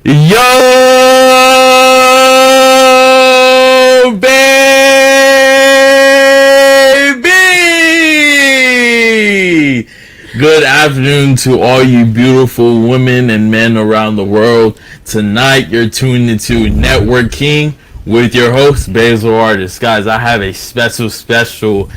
Yo, baby! Good afternoon to all you beautiful women and men around the world. Tonight, you're tuned into Networking with your host, Basil Artis. Guys, I have a special show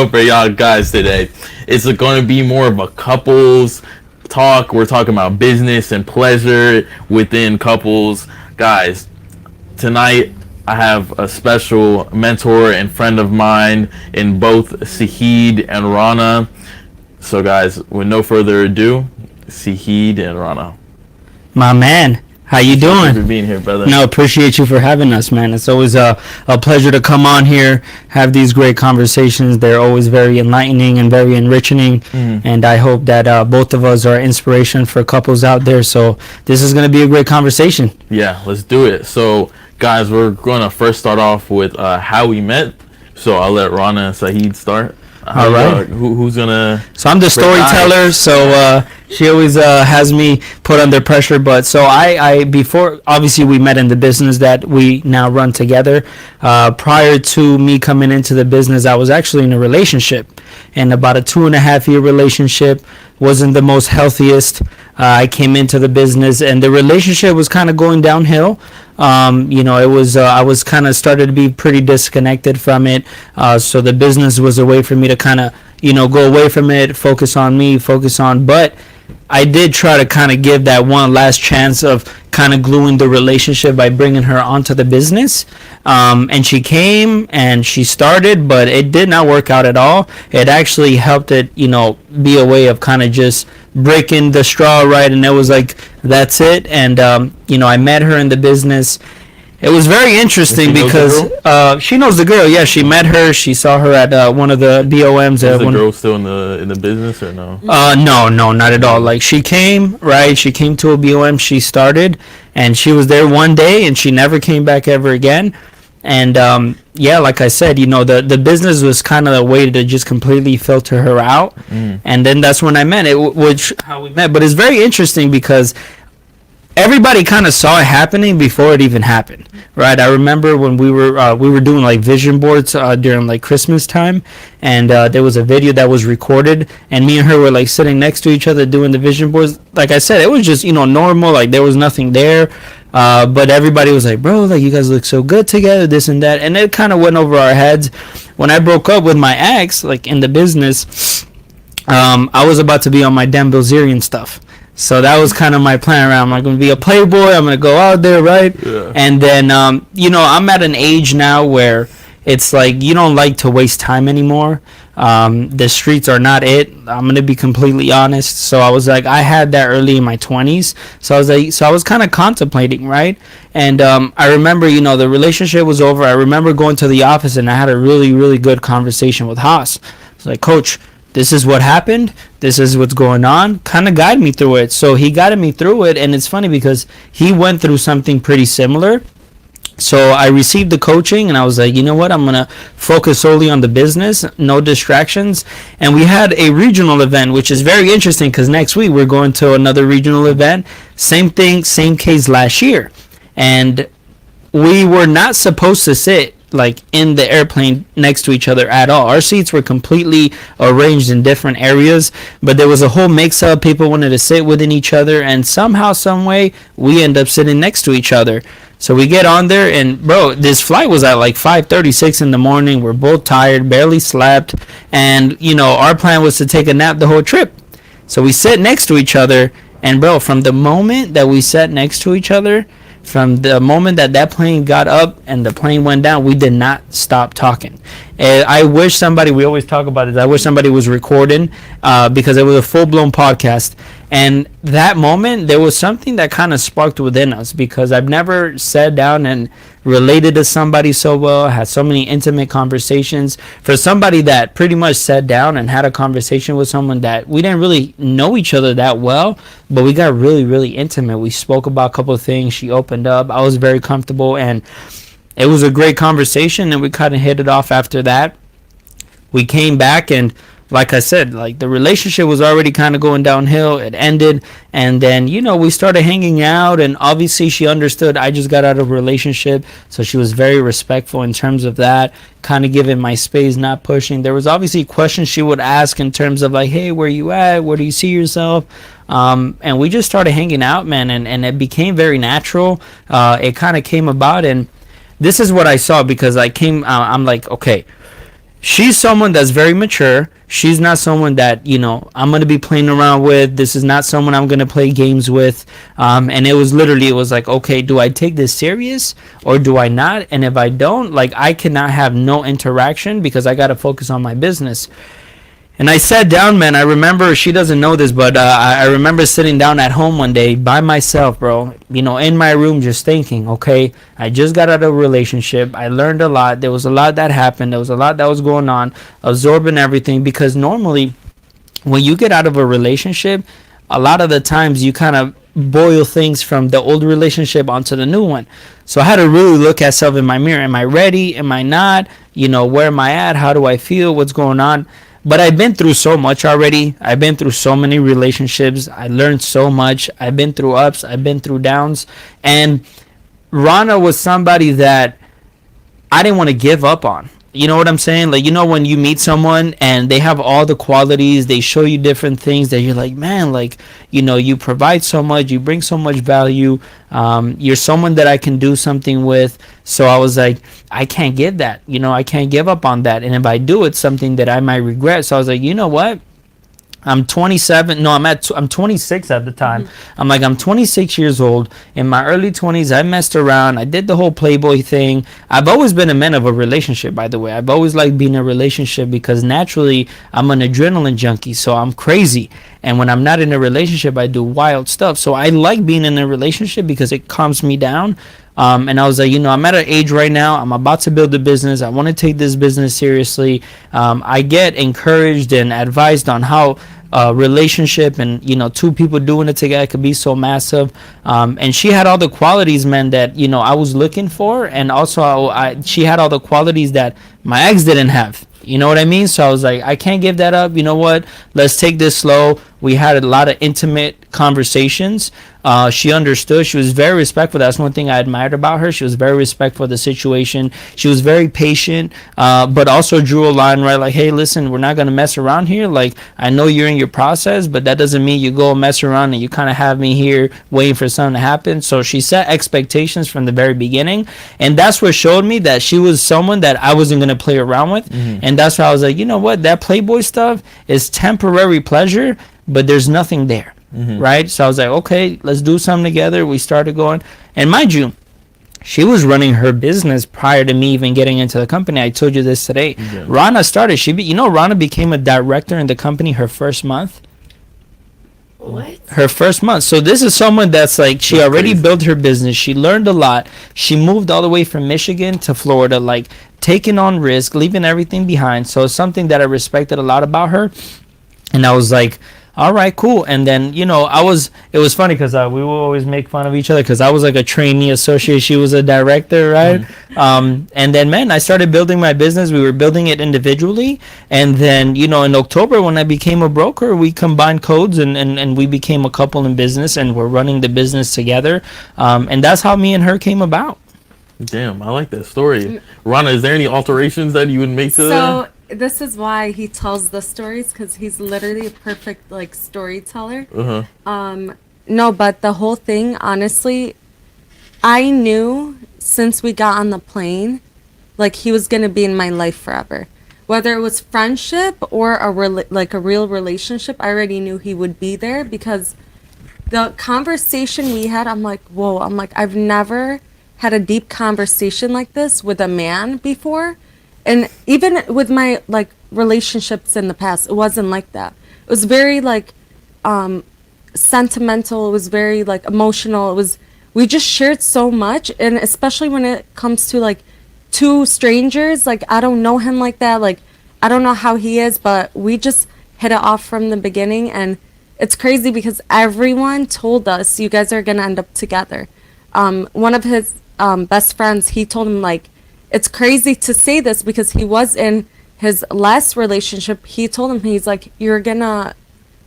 for y'all guys today. It's going to be more of a couples talk. We're talking about business and pleasure within couples. Guys, tonight I have a special mentor and friend of mine in both Sahid and Rana. So guys, with no further ado, Sahid and Rana. My man, how you doing? Thank you for being here, brother. No, appreciate you for having us, man. It's always a pleasure to come on here, have these great conversations. They're always very enlightening and very enriching. And I hope that both of us are inspiration for couples out there. So this is going to be a great conversation. Yeah, let's do it. So guys, we're going to first start off with how we met. So I'll let Rana and Sahid start. All right. Who's gonna? So I'm the storyteller. So she always has me put under pressure. But so I before, obviously we met in the business that we now run together. Prior to me coming into the business, I was actually in a relationship, and about a 2.5-year relationship. Wasn't the most healthiest. I came into the business and the relationship was kind of going downhill. It was I was kind of started to be pretty disconnected from it. So the business was a way for me to kind of go away from it, focus on me, but I did try to kind of give that one last chance of kind of gluing the relationship by bringing her onto the business. And she came and she started, but it did not work out at all. It actually helped it, be a way of kind of just breaking the straw, right? And it was like, that's it. And, I met her in the business. It was very interesting because she knows the girl. Yeah, she met her. She saw her at one of the BOMs. Is the girl still in the business or no? No, not at all. Like she came, right? She came to a BOM. She started, and she was there one day, and she never came back ever again. And like I said, the business was kind of a way to just completely filter her out. And then that's when I met it, how we met. But it's very interesting because everybody kind of saw it happening before it even happened, right? I remember when we were doing like vision boards during like Christmas time, and there was a video that was recorded, and me and her were like sitting next to each other doing the vision boards. Like I said, it was just normal, like there was nothing there, but everybody was like, bro, like you guys look so good together, this and that, and it kind of went over our heads. When I broke up with my ex, like in the business, I was about to be on my Dan Bilzerian stuff. So that was kind of my plan around. I'm going to be a playboy. I'm going to go out there, right? Yeah. And then, I'm at an age now where it's like you don't like to waste time anymore. The streets are not it. I'm going to be completely honest. So I was like, I had that early in my 20s. So I was kind of contemplating, right? And I remember, the relationship was over. I remember going to the office and I had a really, really good conversation with Haas. I was like, Coach, this is what happened. This is what's going on. Kind of guide me through it. So he guided me through it. And it's funny because he went through something pretty similar. So I received the coaching and I was like, you know what? I'm going to focus solely on the business, no distractions. And we had a regional event, which is very interesting because next week we're going to another regional event. Same thing, same case last year. And we were not supposed to sit like in the airplane next to each other at all. Our seats were completely arranged in different areas, but there was a whole mix-up. People wanted to sit within each other, and somehow, some way, we end up sitting next to each other. So we get on there, and bro, this flight was at like 5:36 in the morning. We're both tired, barely slept, and our plan was to take a nap the whole trip. So we sit next to each other, and bro, from the moment that we sat next to each other, from the moment that plane got up and the plane went down, we did not stop talking. And I wish somebody, we always talk about it, I wish somebody was recording because it was a full-blown podcast. And that moment, there was something that kind of sparked within us because I've never sat down and related to somebody so well, had so many intimate conversations. For somebody that pretty much sat down and had a conversation with someone that we didn't really know each other that well, but we got really, really intimate. We spoke about a couple of things. She opened up. I was very comfortable, and it was a great conversation, and we kind of hit it off after that. We came back, and like I said, like the relationship was already kind of going downhill. It ended, and then we started hanging out, and obviously she understood I just got out of a relationship, so she was very respectful in terms of that, kind of giving my space, not pushing. There was obviously questions she would ask in terms of like, hey, where you at? Where do you see yourself? And we just started hanging out, man, and it became very natural. It kind of came about, and this is what I saw, because I'm like, okay, she's someone that's very mature. She's not someone that I'm gonna be playing around with. This is not someone I'm gonna play games with. And it was like, okay, do I take this serious or do I not? And if I don't, like, I cannot have no interaction because I gotta focus on my business. And I sat down, man. I remember, she doesn't know this, but I remember sitting down at home one day by myself, bro. In my room, just thinking, okay, I just got out of a relationship. I learned a lot. There was a lot that happened. There was a lot that was going on, absorbing everything. Because normally, when you get out of a relationship, a lot of the times you kind of boil things from the old relationship onto the new one. So I had to really look at myself in my mirror. Am I ready? Am I not? Where am I at? How do I feel? What's going on? But I've been through so much already. I've been through so many relationships. I learned so much. I've been through ups. I've been through downs. And Rana was somebody that I didn't want to give up on. You know what I'm saying? Like, when you meet someone and they have all the qualities, they show you different things that you're like, man, like, you provide so much, you bring so much value. You're someone that I can do something with. So I was like, I can't give that. I can't give up on that. And if I do, it's something that I might regret. So I was like, you know what? I'm 27. No, I'm 26 at the time. Mm-hmm. I'm like, I'm 26 years old. In my early 20s, I messed around. I did the whole Playboy thing. I've always been a man of a relationship, by the way. I've always liked being in a relationship because naturally I'm an adrenaline junkie. So I'm crazy. And when I'm not in a relationship, I do wild stuff. So I like being in a relationship because it calms me down. And I was like, I'm at an age right now. I'm about to build a business. I want to take this business seriously. I get encouraged and advised on how relationship and two people doing it together could be so massive. And she had all the qualities, man, that I was looking for, and also she had all the qualities that my ex didn't have. You know what I mean? So I was like, I can't give that up. You know what? Let's take this slow. We had a lot of intimate conversations. She understood. She was very respectful. That's one thing I admired about her. She was very respectful of the situation. She was very patient, but also drew a line, right? Like, hey, listen, we're not going to mess around here. Like, I know you're in your process, but that doesn't mean you go and mess around and you kind of have me here waiting for something to happen. So she set expectations from the very beginning. And that's what showed me that she was someone that I wasn't going to play around with. Mm-hmm. And that's why I was like, you know what? That Playboy stuff is temporary pleasure, but there's nothing there. Mm-hmm. Right? So I was like, okay, let's do something together. We started going. And mind you, she was running her business prior to me even getting into the company. I told you this today. Yeah. Rana started. Rana became a director in the company her first month. What? Her first month. So this is someone that's like, she already built her business. She learned a lot. She moved all the way from Michigan to Florida, like taking on risk, leaving everything behind. So it's something that I respected a lot about her. And I was like, all right, cool. And then, it was funny because we will always make fun of each other because I was like a trainee associate. She was a director, right? Mm-hmm. And then, man, I started building my business. We were building it individually. And then, in October, when I became a broker, we combined codes and we became a couple in business and we're running the business together. And that's how me and her came about. Damn, I like that story. Rana, is there any alterations that you would make to that? This is why he tells the stories, because he's literally a perfect storyteller. Uh-huh. No, but the whole thing, honestly, I knew since we got on the plane, he was gonna be in my life forever. Whether it was friendship or a real relationship, I already knew he would be there because the conversation we had, I'm like, whoa, I've never had a deep conversation like this with a man before. And even with my relationships in the past, it wasn't like that. It was very sentimental. It was very emotional. We just shared so much, and especially when it comes to two strangers, I don't know him like that. I don't know how he is, but we just hit it off from the beginning. And it's crazy because everyone told us you guys are gonna end up together. One of his best friends, he told him it's crazy to say this because he was in his last relationship, he told him, he's like, you're gonna,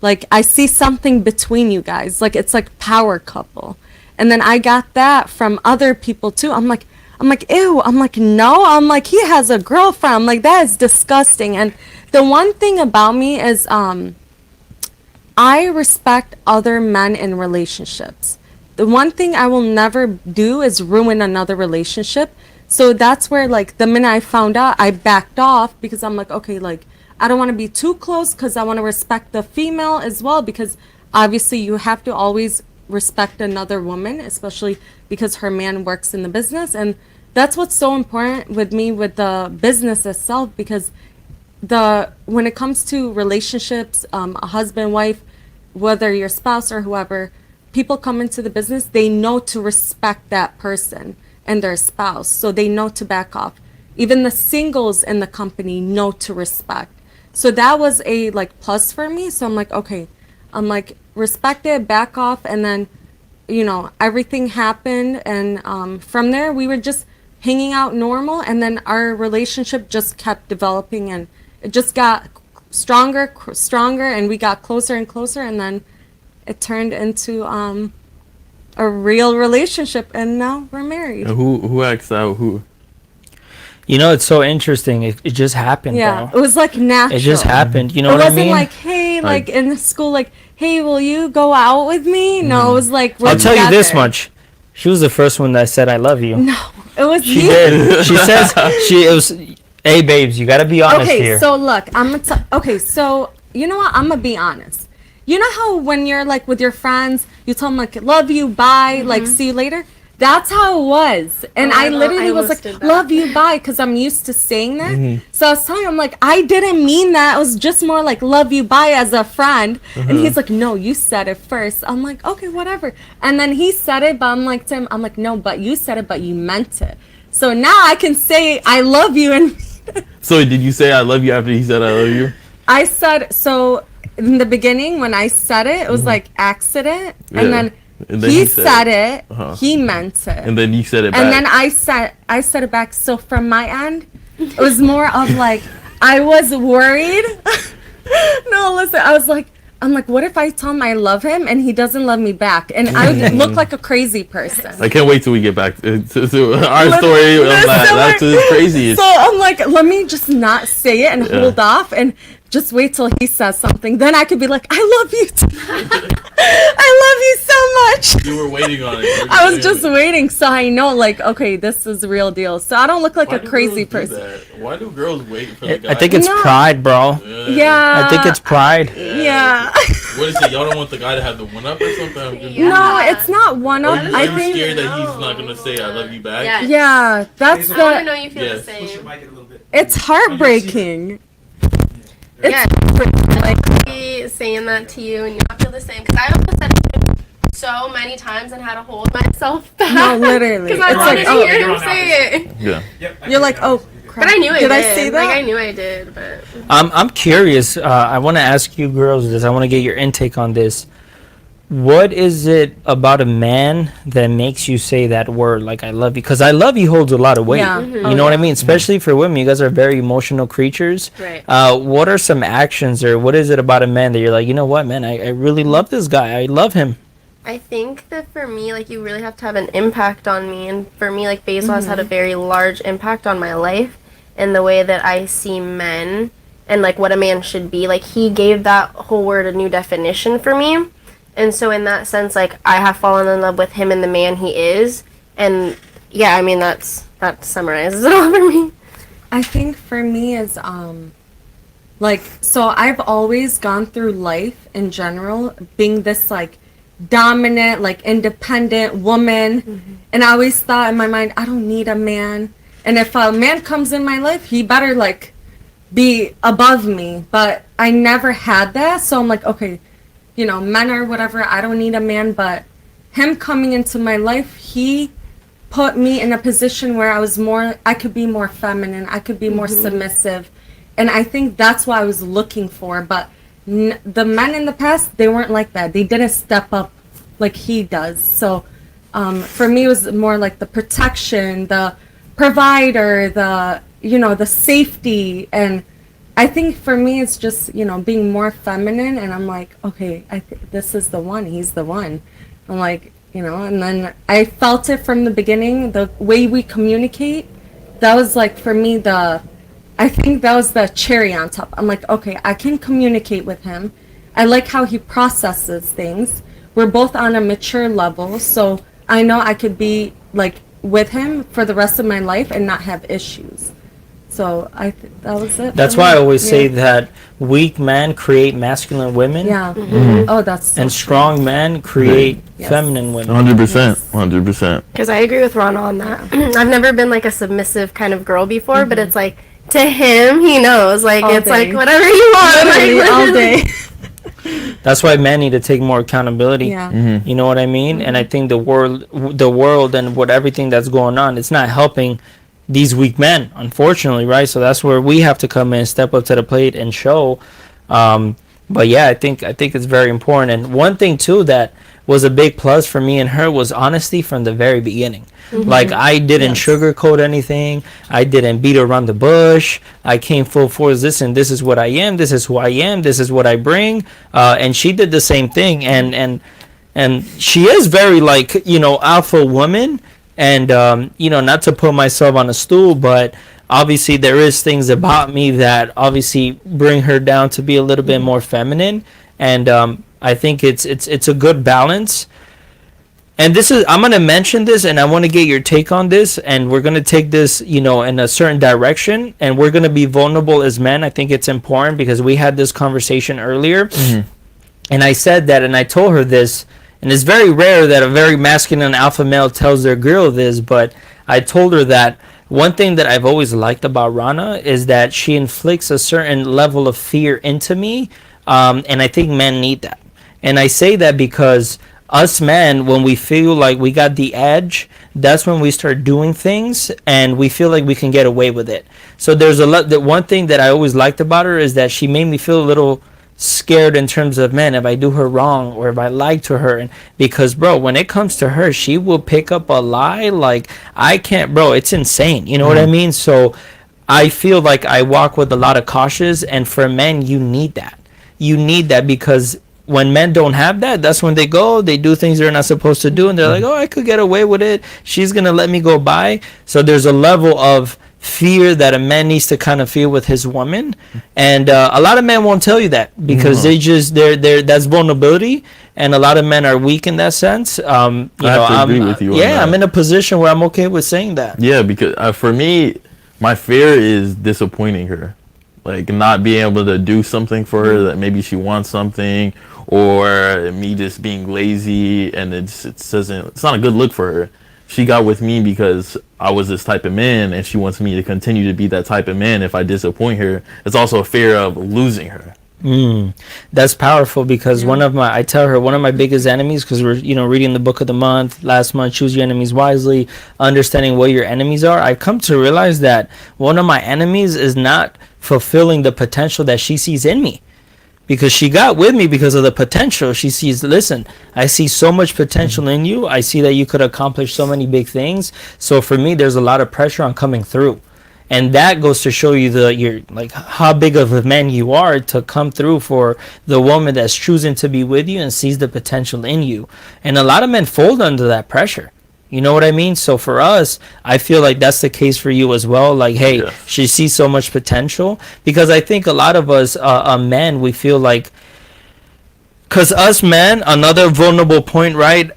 like, I see something between you guys. Like, it's like power couple. And then I got that from other people too. I'm like, ew. I'm like, no. I'm like, he has a girlfriend. I'm like, that is disgusting. And the one thing about me is, I respect other men in relationships. The one thing I will never do is ruin another relationship. So that's where, like, the minute I found out, I backed off because I'm like, okay, like, I don't want to be too close because I want to respect the female as well, because obviously you have to always respect another woman, especially because her man works in the business. And that's what's so important with me with the business itself, because when it comes to relationships, a husband, wife, whether your spouse or whoever, people come into the business, they know to respect that person and their spouse, so they know to back off. Even the singles in the company know to respect. So that was a like plus for me. So I'm like, okay, I'm like, respect it, back off, and then, you know, everything happened, and from there we were just hanging out normal, and then our relationship just kept developing, and it just got stronger, and we got closer and closer, and then it turned into a real relationship, and now we're married. Who asked out who? You know, it's so interesting. It just happened, Yeah, bro. it was like natural. It just happened. You know It what I wasn't mean? like, hey, like in school, like, hey, will you go out with me? No, it was like, we're I'll tell you this together. much. She was the first one that said I love you. No, it was She you. did. She says it was. Hey, babes, you gotta be honest Okay, here. so look, okay, so you know what? I'm gonna be honest. You know how when you're like with your friends, you tell them like, love you, bye, like, see you later? That's how it was. And I literally was like, love you, bye, because I'm used to saying that. So I was telling him, like, I didn't mean that. It was just more like, love you, bye, as a friend. And he's like, no, you said it first. I'm like, okay, whatever. And then he said it, but I'm like to him, I'm like, no, but you said it, but you meant it. So now I can say I love you. And So did you say I love you after he said I love you? I said, so in the beginning when I said it, it was like accident. Yeah. And then he said it, he meant it. And then you said it back. And then I said it back. So from my end, it was more of like, I was worried. No, listen, I'm like, what if I tell him I love him and he doesn't love me back? And I would look like a crazy person. I can't wait till we get back to our story of that. That's the craziest. So I'm like, let me just not say it and hold off and just wait till he says something. Then I could be like, I love you too. I love you so much. You were waiting on it. I was just waiting, so I know, like, okay, this is the real deal. So I don't look like a crazy person. Why do girls wait for the guy? I think it's No. pride, bro. Yeah. I think it's pride. Yeah. What is it? Y'all don't want the guy to have the one up or something? No, it's not one up. Are you I think. scared that he's not gonna say I love you back? Yeah. Yeah, that's I want to know the. you feel Yes. the Push your same. mic a little bit. It's heartbreaking. Yeah. Be saying that to you and you not feel the same. Because I also said it to him so many times and had to hold myself back. No, literally. Because I It's wanted like, to oh, hear you're him on say it. Yeah. Yep, I you're can like, hear oh, you. crap. But I knew I did. I say that? Like, I knew I did, but... I'm curious. I want to ask you girls this. I want to get your intake on this. What is it about a man that makes you say that word, like I love you? Because I love you holds a lot of weight. Yeah. You know what I mean? Especially for women. You guys are very emotional creatures. Right. What are some actions or what is it about a man that you're like, you know what, man, I really love this guy. I love him. I think that for me, like, you really have to have an impact on me. And for me, like, Basil has had a very large impact on my life and the way that I see men and, like, what a man should be. Like, he gave that whole word a new definition for me. And so in that sense, like, I have fallen in love with him and the man he is. And, yeah, I mean, that summarizes it all for me. I think for me is like, so I've always gone through life in general being this like dominant, like independent woman, and I always thought in my mind, I don't need a man, and if a man comes in my life, he better like be above me. But I never had that, so I'm like, okay, you know, men or whatever, I don't need a man. But him coming into my life, he put me in a position where I could be more feminine, I could be more submissive. And I think that's what I was looking for. But the men in the past, they weren't like that. They didn't step up like he does. So for me, it was more like the protection, the provider, the, you know, the safety. And I think for me it's just, being more feminine, and I'm like, okay, this is the one. He's the one. I'm like, and then I felt it from the beginning, the way we communicate. That was like, for me, I think that was the cherry on top. I'm like, okay, I can communicate with him. I like how he processes things. We're both on a mature level, so I know I could be like with him for the rest of my life and not have issues. So that was it. That's why I always say that weak men create masculine women. Yeah. Oh, that's so and strong men create feminine women. 100%. 100%. Because I agree with Rana on that. I've never been like a submissive kind of girl before, but it's like, to him, he knows. Like, All it's day. like, whatever you want. Literally, Like, all day. That's why men need to take more accountability. Yeah. You know what I mean? And I think the world and what everything that's going on, it's not helping these weak men, unfortunately, right? So that's where we have to come in, step up to the plate, and show. But yeah, I think it's very important. And one thing too that was a big plus for me and her was honesty from the very beginning. Like, I didn't sugarcoat anything. I didn't beat around the bush. I came full force. This is what I am. This is who I am. This is what I bring. And she did the same thing. And she is very, like, alpha woman. And not to put myself on a stool, but obviously there is things about me that obviously bring her down to be a little bit more feminine. And I think it's a good balance. And I'm going to mention this, and I want to get your take on this, and we're going to take this, in a certain direction, and we're going to be vulnerable as men. I think it's important because we had this conversation earlier, and I said that, and I told her this, and it's very rare that a very masculine alpha male tells their girl this, but I told her that one thing that I've always liked about Rana is that she inflicts a certain level of fear into me, and I think men need that. And I say that because us men, when we feel like we got the edge, that's when we start doing things and we feel like we can get away with it. So there's the one thing that I always liked about her is that she made me feel a little scared in terms of, man, if I do her wrong or if I lied to her. And because, bro, when it comes to her, she will pick up a lie like I can't, bro, it's insane. You know what I mean? So I feel like I walk with a lot of cautious, and for men, you need that. You need that because when men don't have that, that's when they do things they're not supposed to do, and they're like, oh, I could get away with it. She's going to let me go by. So there's a level of fear that a man needs to kind of feel with his woman. And a lot of men won't tell you that because they're that's vulnerability. And a lot of men are weak in that sense. I have to agree with you on that. I'm in a position where I'm okay with saying that. Yeah, because for me, my fear is disappointing her. Like, not being able to do something for her that maybe she wants something, or me just being lazy, and it's not a good look for her. She got with me because I was this type of man, and she wants me to continue to be that type of man. If I disappoint her, it's also a fear of losing her. That's powerful because I tell her one of my biggest enemies, because we're reading the book of the month last month, choose your enemies wisely, understanding what your enemies are. I've come to realize that one of my enemies is not fulfilling the potential that she sees in me. Because she got with me because of the potential. She sees, listen, I see so much potential in you. I see that you could accomplish so many big things. So for me, there's a lot of pressure on coming through. And that goes to show you how big of a man you are to come through for the woman that's choosing to be with you and sees the potential in you. And a lot of men fold under that pressure. You know what I mean? So for us, I feel like that's the case for you as well. Like, hey, she sees so much potential. Because I think a lot of us men, we feel like, because us men, another vulnerable point, right?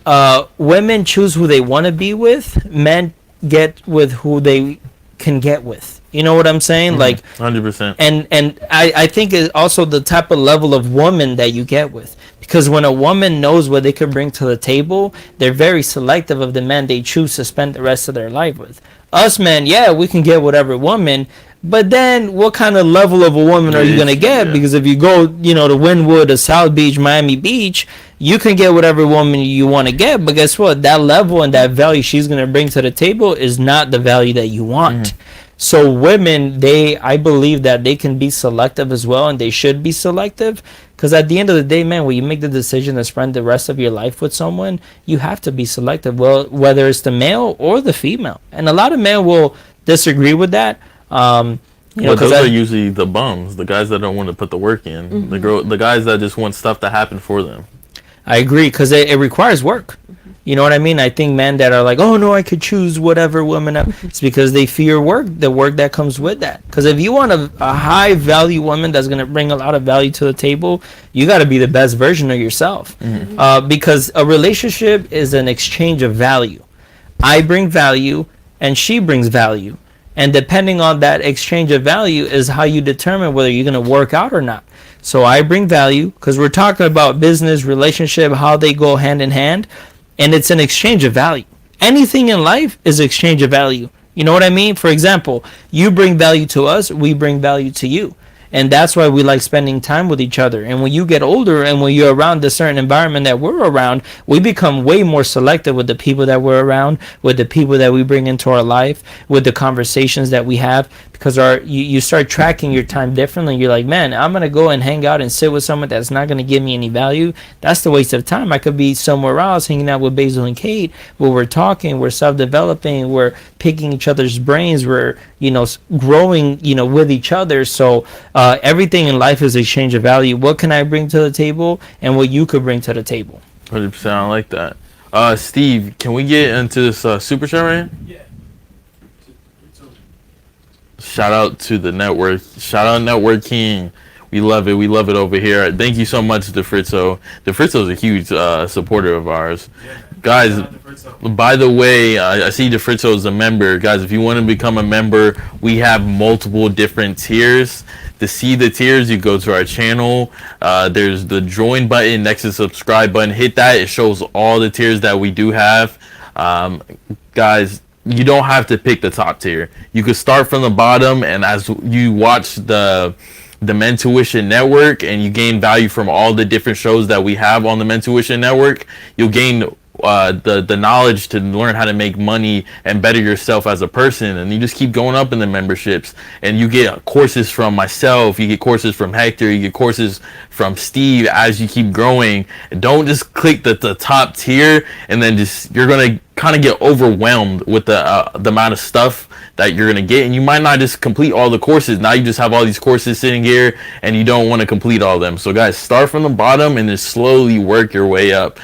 Women choose who they want to be with. Men get with who they can get with. You know what I'm saying? Like 100%. And I think it's also the type of level of woman that you get with. Because when a woman knows what they can bring to the table, they're very selective of the men they choose to spend the rest of their life with. Us men, we can get whatever woman, but then what kind of level of a woman are you going to get? Because if you go, to Wynwood or South Beach, Miami Beach, you can get whatever woman you want to get, but guess what? That level and that value she's going to bring to the table is not the value that you want. So women, I believe that they can be selective as well, and they should be selective. Because at the end of the day, man, when you make the decision to spend the rest of your life with someone, you have to be selective, well, whether it's the male or the female. And a lot of men will disagree with that. You know, But those because are usually the bums, the guys that don't want to put the work in, Mm-hmm. the guys that just want stuff to happen for them. I agree, because it requires work. You know what I mean? I think men that are like, oh no, I could choose whatever woman. It's because they fear work, the work that comes with that. Because if you want a high value woman that's gonna bring a lot of value to the table, you got to be the best version of yourself. Because a relationship is an exchange of value. I bring value, and she brings value. And depending on that exchange of value is how you determine whether you're going to work out or not. So I bring value because we're talking about business, relationship, how they go hand in hand. And it's an exchange of value. Anything in life is exchange of value. You know what I mean? For example, you bring value to us, we bring value to you. And that's why we like spending time with each other. And when you get older and when you're around the certain environment that we're around, we become way more selective with the people that we're around, with the people that we bring into our life, with the conversations that we have, because you start tracking your time differently. You're like, man, I'm going to go and hang out and sit with someone that's not going to give me any value. That's the waste of time. I could be somewhere else hanging out with Basil and Kate where we're talking, we're self-developing, we're picking each other's brains, we're, growing, with each other. So everything in life is exchange of value. What can I bring to the table and what you could bring to the table? 100%. I like that. Steve, can we get into this super chat right? Yeah. Shout out to the network. Shout out Networking. We love it. We love it over here. Thank you so much, DeFritzo. DeFritzo is a huge supporter of ours. Yeah. Guys, by the way, I see DeFritzo is a member. Guys, if you want to become a member, we have multiple different tiers. To see the tiers, you go to our channel. There's the join button next to the subscribe button. Hit that. It shows all the tiers that we do have. Guys, you don't have to pick the top tier. You could start from the bottom, and as you watch the Mentuition Network and you gain value from all the different shows that we have on the Mentuition Network, you'll gain the knowledge to learn how to make money and better yourself as a person. And you just keep going up in the memberships, and you get courses from myself, you get courses from Hector, you get courses from Steve as you keep growing. And don't just click the top tier and then you're gonna kind of get overwhelmed with the amount of stuff that you're gonna get, and you might not just complete all the courses. Now you just have all these courses sitting here and you don't want to complete all of them. So guys, start from the bottom and just slowly work your way up.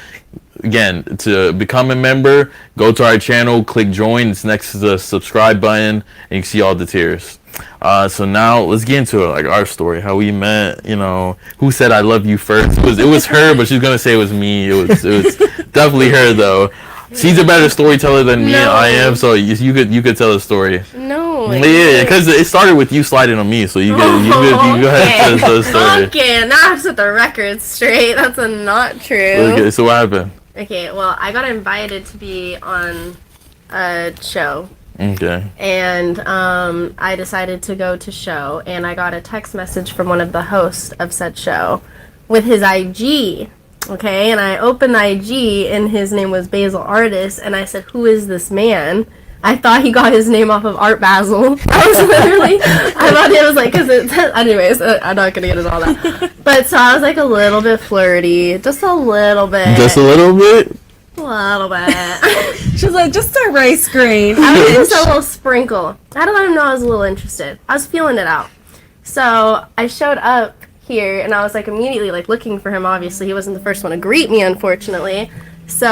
Again, to become a member, go to our channel, click join. It's next to the subscribe button, and you can see all the tiers. So now let's get into it, like our story, how we met. Who said I love you first? It was her, but she's gonna say it was me. It was definitely her though. She's a better storyteller than me. No. I am, so you could tell the story. No. Yeah, because it started with you sliding on me, so you go ahead and tell the story. Okay, now I have to set the record straight. That's not true. Okay, so what happened? Okay, well, I got invited to be on a show. Okay. And I decided to go to show, and I got a text message from one of the hosts of said show with his IG. Okay, and I opened the IG, and his name was Basil Artis, and I said, who is this man? I thought he got his name off of Art Basil. I was literally, I thought it was like, anyways, I'm not going to get into all that. But so I was like a little bit flirty, just a little bit. Just a little bit? A little bit. She's like, just a rice grain. I was just a little sprinkle. I had to let him know I was a little interested. I was feeling it out. So I showed up here, and I was like immediately like looking for him. Obviously, he wasn't the first one to greet me, unfortunately. So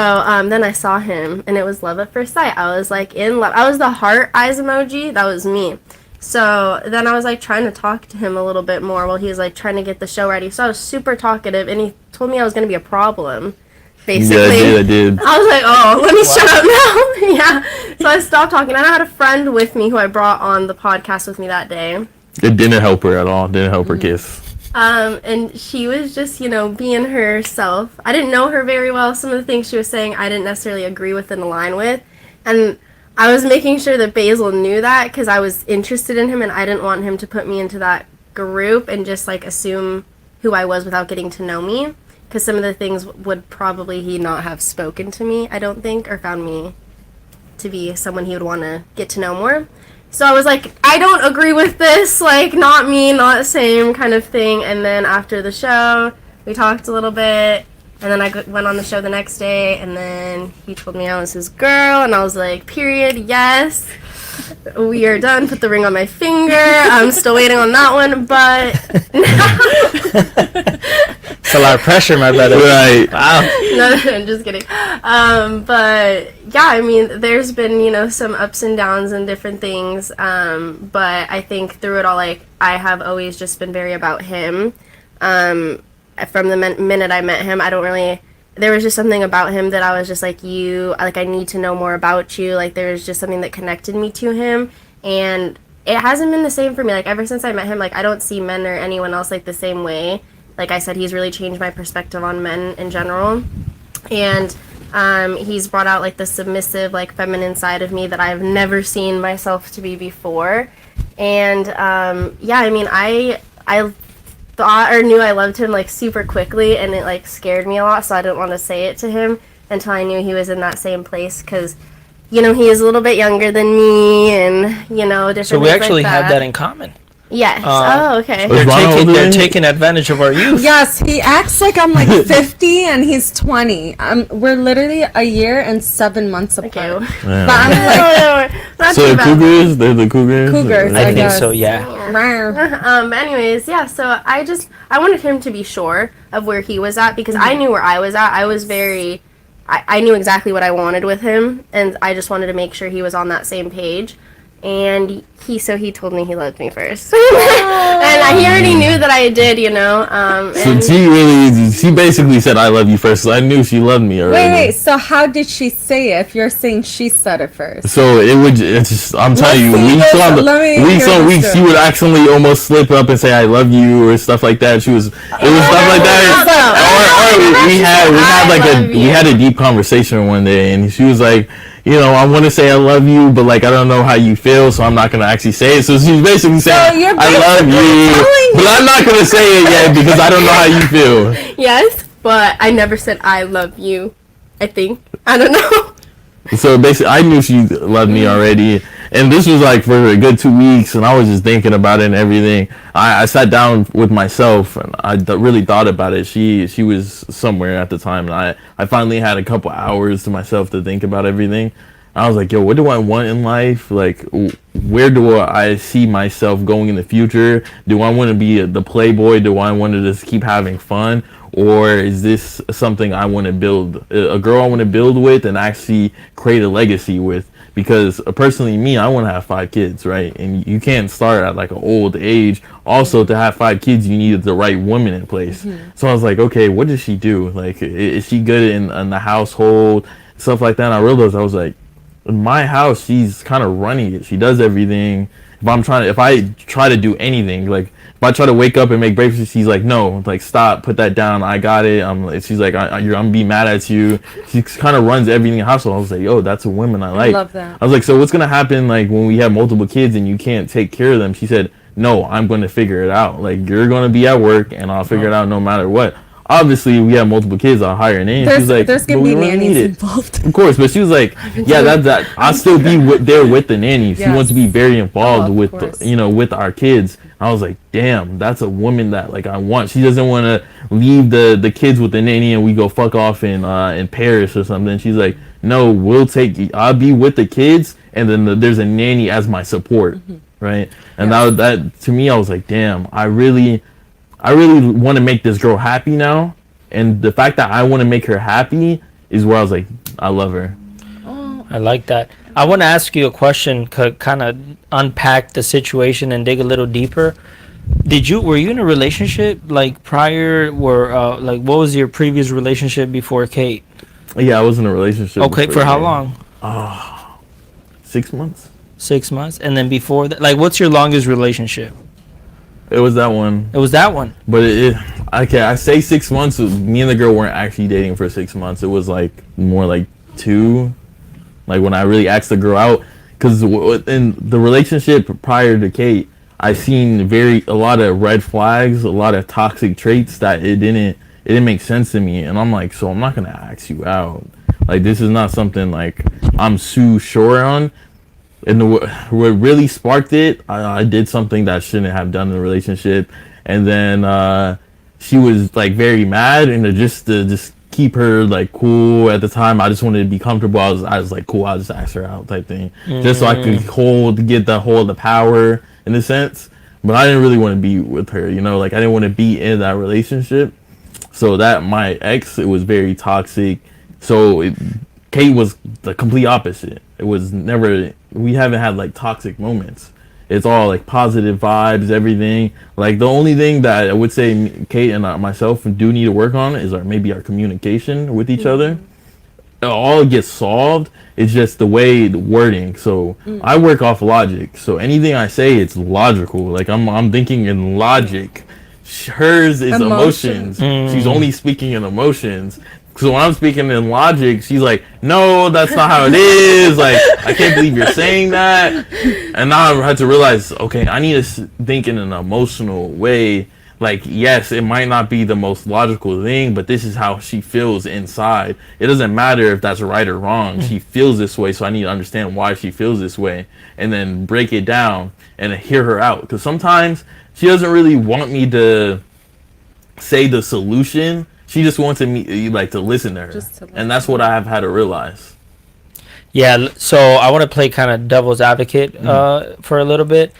then I saw him, and it was love at first sight. I was like in love. I was the heart eyes emoji. That was me. So then I was like trying to talk to him a little bit more while he was like trying to get the show ready. So I was super talkative, and he told me I was going to be a problem, basically. Yeah, I did. I was like, oh, let me shut up now. Yeah. So I stopped talking. And I had a friend with me who I brought on the podcast with me that day. It didn't help her at all. Didn't help her kiss. And she was just, being herself. I didn't know her very well. Some of the things she was saying I didn't necessarily agree with and align with. And I was making sure that Basil knew that because I was interested in him and I didn't want him to put me into that group and just like assume who I was without getting to know me. Because some of the things would probably he not have spoken to me, I don't think, or found me to be someone he would want to get to know more. So I was like, I don't agree with this, like, not me, not same kind of thing. And then after the show, we talked a little bit, and then I went on the show the next day, and then he told me I was his girl, and I was like, period, yes. we are done. Put the ring on my finger. I'm still waiting on that one, but It's a lot of pressure, my brother. Right. Wow. no, I'm just kidding. But yeah, I mean, there's been, you know, some ups and downs and different things. But I think through it all, like, I have always just been very about him. From the minute I met him, there was just something about him that I was just like, I need to know more about you. Like, there was just something that connected me to him. And it hasn't been the same for me. Like, ever since I met him, like, I don't see men or anyone else, like, the same way. Like I said, he's really changed my perspective on men in general. And he's brought out, like, the submissive, like, feminine side of me that I've never seen myself to be before. And, yeah, I mean, I thought or knew I loved him, like, super quickly, and it, like, scared me a lot, so I didn't want to say it to him until I knew he was in that same place, because, you know, he is a little bit younger than me, and, you know, different So we things actually like have that in common. Yes. Oh, okay. They're taking advantage of our youth. Yes, he acts like I'm like 50 and he's 20. We're literally a year and 7 months apart. Okay. Yeah. But I'm like, Not So too the bad. Cougars, they're the Cougars. Cougars, I think guess. so, yeah. Rawr. But anyways, yeah, so I wanted him to be sure of where he was at, because I knew where I was at. I knew exactly what I wanted with him, and I just wanted to make sure he was on that same page. And he told me he loved me first. And he already knew that I did, you know. So And she basically said, I love you first. So I knew she loved me already. Wait, so how did she say it if you're saying she said it first? So it's just, I'm telling you, Let's see this. Let me weeks hear on this weeks, she story. would accidentally almost slip up and say, I love you, or stuff like that. It was stuff like that. Or we had a deep conversation one day, and she was like, you know, I want to say I love you, but, like, I don't know how you feel, so I'm not going to actually say it. So she's basically saying, you're I love you, but I'm not going to say it yet because I don't know how you feel. yes, but I never said I love you. I think. I don't know. So basically, I knew she loved me already, and this was like for a good 2 weeks, and I was just thinking about it and everything. I sat down with myself, and I really thought about it. She was somewhere at the time, and I finally had a couple hours to myself to think about everything. I was like, yo, what do I want in life? Like, where do I see myself going in the future? Do I want to be the playboy? Do I want to just keep having fun? Or is this something I want to build, a girl I want to build with and actually create a legacy with? Because personally, me, I want to have 5 kids, right? And you can't start at like an old age. Also, to have 5 kids, you need the right woman in place. So I was like, okay, what does she do? Like, is she good in the household, stuff like that? And I realized, I was like, in my house, she's kind of running it. She does everything. If I try to do anything, like if I try to wake up and make breakfast, she's like, no, like, stop, put that down. I got it. She's like, I'm gonna be mad at you. She kind of runs everything in the household. I was like, yo, that's a woman I like. I love that. I was like, so what's gonna happen, like, when we have multiple kids and you can't take care of them? She said, no, I'm going to figure it out. Like, you're going to be at work and I'll figure it out no matter what. Obviously, we have multiple kids. I'll hire a nanny. She's like, There's gonna but be we don't nannies need it. involved. Of course, but she was like, yeah, that I'll still be there with the nanny. She Yes. wants to be very involved of with, course. with our kids. I was like, damn, that's a woman that, like, I want. She doesn't want to leave the kids with the nanny and we go fuck off in Paris or something. She's like, no, I'll be with the kids, and then there's a nanny as my support, right? And that to me, I was like, damn, I really want to make this girl happy now. And the fact that I want to make her happy is where I was like, I love her. I like that. I want to ask you a question, kind of unpack the situation and dig a little deeper. Were you in a relationship like prior? Like, what was your previous relationship before Kate? Yeah, I was in a relationship. Okay, for how long? 6 months. 6 months, and then before that, like, what's your longest relationship? It was that one. It was that one. But I say 6 months. Me and the girl weren't actually dating for 6 months. It was like more like 2. Like, when I really asked the girl out, because in the relationship prior to Kate, I seen a lot of red flags, a lot of toxic traits that it didn't make sense to me. And I'm like, so I'm not gonna ask you out. Like, this is not something like I'm so sure on. And what really sparked it, I did something that I shouldn't have done in the relationship, and then she was like very mad, and to just keep her like cool at the time. I just wanted to be comfortable. I was like, cool, I'll just ask her out type thing, just so I could get the power in a sense. But I didn't really want to be with her, you know, like I didn't want to be in that relationship. So that my ex, it was very toxic. So Kate was the complete opposite. It was never, we haven't had like toxic moments. It's all like positive vibes, everything. Like the only thing that I would say Kate and myself do need to work on is maybe our communication with each other. It all gets solved. It's just the wording. So I work off logic. So anything I say, it's logical. Like I'm thinking in logic. Hers is emotions. She's only speaking in emotions. So when I'm speaking in logic, she's like, no, that's not how it is. Like, I can't believe you're saying that. And now I had to realize, okay, I need to think in an emotional way. Like, yes, it might not be the most logical thing, but this is how she feels inside. It doesn't matter if that's right or wrong. She feels this way, so I need to understand why she feels this way. And then break it down and hear her out. Because sometimes she doesn't really want me to say the solution. She just wants me like to listen to her, and that's what I have had to realize. Yeah, so I want to play kind of devil's advocate for a little bit,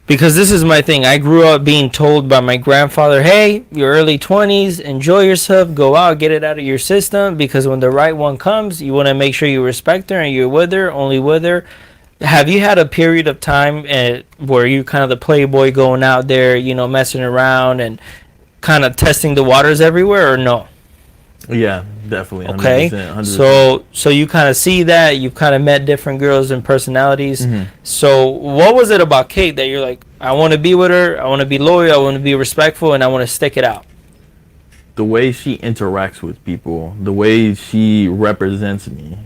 because this is my thing. I grew up being told by my grandfather, hey, your early 20s, enjoy yourself, go out, get it out of your system, because when the right one comes, you want to make sure you respect her and you're with her, only with her. Have you had a period of time where you're kind of the playboy going out there, you know, messing around and kind of testing the waters everywhere, or no? Yeah, definitely. 100%, okay 100%. So you kind of see that you've kind of met different girls and personalities. So what was it about Kate that you're like, I want to be with her, I want to be loyal, I want to be respectful, and I want to stick it out? The way she interacts with people, the way she represents me.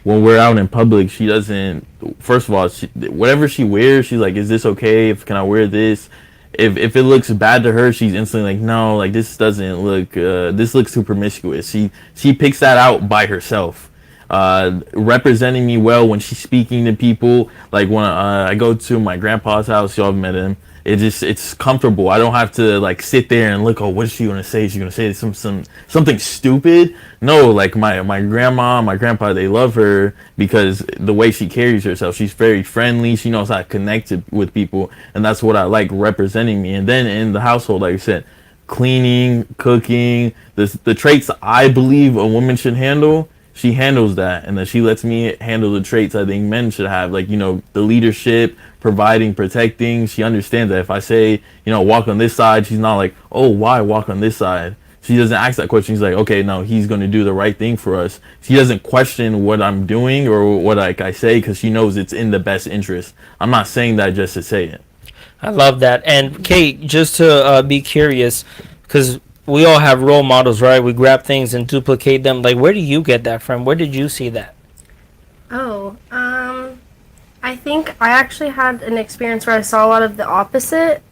When we're out in public, she doesn't, first of all, whatever she wears, she's like, is this okay? Can I wear this? If it looks bad to her, she's instantly like, no, like this doesn't look, this looks too promiscuous. She picks that out by herself. Representing me well when she's speaking to people. Like when I go to my grandpa's house, y'all have met him. It's comfortable. I don't have to like sit there and look, oh, what is she gonna say? She's gonna say something stupid. No, like my grandma, my grandpa, they love her because the way she carries herself. She's very friendly. She knows how to connect with people, and that's what I like representing me. And then in the household, like I said, cleaning, cooking, the traits I believe a woman should handle. She handles that, and then she lets me handle the traits I think men should have, like, you know, the leadership, providing, protecting. She understands that if I say, you know, walk on this side, she's not like, oh, why walk on this side? She doesn't ask that question. She's like, okay, no, he's going to do the right thing for us. She doesn't question what I'm doing or what I say, because she knows it's in the best interest. I'm not saying that just to say it. I love that. And Kate, just to be curious, because we all have role models, right? We grab things and duplicate them. Like, where do you get that from? Where did you see that? Oh, I think I actually had an experience where I saw a lot of the opposite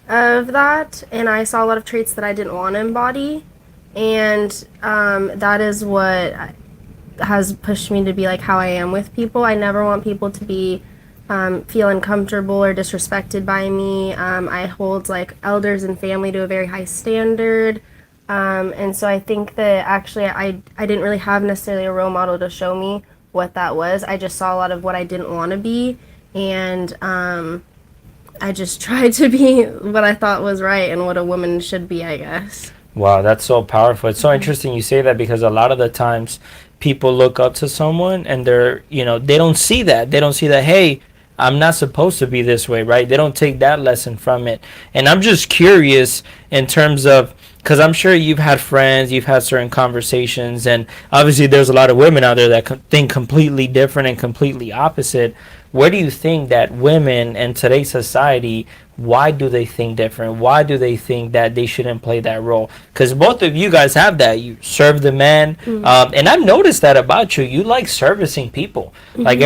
of that, and I saw a lot of traits that I didn't want to embody, and that is what has pushed me to be like how I am with people. I never want people to be feel uncomfortable or disrespected by me. I hold like elders and family to a very high standard, and so I think that actually I didn't really have necessarily a role model to show me what that was. I just saw a lot of what I didn't want to be, and I just tried to be what I thought was right and what a woman should be, I guess. Wow, that's so powerful. It's so interesting you say that, because a lot of the times people look up to someone and they're, you know, they don't see that. They don't see that, hey, I'm not supposed to be this way, right? They don't take that lesson from it. And I'm just curious in terms of, because I'm sure you've had friends, you've had certain conversations, and obviously there's a lot of women out there that think completely different and completely opposite. Where do you think that women in today's society, why do they think different? Why do they think that they shouldn't play that role? Because both of you guys have that. You serve the men, and I've noticed that about you. You like servicing people. Like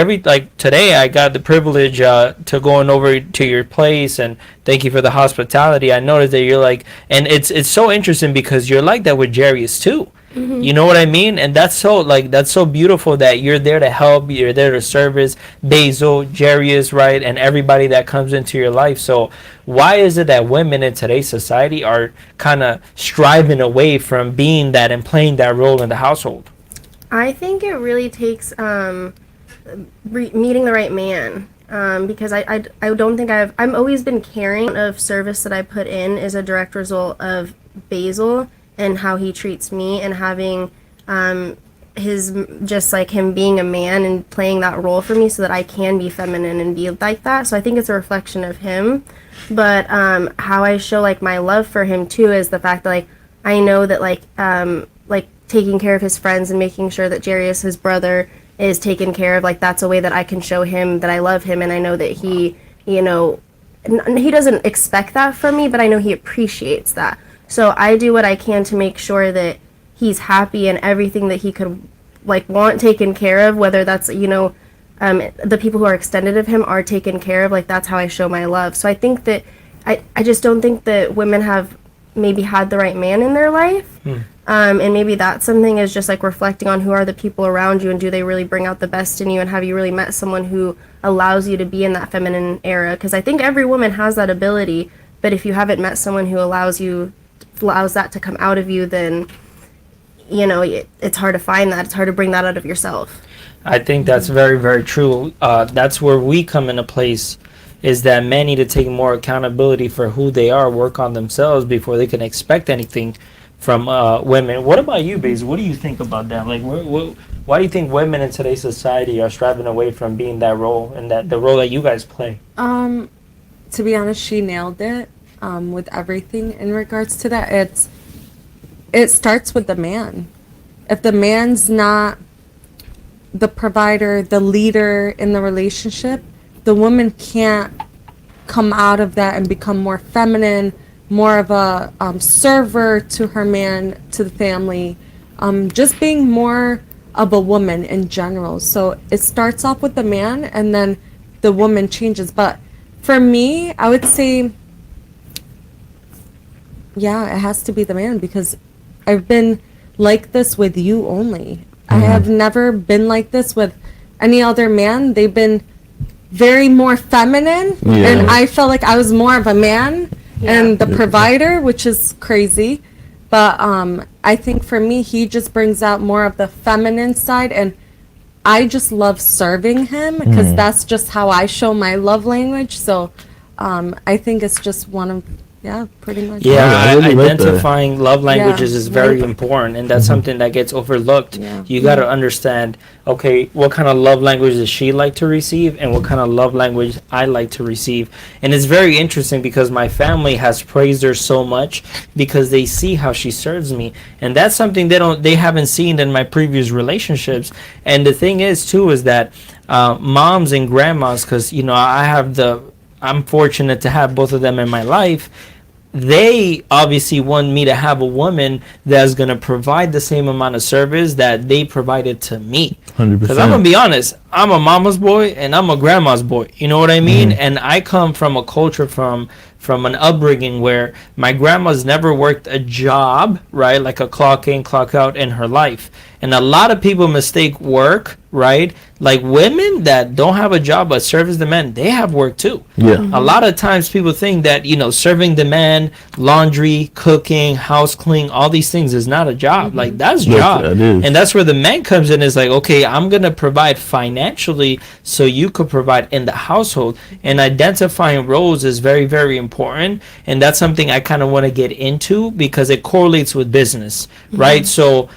today, I got the privilege to going over to your place, and thank you for the hospitality. I noticed that you're like, and it's so interesting because you're like that with Jarius too. You know what I mean? And that's so beautiful that you're there to help, you're there to service Basil, Jarius, right, and everybody that comes into your life. So why is it that women in today's society are kind of striving away from being that and playing that role in the household? I think it really takes meeting the right man. Because I don't think I'm always been caring of service that I put in is a direct result of Basil and how he treats me, and having his, just like him being a man and playing that role for me so that I can be feminine and be like that. So I think it's a reflection of him. But how I show like my love for him too is the fact that like I know that like taking care of his friends and making sure that Jarius, his brother, is taken care of, like that's a way that I can show him that I love him, and I know that he, you know, he doesn't expect that from me, but I know he appreciates that. So I do what I can to make sure that he's happy and everything that he could like want taken care of, whether that's, you know, the people who are extended of him are taken care of. Like that's how I show my love. So I think that I just don't think that women have maybe had the right man in their life. And maybe that's something is just like reflecting on who are the people around you, and do they really bring out the best in you, and have you really met someone who allows you to be in that feminine era? Because I think every woman has that ability, but if you haven't met someone who allows that to come out of you, then you know it's hard to find that. It's hard to bring that out of yourself. I think that's very, very true. That's where we come into place, is that men need to take more accountability for who they are, work on themselves before they can expect anything from women. What about you, Basil? What do you think about that? Like, why do you think women in today's society are striving away from being that role, and that the role that you guys play? To be honest, she nailed it with everything in regards to that. It starts with the man. If the man's not the provider, the leader in the relationship, the woman can't come out of that and become more feminine, more of a server to her man, to the family, just being more of a woman in general. So it starts off with the man, and then the woman changes. But for me, I would say, yeah, it has to be the man, because I've been like this with you only. I have never been like this with any other man. They've been very more feminine, and I felt like I was more of a man and the provider, which is crazy. But I think for me, he just brings out more of the feminine side, and I just love serving him, because that's just how I show my love language. So I think it's just one of, pretty much. Yeah, really like identifying love languages is very right. important, and that's something that gets overlooked. Yeah. You got to understand, okay, what kind of love language does she like to receive, and what kind of love language I like to receive. And it's very interesting, because my family has praised her so much because they see how she serves me, and that's something they haven't seen in my previous relationships. And the thing is too is that moms and grandmas, because you know I'm fortunate to have both of them in my life. They obviously want me to have a woman that's going to provide the same amount of service that they provided to me. 100%. Because I'm going to be honest, I'm a mama's boy and I'm a grandma's boy. You know what I mean? And I come from a culture, from an upbringing where my grandma's never worked a job, right? Like a clock in, clock out in her life. And a lot of people mistake work, right? Like women that don't have a job but service the men, they have work too. Yeah. A lot of times people think that, you know, serving the man, laundry, cooking, house cleaning, all these things is not a job. Like that's job. That is. And that's where the man comes in, is like, okay, I'm going to provide financially so you could provide in the household. And identifying roles is very, very important. And that's something I kind of want to get into, because it correlates with business, right? So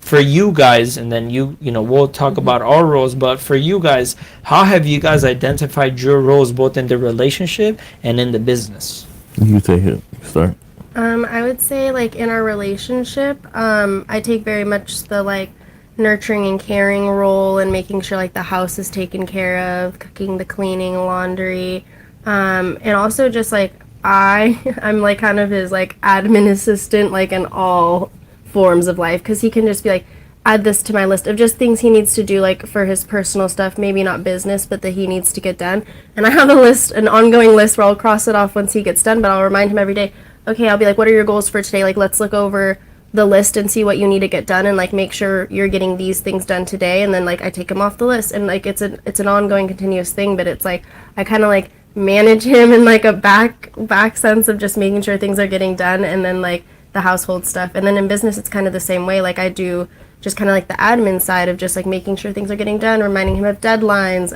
for you guys, and then you know, we'll talk about our roles, but for you guys, how have you guys identified your roles both in the relationship and in the business? You take it. Start. I would say like in our relationship, I take very much the like nurturing and caring role, and making sure like the house is taken care of, cooking, the cleaning, laundry, and also just like I'm like kind of his like admin assistant, like in all forms of life, because he can just be like, add this to my list of just things he needs to do, like for his personal stuff, maybe not business, but that he needs to get done. And I have a list, an ongoing list, where I'll cross it off once he gets done, but I'll remind him every day. Okay, I'll be like, what are your goals for today? Like, let's look over the list and see what you need to get done and like make sure you're getting these things done today, and then like I take him off the list, and like it's an ongoing continuous thing, but it's like I kind of like manage him in like a back sense of just making sure things are getting done, and then like the household stuff. And then in business it's kind of the same way. Like I do just kind of like the admin side of just like making sure things are getting done, reminding him of deadlines,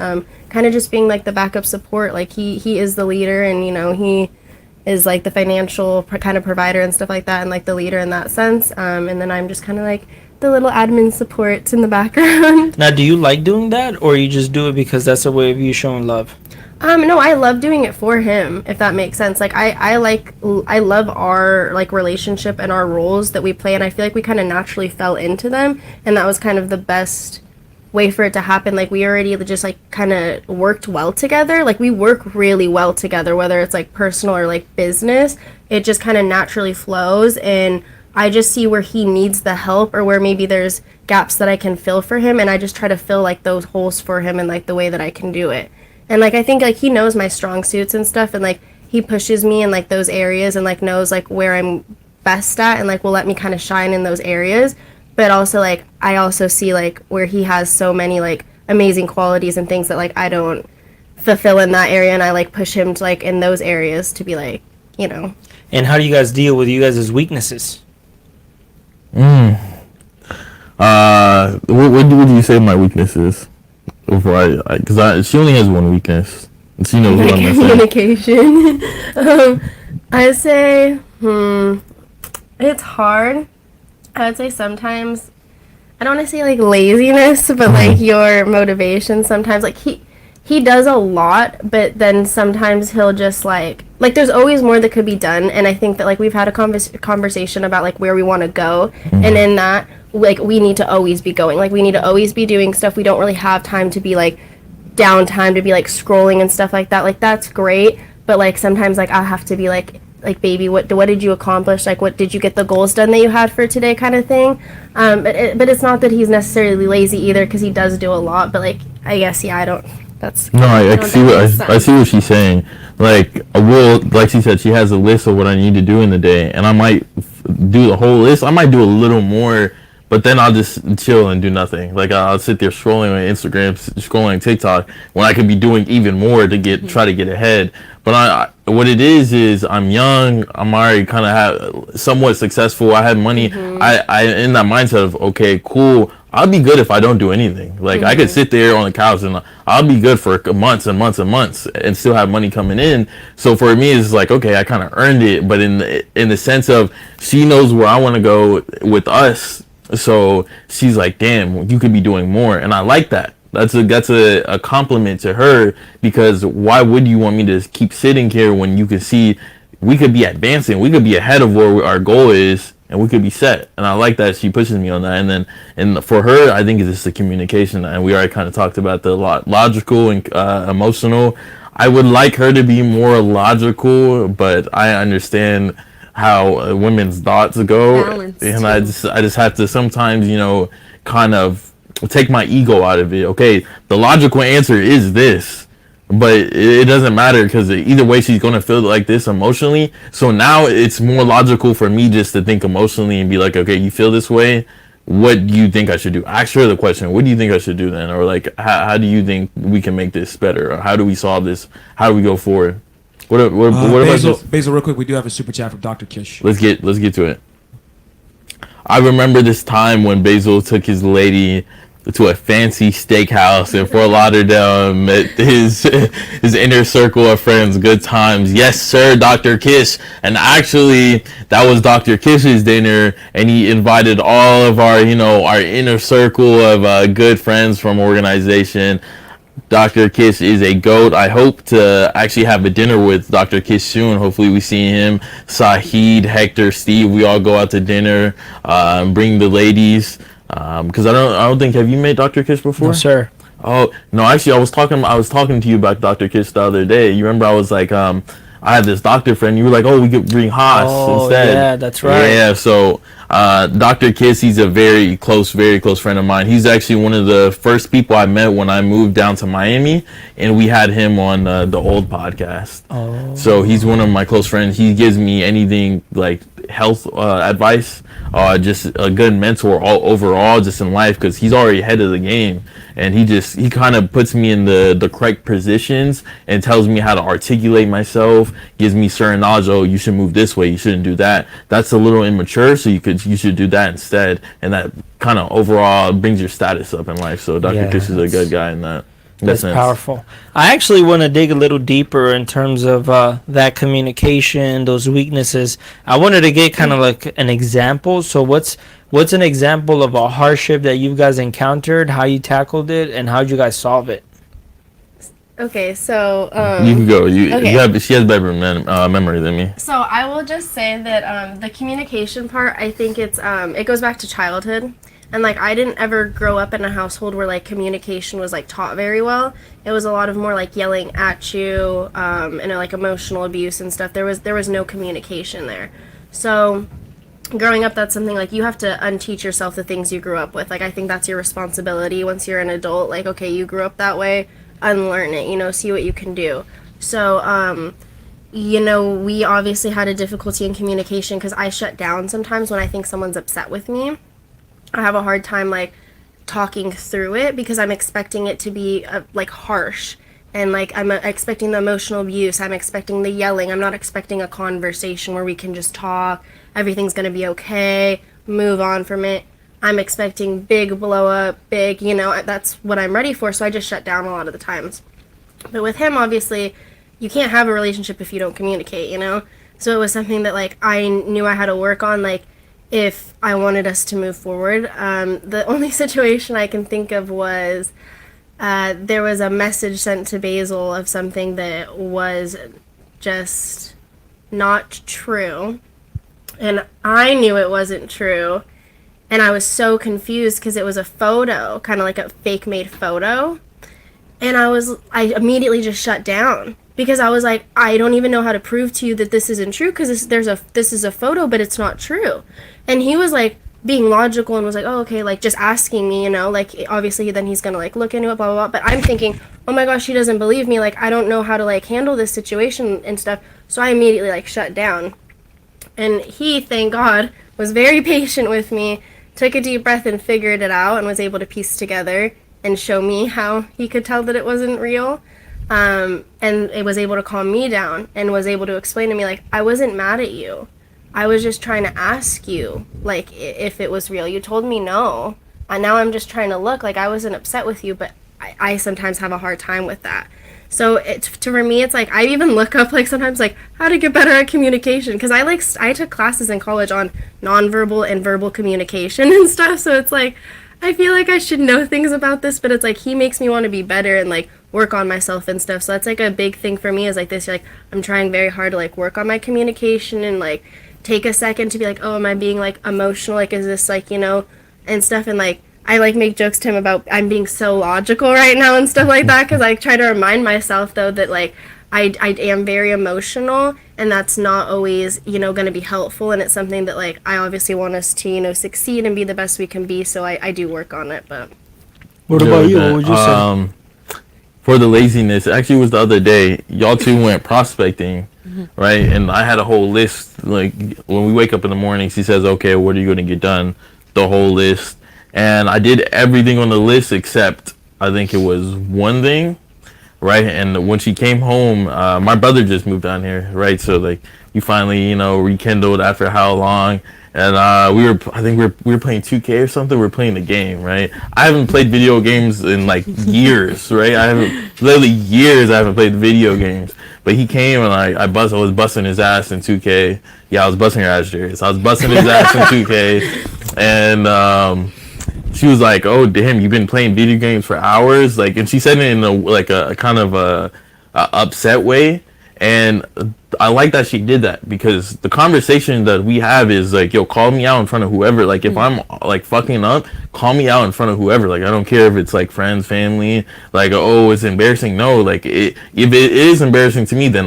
kind of just being like the backup support. Like he is the leader, and you know he is like the financial kind of provider and stuff like that, and like the leader in that sense. And then I'm just kind of like the little admin support in the background. Now, do you like doing that, or you just do it because that's a way of you showing love? No, I love doing it for him, if that makes sense. Like I love our like relationship and our roles that we play, and I feel like we kind of naturally fell into them, and that was kind of the best way for it to happen. Like we already just like kind of worked well together. Like we work really well together, whether it's like personal or like business. It just kind of naturally flows, and I just see where he needs the help, or where maybe there's gaps that I can fill for him, and I just try to fill like those holes for him in like the way that I can do it. And like I think like he knows my strong suits and stuff, and like he pushes me in like those areas, and like knows like where I'm best at, and like will let me kind of shine in those areas. But also like I also see like where he has so many like amazing qualities and things that like I don't fulfill in that area, and I like push him to like in those areas to be like, you know. And how do you guys deal with you guys' weaknesses? What would you say my weakness is? Before because she only has one weakness. And she knows what I'm gonna say. Communication. I say, it's hard. I would say sometimes, I don't want to say like laziness, but like your motivation sometimes. Like he does a lot, but then sometimes he'll just like there's always more that could be done, and I think that like we've had a conversation about like where we want to go, and in that like we need to always be going, like we need to always be doing stuff. We don't really have time to be like downtime to be like scrolling and stuff like that. Like that's great, but like sometimes like I'll have to be like baby, what did you accomplish, like what did you get the goals done that you had for today, kind of thing. But it's not that he's necessarily lazy either, because he does do a lot, but like I guess I don't. That's no, I see what she's saying. Like I will, like she said, she has a list of what I need to do in the day, and I might do the whole list. I might do a little more, but then I'll just chill and do nothing. Like I'll sit there scrolling on Instagram, scrolling TikTok, when I could be doing even more to try to get ahead. But what it is I'm young. I'm already kind of somewhat successful. I have money. I in that mindset of, okay, cool. I'll be good if I don't do anything. Like I could sit there on the couch and I'll be good for months and months and months and still have money coming in. So for me, it's like, okay, I kind of earned it. But in the sense of, she knows where I want to go with us. So she's like, damn, you could be doing more. And I like that. That's a compliment to her, because why would you want me to keep sitting here when you can see we could be advancing, we could be ahead of where our goal is, and we could be set. And I like that she pushes me on that. And for her, I think it's just the communication, and we already kind of talked about the logical and emotional. I would like her to be more logical, but I understand how women's thoughts go. Balance, and I just have to sometimes, kind of take my ego out of it. Okay, the logical answer is this, but it doesn't matter, because either way she's going to feel like this emotionally. So now it's more logical for me just to think emotionally and be like, okay, you feel this way, what do you think I should do? Ask her the question, what do you think I should do then? Or like, how do you think we can make this better? Or how do we solve this? How do we go forward? What Basil, about Basil, real quick, we do have a super chat from Dr. Kish. Let's get to it. I remember this time when Basil took his lady to a fancy steakhouse in Fort Lauderdale and met his inner circle of friends. Good times. Yes, sir, Dr. Kish. And actually, that was Dr. Kish's dinner, and he invited all of our, our inner circle of good friends from organization. Dr. Kish is a GOAT. I hope to actually have a dinner with Dr. Kish soon. Hopefully we see him, Sahid, Hector, Steve. We all go out to dinner, bring the ladies. Because I don't think, have you met Dr. Kish before? No, sir. Oh no, actually I was talking to you about Dr. Kish the other day. You remember I was like, I had this doctor friend. You were like, oh, we could bring Haas instead. Yeah, that's right. Yeah, so Dr. Kiss, he's a very close friend of mine. He's actually one of the first people I met when I moved down to Miami, and we had him on the old podcast. Oh. So he's one of my close friends. He gives me anything like health advice, just a good mentor overall, just in life, because he's already ahead of the game, and he kind of puts me in the correct positions and tells me how to articulate myself, gives me certain knowledge. Oh, you should move this way, you shouldn't do that, that's a little immature, so you should do that instead, and that kind of overall brings your status up in life. So Dr. Kish is a good guy in that. That's powerful. I actually want to dig a little deeper in terms of that communication, those weaknesses. I wanted to get kind of like an example. So what's an example of a hardship that you guys encountered, how you tackled it, and how did you guys solve it? Okay, so you can go. She has better memory than me. So I will just say that the communication part, I think it goes back to childhood. And, like, I didn't ever grow up in a household where, like, communication was, like, taught very well. It was a lot of more, like, yelling at you, and, like, emotional abuse and stuff. There was no communication there. So, growing up, that's something, like, you have to unteach yourself the things you grew up with. Like, I think that's your responsibility once you're an adult. Like, okay, you grew up that way, unlearn it, see what you can do. So, we obviously had a difficulty in communication because I shut down sometimes when I think someone's upset with me. I have a hard time, like, talking through it because I'm expecting it to be, like, harsh. And, like, I'm expecting the emotional abuse. I'm expecting the yelling. I'm not expecting a conversation where we can just talk. Everything's going to be okay. Move on from it. I'm expecting big blow up, that's what I'm ready for. So I just shut down a lot of the times. But with him, obviously, you can't have a relationship if you don't communicate, So it was something that, like, I knew I had to work on, like, if I wanted us to move forward. The only situation I can think of was there was a message sent to Basil of something that was just not true. And I knew it wasn't true. And I was so confused because it was a photo, kind of like a fake made photo. And I immediately just shut down. Because I was like, I don't even know how to prove to you that this isn't true because this is a photo, but it's not true. And he was like being logical and was like, oh, okay, like just asking me, like obviously then he's going to like look into it, blah, blah, blah. But I'm thinking, oh my gosh, he doesn't believe me. Like, I don't know how to like handle this situation and stuff. So I immediately like shut down. And he, thank God, was very patient with me, took a deep breath and figured it out and was able to piece together and show me how he could tell that it wasn't real. And it was able to calm me down and was able to explain to me, like, I wasn't mad at you. I was just trying to ask you, like, if it was real. You told me no. And now I'm just trying to look. Like, I wasn't upset with you, but I sometimes have a hard time with that. So for me, it's like, I even look up, like, sometimes, like, how to get better at communication. Because I took classes in college on nonverbal and verbal communication and stuff. So it's like, I feel like I should know things about this, but it's like he makes me want to be better and like work on myself and stuff. So that's like a big thing for me is like this, like I'm trying very hard to like work on my communication and like take a second to be like, oh, am I being like emotional? Like, is this like, and stuff. And like, I like make jokes to him about I'm being so logical right now and stuff like that. Cause I try to remind myself though that like, I am very emotional and that's not always, going to be helpful. And it's something that like, I obviously want us to, succeed and be the best we can be. So I do work on it, but. What about you? What would you say? For the laziness, actually it was the other day, y'all two went prospecting, right? And I had a whole list, like when we wake up in the morning, she says, okay, what are you going to get done? The whole list. And I did everything on the list except I think it was one thing. Right, and when she came home, my brother just moved down here, right? So like we finally, rekindled after how long, and I think we were playing 2K or something. We were playing the game, right? I haven't played video games in like years, right? Literally years I haven't played video games. But he came and I was busting his ass in 2K. Yeah, I was busting your ass, Jerry. So I was busting his ass in 2K, and she was like, "Oh, damn, you've been playing video games for hours?" Like, and she said it in a kind of a upset way, and I like that she did that because the conversation that we have is like, "Yo, call me out in front of whoever." Like, if I'm like fucking up, call me out in front of whoever. Like, I don't care if it's like friends, family. Like, oh, it's embarrassing. No, like if it is embarrassing to me, then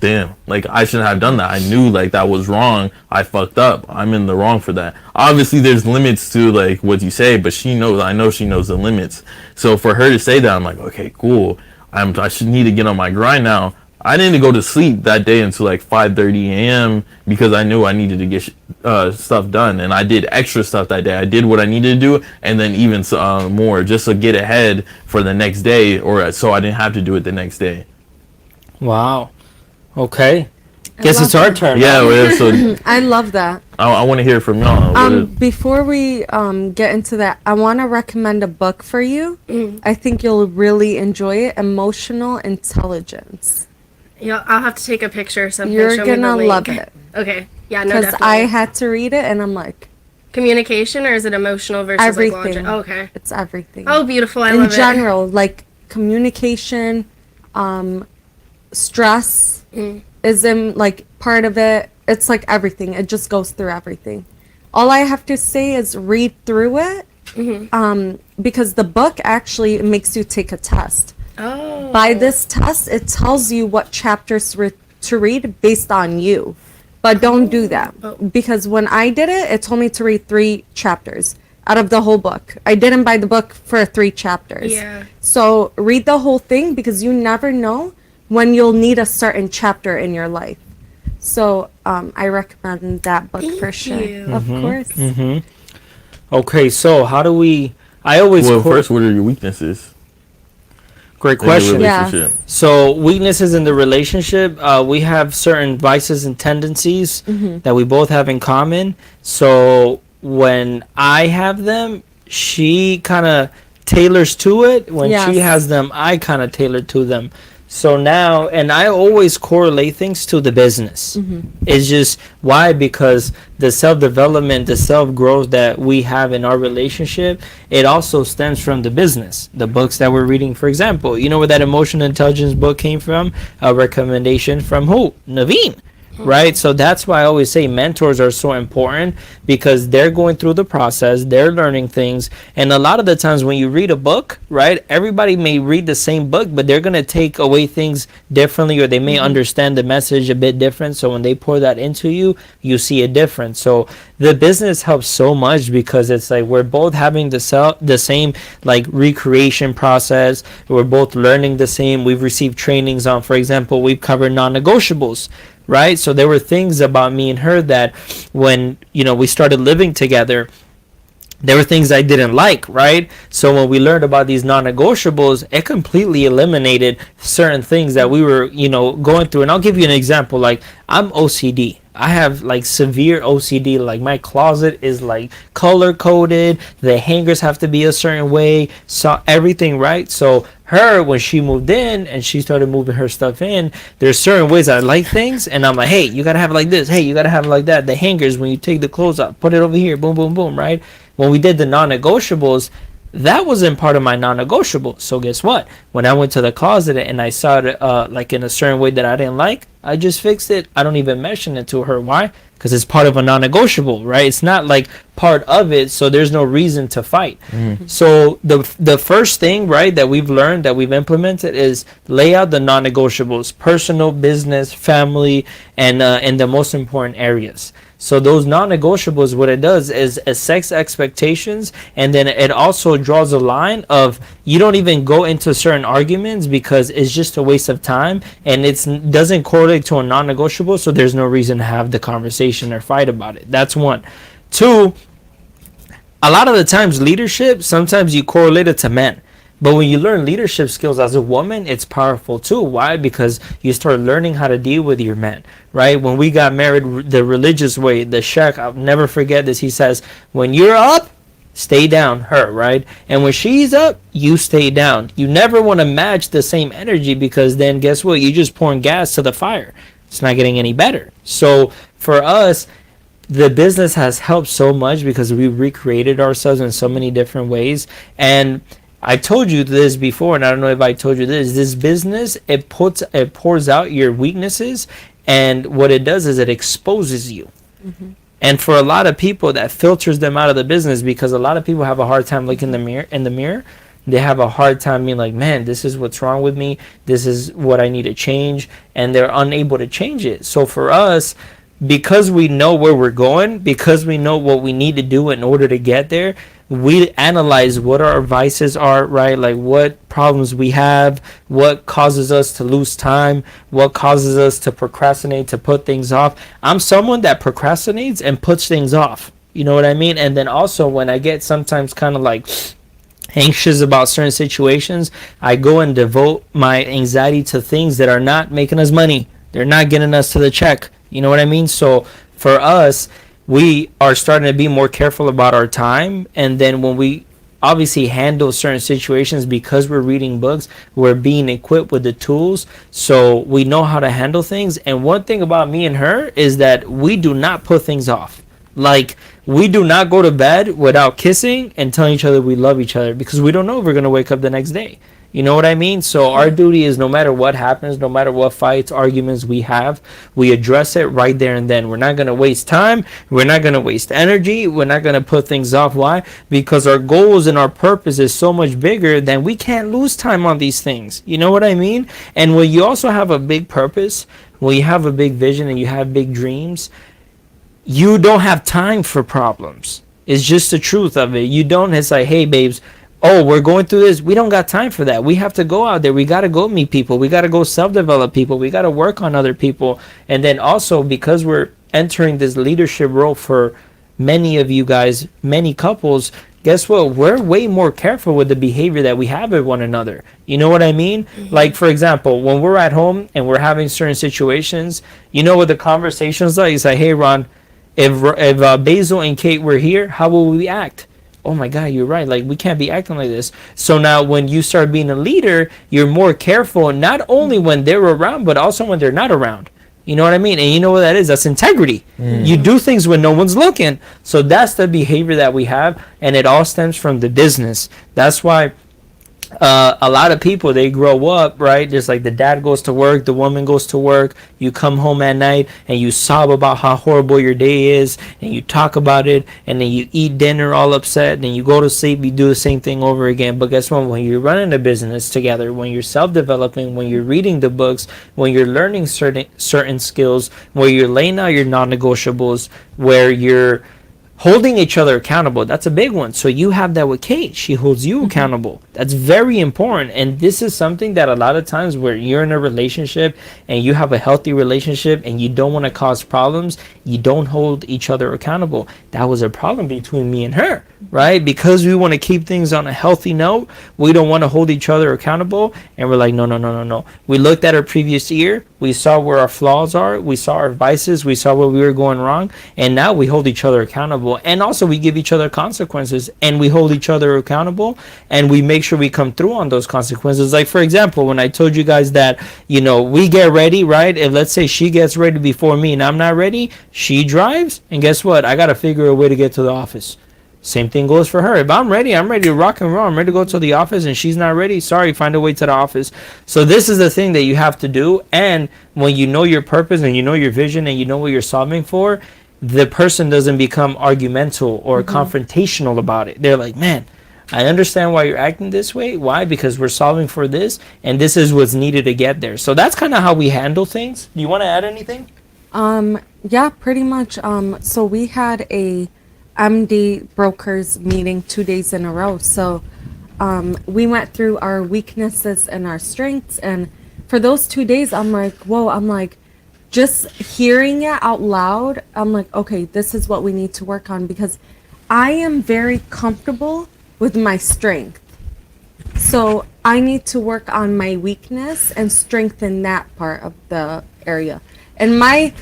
damn, like I shouldn't have done that. I knew like that was wrong. I fucked up. I'm in the wrong for that. Obviously there's limits to like what you say, but she knows, I know she knows the limits. So for her to say that, I'm like, okay, cool. I should need to get on my grind now. I didn't go to sleep that day until like 5:30 a.m. because I knew I needed to get stuff done, and I did extra stuff that day. I did what I needed to do, and then even more, just to get ahead for the next day, or so I didn't have to do it the next day. Wow. Okay. Guess it's our turn. Yeah, well, so I love that. I want to hear from y'all. Before we get into that, I want to recommend a book for you. I think you'll really enjoy it. Emotional Intelligence. Yeah, I'll have to take a picture or something. You're Show me the gonna link. love it. Okay. Yeah, no, Because definitely. I had to read it, and I'm like, Communication, or is it emotional versus like logic? everything. Oh, okay. It's everything. Oh, beautiful. I In love it. general, like communication, stress is in like part of it. It's like everything. It just goes through everything. All I have to say is read through it, because the book actually makes you take a test. Oh. By this test, it tells you what chapters to read based on you. But don't do that. Because when I did it, it told me to read 3 chapters out of the whole book. I didn't buy the book for 3 chapters. Yeah. So read the whole thing, because you never know when you'll need a certain chapter in your life. So I recommend that book for sure. you. Of course. Okay, so how do we... I always... Well, first, what are your weaknesses? Great in your question. Yeah. relationship? So weaknesses in the relationship, we have certain vices and tendencies that we both have in common. So when I have them, she kind of tailors to it. When she Yes. has them, I kind of tailor to them. So now, and I always correlate things to the business. It's just why? Because the self-development, the self-growth that we have in our relationship, it also stems from the business. The books that we're reading, for example, you know where that emotional intelligence book came from? A recommendation from who? Naveen. Right? So that's why I always say mentors are so important, because they're going through the process, they're learning things. And a lot of the times when you read a book, right, everybody may read the same book, but they're going to take away things differently, or they may understand the message a bit different. So when they pour that into you, you see a difference. So the business helps so much, because it's like we're both having the same like recreation process. We're both learning the same. We've received trainings on, for example, we've covered non-negotiables. Right? So there were things about me and her that when, we started living together, there were things I didn't like, right? So when we learned about these non-negotiables, it completely eliminated certain things that we were, going through. And I'll give you an example. Like, I'm OCD. I have like severe OCD. Like, my closet is like color coded. The hangers have to be a certain way. So everything, right? So her, when she moved in and she started moving her stuff in, there's certain ways I like things, and I'm like, hey, you gotta have it like this. Hey, you gotta have it like that. The hangers, when you take the clothes out, put it over here. Boom, boom, boom. Right? When we did the non-negotiables, that wasn't part of my non-negotiable. So guess what? When I went to the closet and I saw it like in a certain way that I didn't like, I just fixed it. I don't even mention it to her. Why? Because it's part of a non-negotiable, right? It's not like part of it, so there's no reason to fight. So the first thing, right, that we've learned, that we've implemented, is lay out the non-negotiables: personal, business, family, and in the most important areas. So those non-negotiables, what it does is it sets expectations, and then it also draws a line of you don't even go into certain arguments, because it's just a waste of time, and it doesn't correlate to a non-negotiable, so there's no reason to have the conversation or fight about it. That's one. Two, a lot of the times leadership, sometimes you correlate it to men. But when you learn leadership skills as a woman, it's powerful too. Why? Because you start learning how to deal with your men, right? When we got married the religious way, the sheikh, I'll never forget this. He says, when you're up, stay down, her, right? And when she's up, you stay down. You never want to match the same energy, because then guess what? You're just pouring gas to the fire. It's not getting any better. So for us, the business has helped so much, because we recreated ourselves in so many different ways. And I told you this before, and I don't know if I told you this business, it pours out your weaknesses, and what it does is it exposes you. And for a lot of people, that filters them out of the business, because a lot of people have a hard time looking in the mirror. they have a hard time being like, man, this is what's wrong with me, this is what I need to change, and they're unable to change it. So for us, because we know where we're going, because we know what we need to do in order to get there, we analyze what our vices are, right? Like what problems we have, what causes us to lose time, what causes us to procrastinate, to put things off. I'm someone that procrastinates and puts things off. You know what I mean? And then also when I get sometimes kind of like anxious about certain situations, I go and devote my anxiety to things that are not making us money. They're not getting us to the check. You know what I mean? So for us, we are starting to be more careful about our time. And then when we obviously handle certain situations, because we're reading books, we're being equipped with the tools, so we know how to handle things. And one thing about me and her is that we do not put things off. Like, we do not go to bed without kissing and telling each other we love each other, because we don't know if we're going to wake up the next day. You know what I mean? So our duty is, no matter what happens, no matter what fights, arguments we have, we address it right there and then. We're not going to waste time. We're not going to waste energy. We're not going to put things off. Why? Because our goals and our purpose is so much bigger than we can't lose time on these things. You know what I mean? And when you also have a big purpose, when you have a big vision and you have big dreams, you don't have time for problems. It's just the truth of it. You don't, it's like, hey, babes, oh, we're going through this. We don't got time for that. We have to go out there. We got to go meet people. We got to go self-develop people. We got to work on other people. And then also, because we're entering this leadership role for many of you guys, many couples, guess what? We're way more careful with the behavior that we have with one another. You know what I mean? Mm-hmm. Like, for example, when we're at home and we're having certain situations, you know what the conversations are? It's like, hey, Ron, if Basil and Kate were here, how will we act? Oh my God, you're right. Like, we can't be acting like this. So now when you start being a leader, you're more careful, not only when they're around, but also when they're not around. You know what I mean? And you know what that is? That's integrity. You do things when no one's looking. So that's the behavior that we have. And it all stems from the business. That's why a lot of people, they grow up, right? Just like the dad goes to work, the woman goes to work, you come home at night and you sob about how horrible your day is, and you talk about it, and then you eat dinner all upset, and then you go to sleep, you do the same thing over again. But guess what? When you're running a business together, when you're self-developing, when you're reading the books, when you're learning certain skills, where you're laying out your non-negotiables, where you're holding each other accountable, that's a big one. So you have that with Kate. She holds you accountable. That's very important. And this is something that a lot of times where you're in a relationship and you have a healthy relationship and you don't want to cause problems, you don't hold each other accountable. That was a problem between me and her, right? Because we want to keep things on a healthy note, we don't want to hold each other accountable. And we're like, no. We looked at our previous year. We saw where our flaws are. We saw our vices. We saw where we were going wrong. And now we hold each other accountable. And also we give each other consequences, and we hold each other accountable, and we make sure we come through on those consequences. Like, for example, when I told you guys that, you know, we get ready, right? If let's say she gets ready before me and I'm not ready, she drives. And guess what? I got to figure a way to get to the office. Same thing goes for her. If I'm ready to rock and roll. I'm ready to go to the office, and she's not ready. Sorry, find a way to the office. So this is the thing that you have to do. And when you know your purpose and you know your vision and you know what you're solving for, the person doesn't become argumental or confrontational about it. They're like, man, I understand why you're acting this way. Why? Because we're solving for this, and this is what's needed to get there. So that's kind of how we handle things. Do you want to add anything? Yeah, pretty much. So we had a MD brokers meeting 2 days in a row. So we went through our weaknesses and our strengths. And for those 2 days, I'm like, whoa, I'm like, just hearing it out loud, I'm like, okay, this is what we need to work on, because I am very comfortable with my strength. So I need to work on my weakness and strengthen that part of the area. And my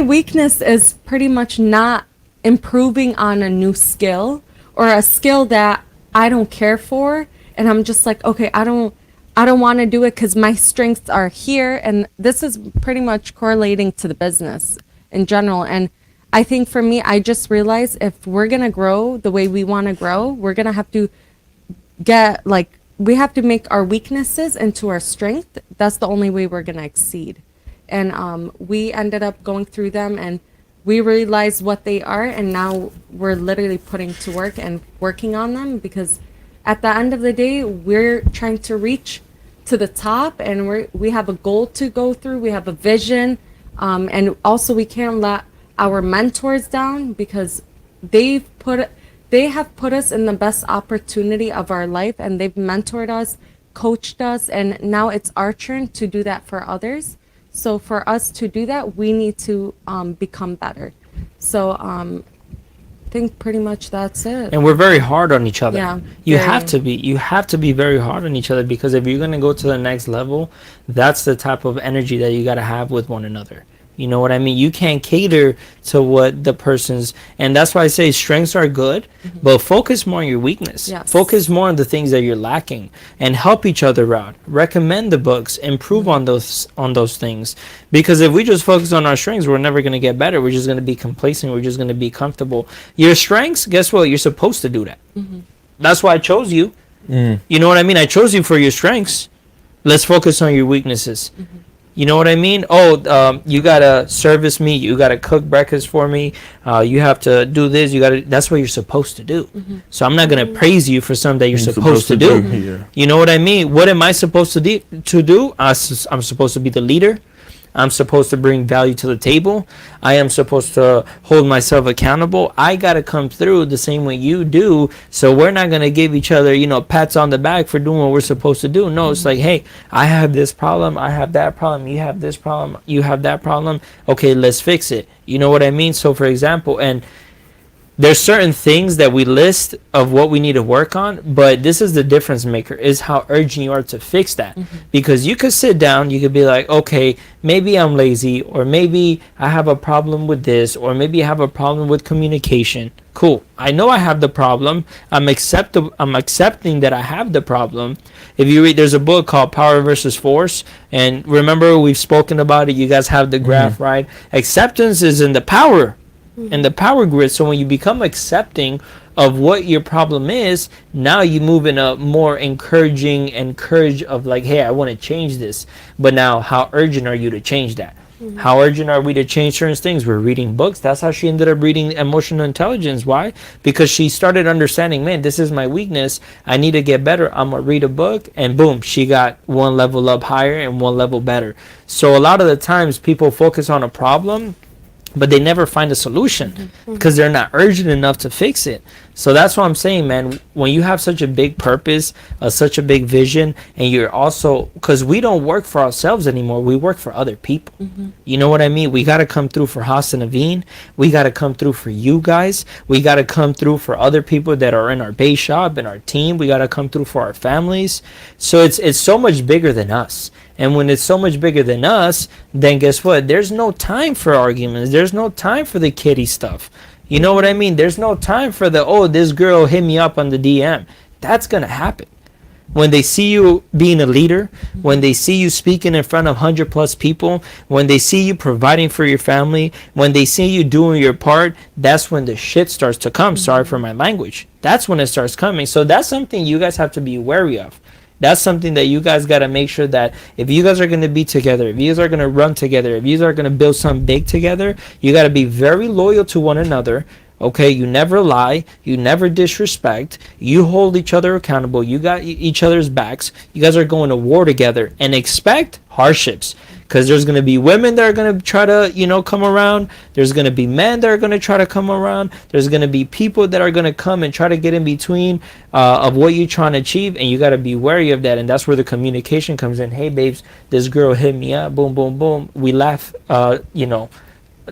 weakness is pretty much not improving on a new skill or a skill that I don't care for, and I'm just like, okay, I don't want to do it because my strengths are here. And this is pretty much correlating to the business in general. And I think for me, I just realized if we're going to grow the way we want to grow, we're going to have to we have to make our weaknesses into our strength. That's the only way we're going to exceed. And we ended up going through them, and we realized what they are. And now we're literally putting to work and working on them, because at the end of the day, we're trying to reach to the top, and we have a goal to go through. We have a vision, and also we can't let our mentors down, because they have put us in the best opportunity of our life, and they've mentored us, coached us, and now it's our turn to do that for others. So for us to do that, we need to become better. So I think pretty much that's it. And we're very hard on each other. Yeah, You very. have to be. You have to be very hard on each other, because if you're going to go to the next level, that's the type of energy that you got to have with one another. You know what I mean? You can't cater to what the person's, and that's why I say strengths are good, but focus more on your weakness. Yes. Focus more on the things that you're lacking, and help each other out. Recommend the books, improve on those things. Because if we just focus on our strengths, we're never going to get better. We're just going to be complacent. We're just going to be comfortable. Your strengths, guess what? You're supposed to do that. That's why I chose you. You know what I mean? I chose you for your strengths. Let's focus on your weaknesses. You know what I mean? Oh, you gotta service me. You gotta cook breakfast for me. You have to do this. That's what you're supposed to do. So I'm not gonna praise you for something that you're supposed to do. Yeah. You know what I mean? What am I supposed to do? I'm supposed to be the leader. I'm supposed to bring value to the table. I am supposed to hold myself accountable. I got to come through the same way you do. So we're not going to give each other, pats on the back for doing what we're supposed to do. No, it's like, hey, I have this problem. I have that problem. You have this problem. You have that problem. Okay, let's fix it. You know what I mean? So for example, and there's certain things that we list of what we need to work on, but this is the difference maker, is how urgent you are to fix that. Because you could sit down, you could be like, okay, maybe I'm lazy, or maybe I have a problem with this, or maybe I have a problem with communication. Cool. I know I have the problem. I'm accepting that I have the problem. If you read, there's a book called Power versus Force, and remember, we've spoken about it. You guys have the graph, right? Acceptance is in the power. And the power grid. So when you become accepting of what your problem is, now you move in a more encouraging and courage of like, hey, I want to change this. But now, how urgent are you to change that? How urgent are we to change certain things? We're reading books. That's how she ended up reading emotional intelligence. Why? Because she started understanding, man, this is my weakness. I need to get better. I'm going to read a book, and boom, she got one level up higher and one level better. So a lot of the times people focus on a problem, but they never find a solution because they're not urgent enough to fix it. So that's what I'm saying, man. When you have such a big purpose, such a big vision, and you're also, because we don't work for ourselves anymore, we work for other people. You know what I mean? We got to come through for Hassan Naveen. We got to come through for you guys. We got to come through for other people that are in our base shop, in our team. We got to come through for our families. So it's so much bigger than us. And when it's so much bigger than us, then guess what? There's no time for arguments. There's no time for the kiddie stuff. You know what I mean? There's no time for this girl hit me up on the DM. That's going to happen. When they see you being a leader, when they see you speaking in front of 100 plus people, when they see you providing for your family, when they see you doing your part, that's when the shit starts to come. Sorry for my language. That's when it starts coming. So that's something you guys have to be wary of. That's something that you guys got to make sure that if you guys are going to be together, if you guys are going to run together, if you guys are going to build something big together, you got to be very loyal to one another. Okay, you never lie, you never disrespect, you hold each other accountable, you got each other's backs, you guys are going to war together, and expect hardships. Because there's going to be women that are going to try to, come around. There's going to be men that are going to try to come around. There's going to be people that are going to come and try to get in between of what you're trying to achieve. And you got to be wary of that. And that's where the communication comes in. Hey, babes, this girl hit me up. Boom, boom, boom. We laugh,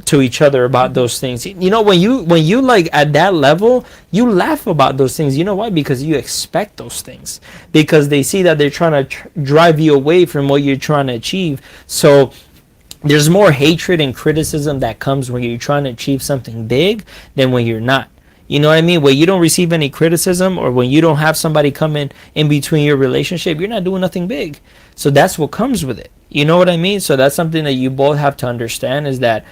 to each other about those things. When you like at that level, you laugh about those things. You know why? Because you expect those things, because they see that they're trying to drive you away from what you're trying to achieve. So there's more hatred and criticism that comes when you're trying to achieve something big than when you're not. You know what I mean? When you don't receive any criticism, or when you don't have somebody come in between your relationship, you're not doing nothing big. So that's what comes with it. You know what I mean? So that's something that you both have to understand, is that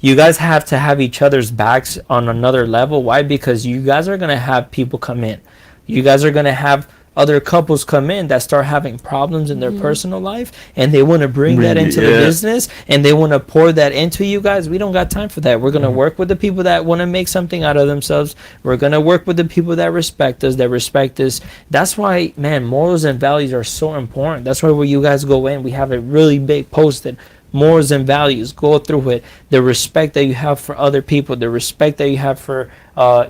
you guys have to have each other's backs on another level. Why? Because you guys are going to have people come in. You guys are going to have other couples come in that start having problems in their personal life, and they want to bring that into the business, and they want to pour that into you guys. We don't got time for that. We're going to work with the people that want to make something out of themselves. We're going to work with the people that respect us, That's why, man, morals and values are so important. That's why when you guys go in, we have a really big posted morals and values. Go through it. The respect that you have for other people, the respect that you have for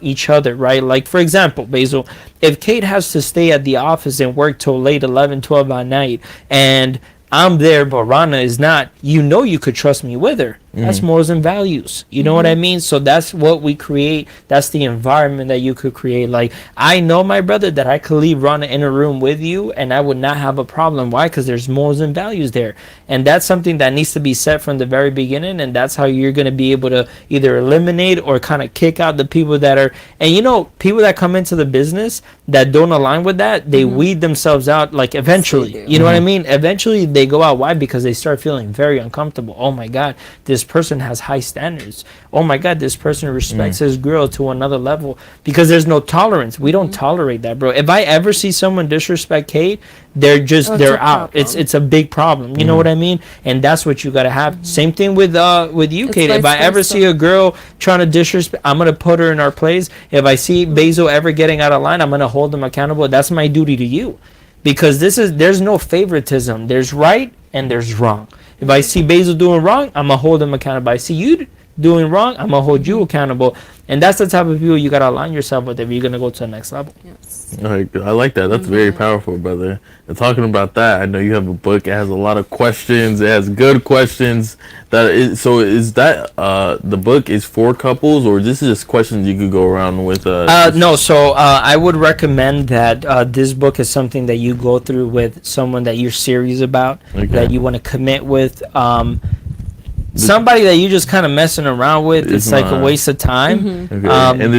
each other, right? Like, for example, Basil, if Kate has to stay at the office and work till late 11, 12 at night, and I'm there but Rana is not, you could trust me with her. That's morals and values. You know what I mean? So that's what we create. That's the environment that you could create. Like, I know, my brother, that I could leave Rana in a room with you and I would not have a problem. Why? Because there's morals and values there. And that's something that needs to be set from the very beginning. And that's how you're going to be able to either eliminate or kind of kick out the people that are, and people that come into the business that don't align with that, they weed themselves out, like, eventually. You know what I mean? Eventually they go out. Why? Because they start feeling very uncomfortable. Oh my God, this person has high standards. Oh my God, this person respects his girl to another level, because there's no tolerance. We don't tolerate that, bro. If I ever see someone disrespect Kate, they're out. It's a big problem. You know what I mean? And that's what you gotta have. Same thing with you, Kate. If I ever see a girl trying to disrespect, I'm gonna put her in our place. If I see Basil ever getting out of line, I'm gonna hold him accountable. That's my duty to you, because there's no favoritism. There's right and there's wrong. If I see Basil doing wrong, I'm going to hold him accountable. I see you doing wrong, I'm going to hold you accountable. And that's the type of people you got to align yourself with if you're going to go to the next level. Yes. I like that. That's very powerful, brother. And talking about that, I know you have a book. It has a lot of questions. It has good questions. Is that the book is for couples, or this is just questions you could go around with? No. So I would recommend that this book is something that you go through with someone that you're serious about, that you want to commit with. Somebody that you just kind of messing around with, it's like a waste of time. Okay. And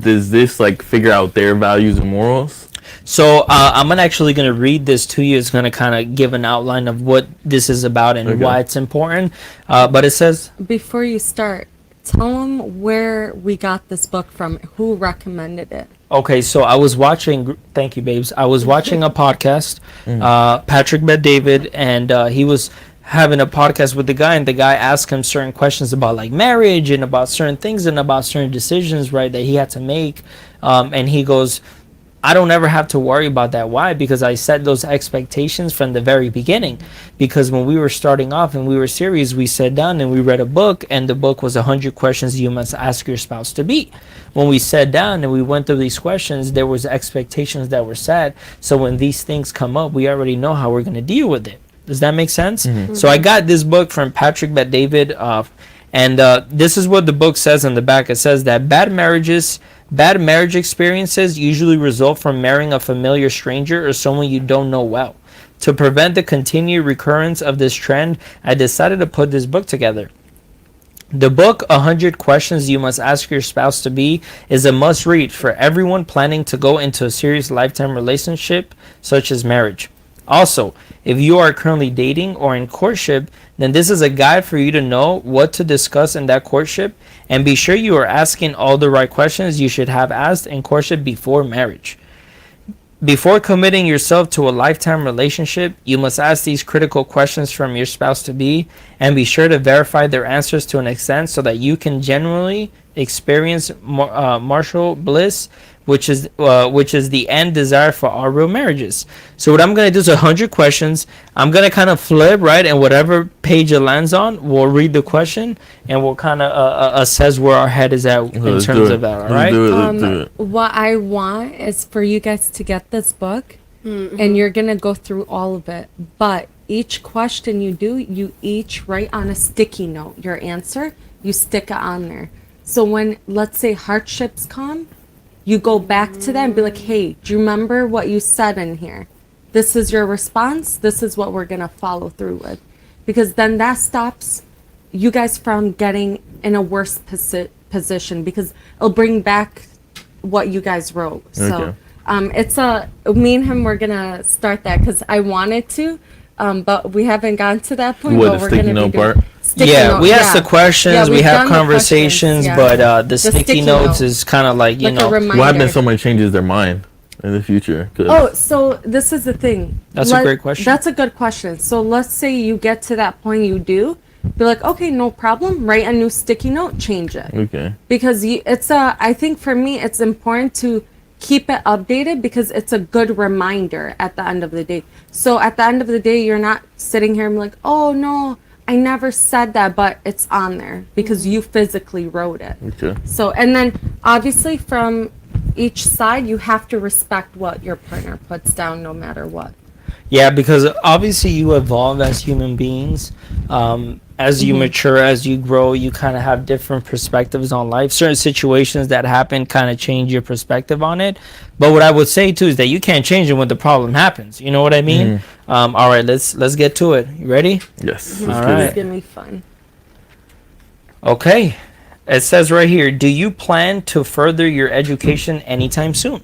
does this like figure out their values and morals? So I'm actually going to read this to you. It's going to kind of give an outline of what this is about and why it's important. But it says, before you start, tell them where we got this book from, who recommended it. Okay, so I was watching, thank you, babes. I was watching a podcast, Patrick Bet-David, and he was having a podcast with the guy, and the guy asked him certain questions about like marriage and about certain things and about certain decisions, right, that he had to make. And he goes, I don't ever have to worry about that. Why? Because I set those expectations from the very beginning. Because when we were starting off and we were serious, we sat down and we read a book, and the book was 100 questions you must ask your spouse to be. When we sat down and we went through these questions, there was expectations that were set. So when these things come up, we already know how we're going to deal with it. Does that make sense? So I got this book from Patrick Bet-David, and this is what the book says on the back. It says that bad marriage experiences usually result from marrying a familiar stranger or someone you don't know well. To prevent the continued recurrence of this trend, I decided to put this book together. The book, 100 Questions You Must Ask Your Spouse to Be, is a must-read for everyone planning to go into a serious lifetime relationship, such as marriage. Also, if you are currently dating or in courtship, then this is a guide for you to know what to discuss in that courtship, and be sure you are asking all the right questions you should have asked in courtship before marriage. Before committing yourself to a lifetime relationship, you must ask these critical questions from your spouse to be, and be sure to verify their answers to an extent so that you can genuinely experience marital bliss, which is the end desire for all real marriages. So what I'm going to do is 100 questions. I'm going to kind of flip, right? And whatever page it lands on, we'll read the question and we'll kind of assess where our head is at in terms of that, all right? Let's do it. What I want is for you guys to get this book, and you're going to go through all of it. But each question you do, you each write on a sticky note your answer. You stick it on there. So when, let's say, hardships come, you go back to them and be like, hey, do you remember what you said in here? This is your response. This is what we're going to follow through with. Because then that stops you guys from getting in a worse position, because it'll bring back what you guys wrote. So me and him, we're going to start that because I wanted to, but we haven't gotten to that point. What, the sticky note part? We ask the questions, we have conversations, but the sticky notes is kind of like, you know. What happens if somebody changes their mind? in the future? 'Cause- Oh, so this is the thing. That's a great question. That's a good question. So let's say you get to that point, you do. Be like, okay, no problem. Write a new sticky note, change it. Okay. Because I think for me, it's important to keep it updated because it's a good reminder at the end of the day. So at the end of the day, you're not sitting here and like, oh no, I never said that, but it's on there because you physically wrote it. Okay. So, and then obviously from each side, you have to respect what your partner puts down no matter what. Yeah, because obviously you evolve as human beings. As you mature, as you grow, you kind of have different perspectives on life. Certain situations that happen kind of change your perspective on it. But what I would say too is that you can't change it when the problem happens. You know what I mean? All right, let's get to it. You ready? Yes. All let's right. get It's it. gonna be fun. Okay. It says right here, do you plan to further your education anytime soon?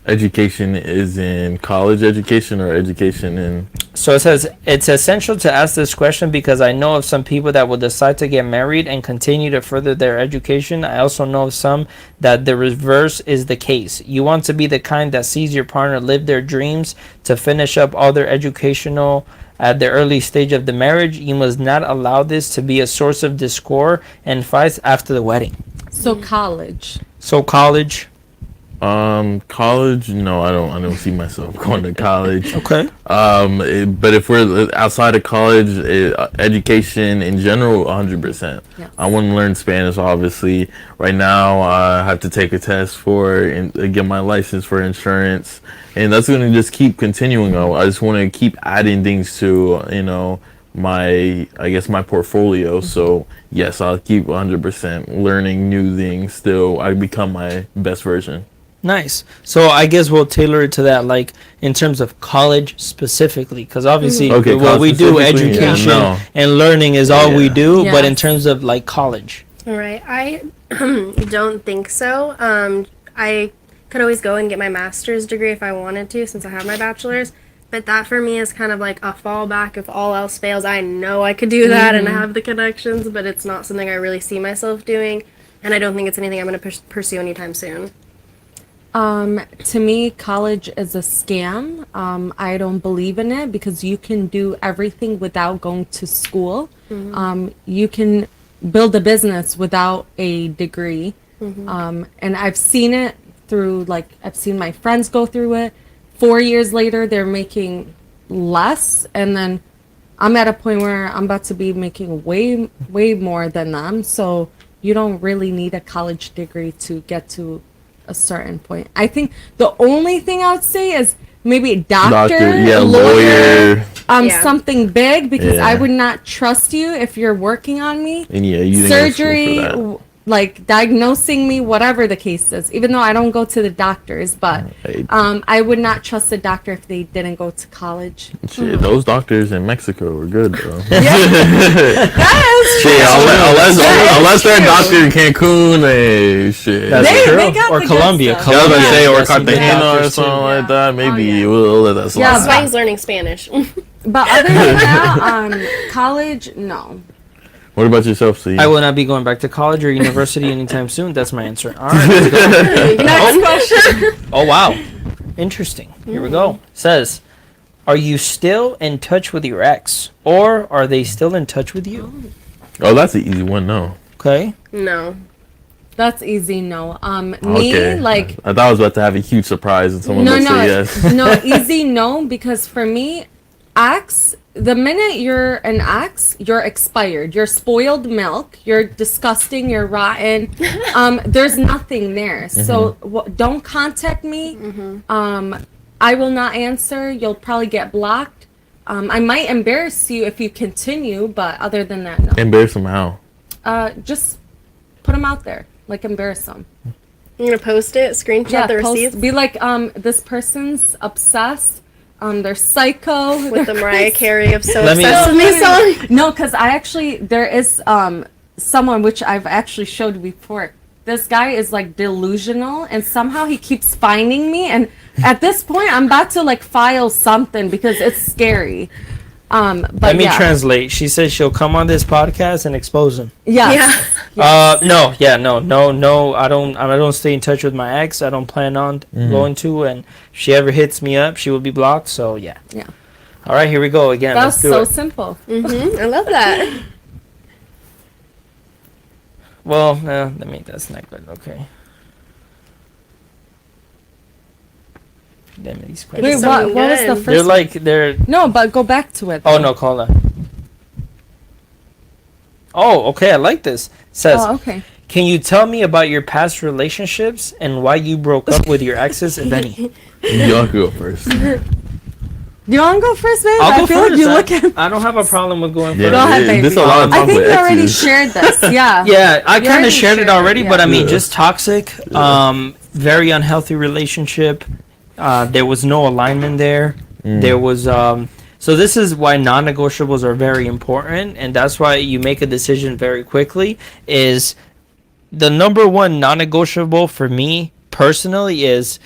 Education is in college education or education in. So it says it's essential to ask this question because I know of some people that will decide to get married and continue to further their education. I also know of some that the reverse is the case. You want to be the kind that sees your partner live their dreams to finish up all their educational at the early stage of the marriage. You must not allow this to be a source of discord and fights after the wedding. So college. So college. College, no, I don't see myself going to college. Okay. But if we're outside of college, education in general, 100%. Yes. I want to learn Spanish, obviously. Right now, I have to take a test for and get my license for insurance, and that's going to just keep continuing on. I just want to keep adding things to, my portfolio. So yes, I'll keep 100% learning new things. Still, I become my best version. Nice. So I guess we'll tailor it to that, like in terms of college specifically, because obviously Okay, what college we do, specifically, yeah, education no. and learning is all we Yeah. do. But in Yes. terms of like college, Right. I don't think so. I could always go and get my master's degree if I wanted to, since I have my bachelor's. But that for me is kind of like a fallback. If all else fails, I know I could do that and I have the connections, but it's not something I really see myself doing. And I don't think it's anything I'm going to pursue anytime soon. To me, college is a scam. I don't believe in it because you can do everything without going to school. You can build a business without a degree. And I've seen it through, like, I've seen my friends go through it. 4 years later, they're making less. And then I'm at a point where I'm about to be making way, way more than them. So you don't really need a college degree to get to a certain point. I think the only thing I would say is maybe doctor, yeah, lawyer. Yeah. something big, because Yeah. I would not trust you if you're working on me. And yeah, you didn't go to school Surgery, for that. like diagnosing me, whatever the case is. Even though I don't go to the doctors, but Hey. I would not trust a doctor if they didn't go to college. Shit, those doctors in Mexico were good, bro. Yes, Shit, unless they're a true. doctor in Cancun, hey, shit. That's They- true. they got Or the good Colombia. stuff. Yeah, I was gonna say, or Yes, some good Cartagena or doctors, too. something like that. Maybe yeah. we'll let that slide. Yeah, That's why he's learning Spanish. but other than that, college, no. What about yourself, C? I will not be going back to college or university anytime soon. That's my answer. All right. Let's go. Next question. Oh wow, interesting. Here we go. Says, are you still in touch with your ex, or are they still in touch with you? Oh, that's an easy one. No. Okay. No. That's easy. No. Me, Okay. like, I thought I was about to have a huge surprise and someone would say yes. no, easy no, because for me, ex, the minute you're an ex, you're expired. You're spoiled milk. You're disgusting. You're rotten. There's nothing there. So don't contact me. I will not answer. You'll probably get blocked. I might embarrass you if you continue, but other than that, no. Embarrass them how? Just put them out there. Like, embarrass them. I'm going to post it, screenshot the receipts Be like, this person's obsessed. They're psycho. with the Mariah Carey of So Let me- Obsessed With Me song. No, because there is someone which I've actually showed you before. This guy is like delusional, and somehow he keeps finding me. And at this point, I'm about to like file something because it's scary. But Let me yeah. translate. She says she'll come on this podcast and expose him. Yes. No. I don't stay in touch with my ex. I don't plan on going to. And if she ever hits me up, she will be blocked. So yeah. Yeah. All right, here we go again. That Let's was do so it. simple. I love that. Well, that's not good. Okay. Damn it, these Wait, questions. what was the good. first They're one? like they're. No, but go back to it. Oh no, call that. Oh, okay. I like this. Says, Oh, okay. can you tell me about your past relationships and why you broke up with your exes, if any? Y'all go first. You want to go first, babe? I'll I go feel first. like you look at. I don't have a problem with going Yeah, first. Go ahead, baby. There's a lot of I talk think with you already exes. shared this. Yeah. Yeah, I kind already of shared it shared already, it, but I mean, yeah. just toxic, very unhealthy relationship. There was no alignment there. There was, so this is why non-negotiables are very important, and that's why you make a decision very quickly. Is the number one non-negotiable for me personally is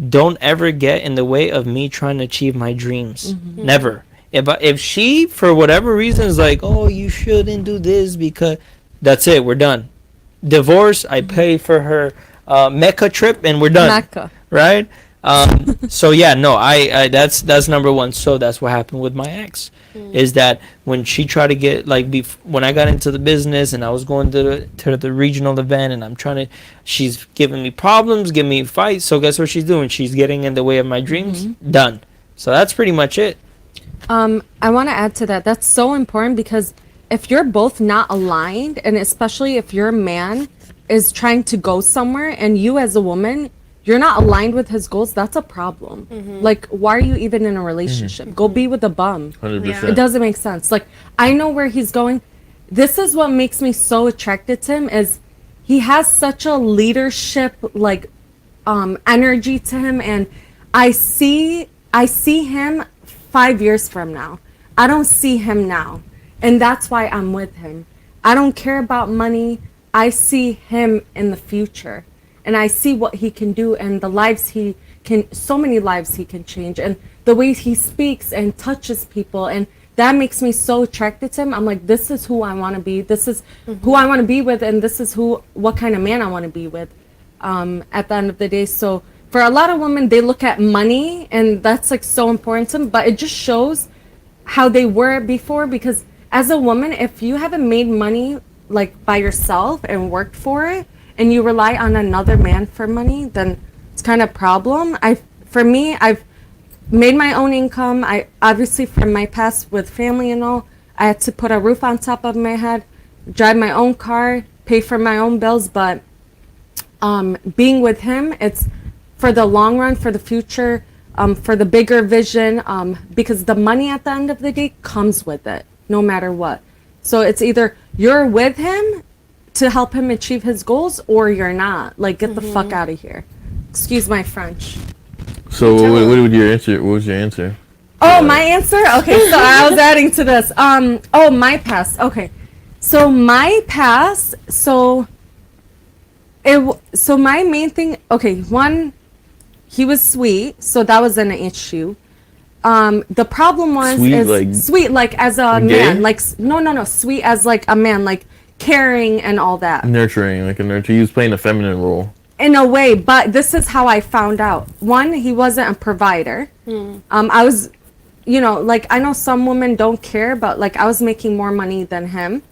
don't ever get in the way of me trying to achieve my dreams. Never. If she for whatever reason is like, oh, you shouldn't do this because that's it, we're done. Divorce, I pay for her Mecca trip and we're done. Mecca. Right? So yeah, no, I that's number one. So that's what happened with my ex, is that when she tried to get like when I got into the business and I was going to the regional event and I'm trying to, she's giving me problems, giving me fights. So guess what she's doing? She's getting in the way of my dreams. Done. So that's pretty much it. I want to add to that. That's so important because if you're both not aligned, and especially if your man is trying to go somewhere and you as a woman, you're not aligned with his goals, that's a problem. Like, why are you even in a relationship? Go be with a bum. 100%. It doesn't make sense. Like, I know where he's going. This is what makes me so attracted to him, is he has such a leadership like energy to him, and I see him 5 years from now. I don't see him now, and that's why I'm with him. I don't care about money. I see him in the future, and I see what he can do and the lives he can, so many lives he can change, and the way he speaks and touches people, and that makes me so attracted to him. I'm like, this is who I want to be. This is who I want to be with, and this is what kind of man I want to be with at the end of the day. So for a lot of women, they look at money, and that's like so important to them, but it just shows how they were before, because as a woman, if you haven't made money like by yourself and worked for it, and you rely on another man for money, then it's kind of a problem. For me, I've made my own income. I obviously, from my past with family and all, I had to put a roof on top of my head, drive my own car, pay for my own bills, but being with him, it's for the long run, for the future, for the bigger vision, because the money at the end of the day comes with it, no matter what. So it's either you're with him to help him achieve his goals, or you're not. Like, get the fuck out of here. Excuse my French. So what was your answer? What was your answer? Oh, my answer? Okay, so I was adding to this. Oh, my past. Okay. So my past, so my main thing, okay, one, he was sweet, so that wasn't an issue. The problem was sweet like as a man, like no, sweet as like a man, like caring and all that. Nurturing, like a nurture. He was playing a feminine role. In a way, but this is how I found out. One, he wasn't a provider. I was, like, I know some women don't care, but like I was making more money than him.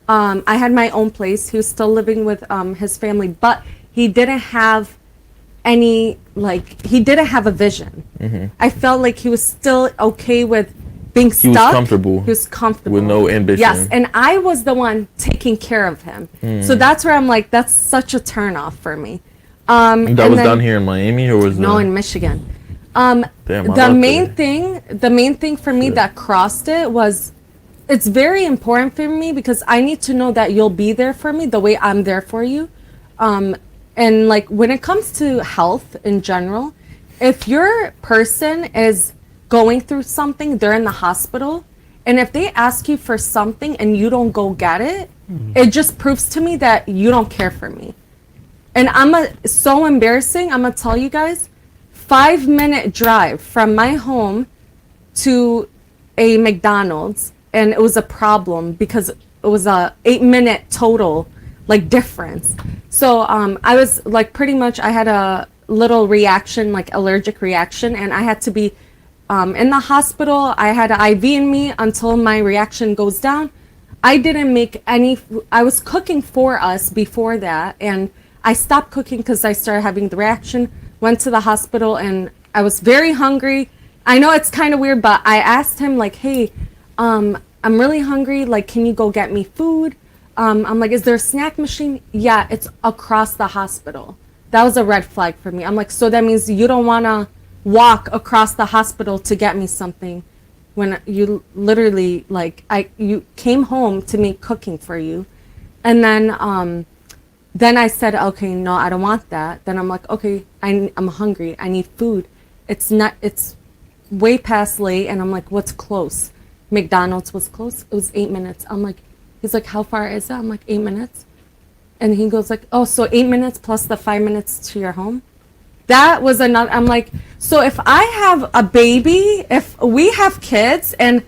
I had my own place. He was still living with his family, but he didn't have any, like, he didn't have a vision. I felt like he was still okay with being stuck. He was comfortable. He was comfortable. With no ambition. Yes, and I was the one taking care of him. So that's where I'm like, that's such a turn off for me. That was down here in Miami, or was no, in Michigan. Damn, the main thing for me that crossed it was, it's very important for me because I need to know that you'll be there for me the way I'm there for you. And like when it comes to health in general, if your person is going through something, they're in the hospital, and if they ask you for something and you don't go get it, it just proves to me that you don't care for me. And so embarrassing, I'm gonna tell you guys, 5-minute drive from my home to a McDonald's, and it was a problem because it was a 8-minute total like difference. So I was like, pretty much I had a little reaction, like allergic reaction, and I had to be in the hospital. I had an IV in me until my reaction goes down. I didn't make any, I was cooking for us before that, and I stopped cooking because I started having the reaction, went to the hospital, and I was very hungry. I know it's kind of weird, but I asked him like, hey, I'm really hungry, like, can you go get me food? I'm like, is there a snack machine? Yeah, it's across the hospital. That was a red flag for me. I'm like, so that means you don't want to walk across the hospital to get me something when you literally, like, you came home to me cooking for you. And then I said, okay, no, I don't want that. Then I'm like, okay, I'm hungry. I need food. It's way past late. And I'm like, what's close? McDonald's was close. It was 8 minutes. I'm like, he's like, how far is that? I'm like, 8 minutes. And he goes like, oh, so 8 minutes plus the 5 minutes to your home? That was another, I'm like, so if I have a baby, if we have kids and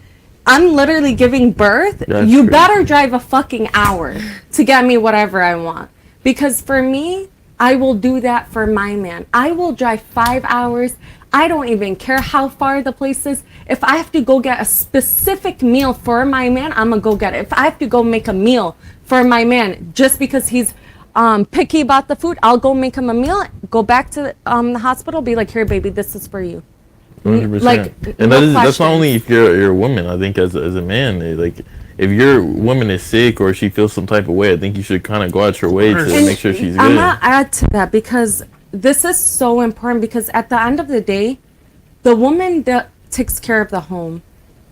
I'm literally giving birth, That's you true. better drive a fucking hour to get me whatever I want. Because for me, I will do that for my man. I will drive 5 hours. I don't even care how far the place is. If I have to go get a specific meal for my man, I'm gonna go get it. If I have to go make a meal for my man just because he's picky about the food, I'll go make him a meal, go back to the hospital, be like, here, baby, this is for you. 100%. Like, And no that's not questions. only if you're a woman. I think as a man, like, if your woman is sick or she feels some type of way, I think you should kind of go out your way to And make sure she's I'm good. gonna add to that because this is so important, because at the end of the day, the woman that takes care of the home,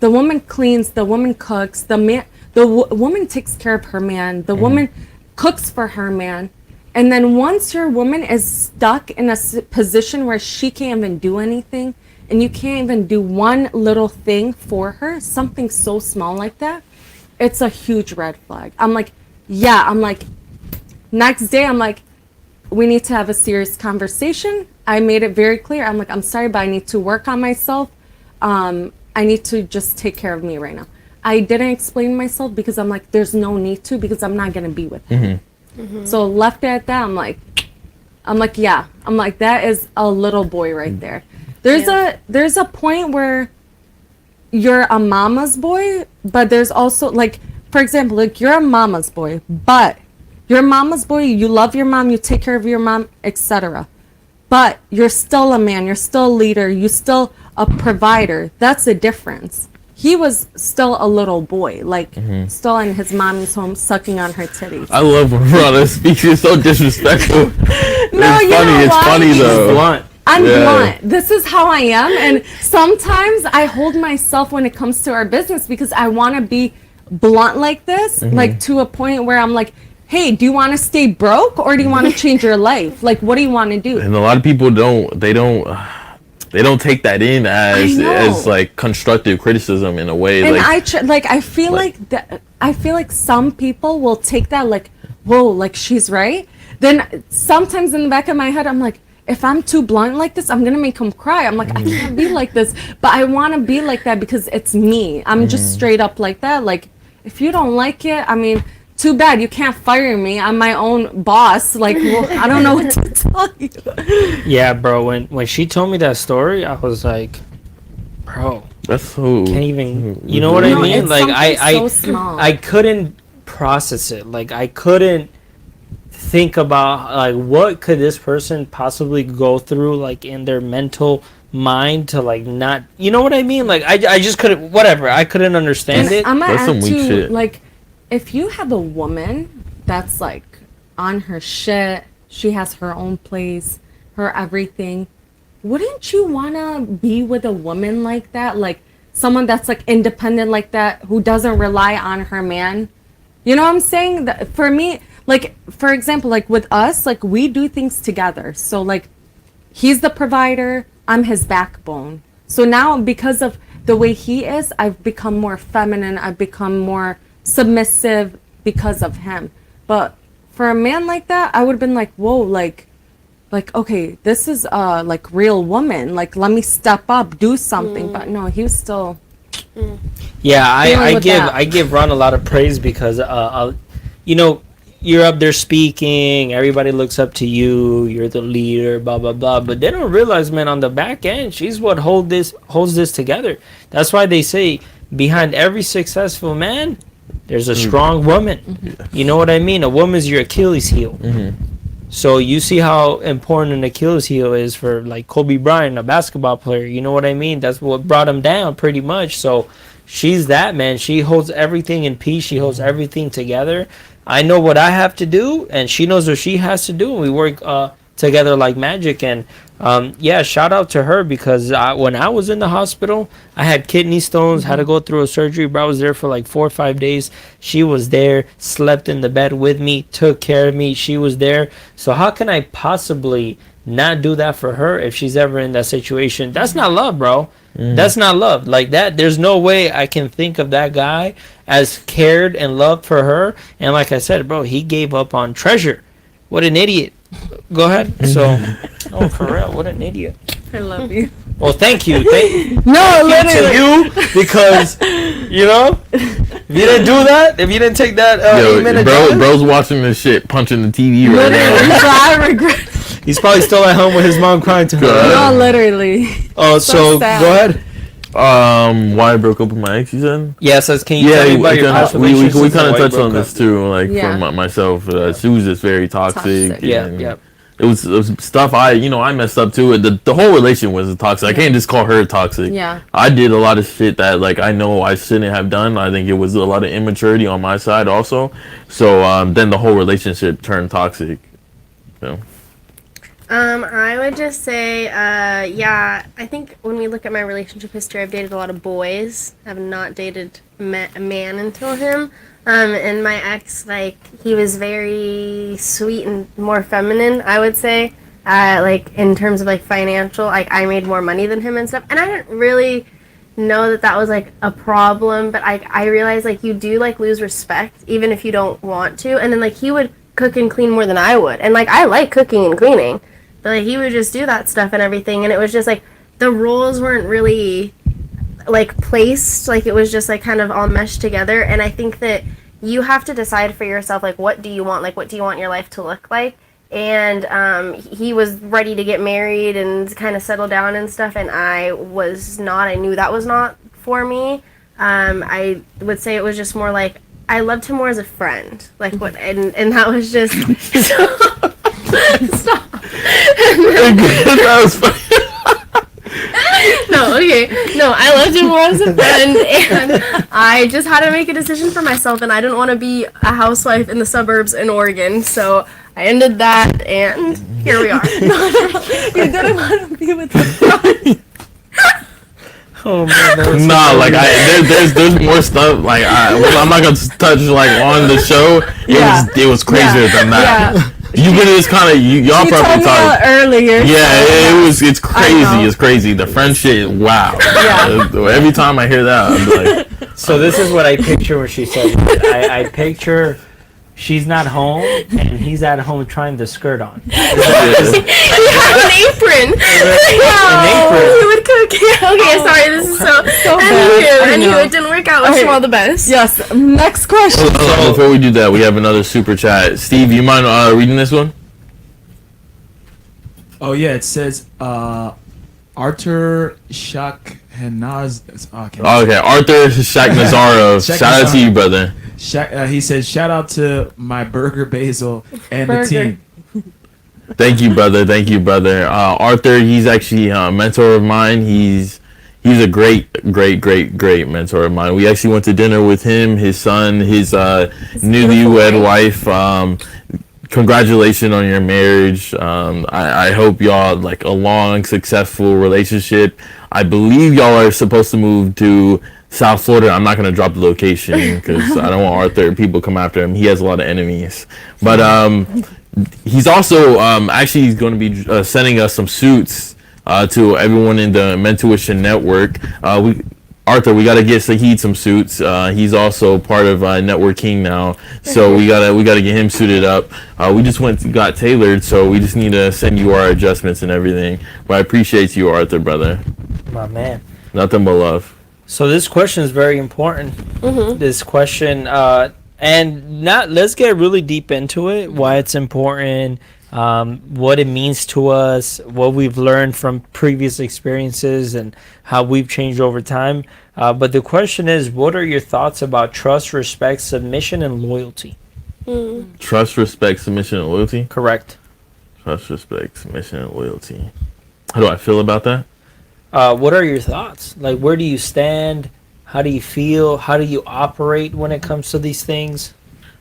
the woman cleans, the woman cooks, the woman takes care of her man, the woman cooks for her man. And then once your woman is stuck in a position where she can't even do anything, and you can't even do one little thing for her, something so small like that, it's a huge red flag. I'm like, yeah, I'm like, next day, I'm like, we need to have a serious conversation. I made it very clear. I'm like, I'm sorry, but I need to work on myself. I need to just take care of me right now. I didn't explain myself because I'm like, there's no need to, because I'm not going to be with him. So left it at that. I'm like, yeah. I'm like, that is a little boy right there. There's a point where you're a mama's boy, but there's also, like, for example, like, you're a mama's boy, but you're a mama's boy, you love your mom, you take care of your mom, etc. But you're still a man, you're still a leader, you're still a provider. That's the difference. He was still a little boy, like, still in his mommy's home, sucking on her titties. I love when brother speaks. You're so disrespectful. No, it's you funny. know It's why? funny though. Blunt. I'm Yeah. blunt. This is how I am. And sometimes I hold myself when it comes to our business because I want to be blunt like this, like to a point where I'm like, hey, do you want to stay broke or do you want to change your life? Like, what do you want to do? And a lot of people don't take that in as know. like constructive criticism in a way. And like, I feel like some people will take that like, whoa, like she's right. Then sometimes in the back of my head, I'm like, if I'm too blunt like this, I'm gonna make him cry. I'm like, I can't be like this, but I want to be like that because it's me. I'm just straight up like that. Like, if you don't like it, I mean, too bad. You can't fire me. I'm my own boss. Like, well, I don't know what to tell you. Yeah, bro. When she told me that story, I was like, bro, that's so. can't even. You know what I No, mean? it's Like something so small. I couldn't process it. Like I couldn't think about like what could this person possibly go through like in their mental mind to like not. You know what I mean? Like I just couldn't. Whatever. I couldn't understand it. I'm gonna That's some add weak to shit. like, if you have a woman that's like on her shit, she has her own place, her everything, wouldn't you wanna be with a woman like that? Like someone that's like independent like that, who doesn't rely on her man? You know what I'm saying? For me, like, for example, like with us, like we do things together. So like, he's the provider, I'm his backbone. So now because of the way he is, I've become more feminine, I've become more submissive because of him. But for a man like that, I would have been like, whoa, like okay, this is like real woman, like let me step up, do something. But no, he was still Yeah, Dealing with that. I give Ron a lot of praise because you know, you're up there speaking, everybody looks up to you, you're the leader, blah blah blah, but they don't realize, man, on the back end, she's what holds this together. That's why they say behind every successful man there's a strong woman. You know what I mean? A woman's your Achilles heel. So you see how important an Achilles heel is for like Kobe Bryant, a basketball player. You know what I mean? That's what brought him down pretty much. So she's that, man. She holds everything in peace. She holds everything together. I know what I have to do, and she knows what she has to do. And we work together like magic. And yeah, shout out to her because when I was in the hospital, I had kidney stones, had to go through a surgery, but I was there for like 4 or 5 days. She was there, slept in the bed with me, took care of me. She was there. So how can I possibly not do that for her if she's ever in that situation? That's not love, bro. That's not love. Like that, there's no way I can think of that guy as cared and loved for her. And like I said, bro, he gave up on treasure. What an idiot. Go ahead. So, oh, for real, what an idiot. I love you. Well, thank you. No, To literally. you, because, you know, if you didn't do that, if you didn't take that Yo, 8-minute bro's watching this shit, punching the TV right Literally. now. So I regret. he's probably still at home with his mom crying to her. No, literally. Oh, So so sad. go ahead. Why I broke up with my ex, you said? Yeah, so can you tell me about your past we relationships kind and of why you touched on broke up? this too, like Yeah. for myself. She was just very toxic. Toxic. Yeah, and yeah. It was stuff I messed up too. The whole relation was toxic. I can't just call her toxic. Yeah. I did a lot of shit that like I know I shouldn't have done. I think it was a lot of immaturity on my side also. So then the whole relationship turned toxic. So. I would just say, yeah, I think when we look at my relationship history, I've dated a lot of boys. I've not dated a man until him. And my ex, like, he was very sweet and more feminine, I would say. Like, in terms of, like, financial, like, I made more money than him and stuff. And I didn't really know that that was, like, a problem. But I realized, like, you do, like, lose respect, even if you don't want to. And then, like, he would cook and clean more than I would. And, like, I like cooking and cleaning. But, like, he would just do that stuff and everything. And it was just, like, the roles weren't really like placed, like it was just like kind of all meshed together. And I think that you have to decide for yourself, like, what do you want your life to look like. And he was ready to get married and kind of settle down and stuff, and I was not. I knew that was not for me. I would say it was just more like I loved him more as a friend, like what, and that was just stop. That was funny. No, okay. No, I loved him more as a friend, and I just had to make a decision for myself, and I didn't want to be a housewife in the suburbs in Oregon, so I ended that, and here we are. You didn't want to be with the front. Oh man, that was Nah, like there's more stuff. Like I'm not gonna touch like on the show. It was crazier than that. Yeah. You get this kind of y'all You told probably me talk. earlier. Yeah, so, it's crazy. It's crazy. The French shit. Wow. Yeah. Every time I hear that, I'm like, So this is what I picture when she said it. I picture she's not home and he's at home trying to skirt on. You have an apron. An apron. He would cook. Okay, sorry, this is so bad. I anywho, know. it didn't work out. Wish him all the best. Yes. Next question. before we do that, we have another super chat. Steve, you mind reading this one? Oh yeah, it says Artur Shakhnaz. Okay, Arthur Shaknazarov. Shaknazarov. Shout out to you, brother. He says shout out to my burger Basil and the team. Thank you, brother. Thank you, brother. Arthur, he's actually a mentor of mine. He's a great mentor of mine. We actually went to dinner with him, his son, his newlywed wife. Congratulations on your marriage. I hope y'all like a long, successful relationship. I believe y'all are supposed to move to South Florida. I'm not gonna drop the location because I don't want Arthur people come after him. He has a lot of enemies. But he's also actually going to be sending us some suits to everyone in the Mentuition Network. Arthur, we gotta get Sahid some suits. He's also part of Networking now, so we gotta get him suited up. We just got tailored, so we just need to send you our adjustments and everything. But I appreciate you, Arthur, brother. My man. Nothing but love. So this question is very important. This question, and not let's get really deep into it. Why it's important, what it means to us, what we've learned from previous experiences, and how we've changed over time. But the question is, what are your thoughts about trust, respect, submission, and loyalty? Trust, respect, submission, and loyalty. Correct. Trust, respect, submission, and loyalty. How do I feel about that? What are your thoughts? Like, where do you stand? How do you feel? How do you operate when it comes to these things?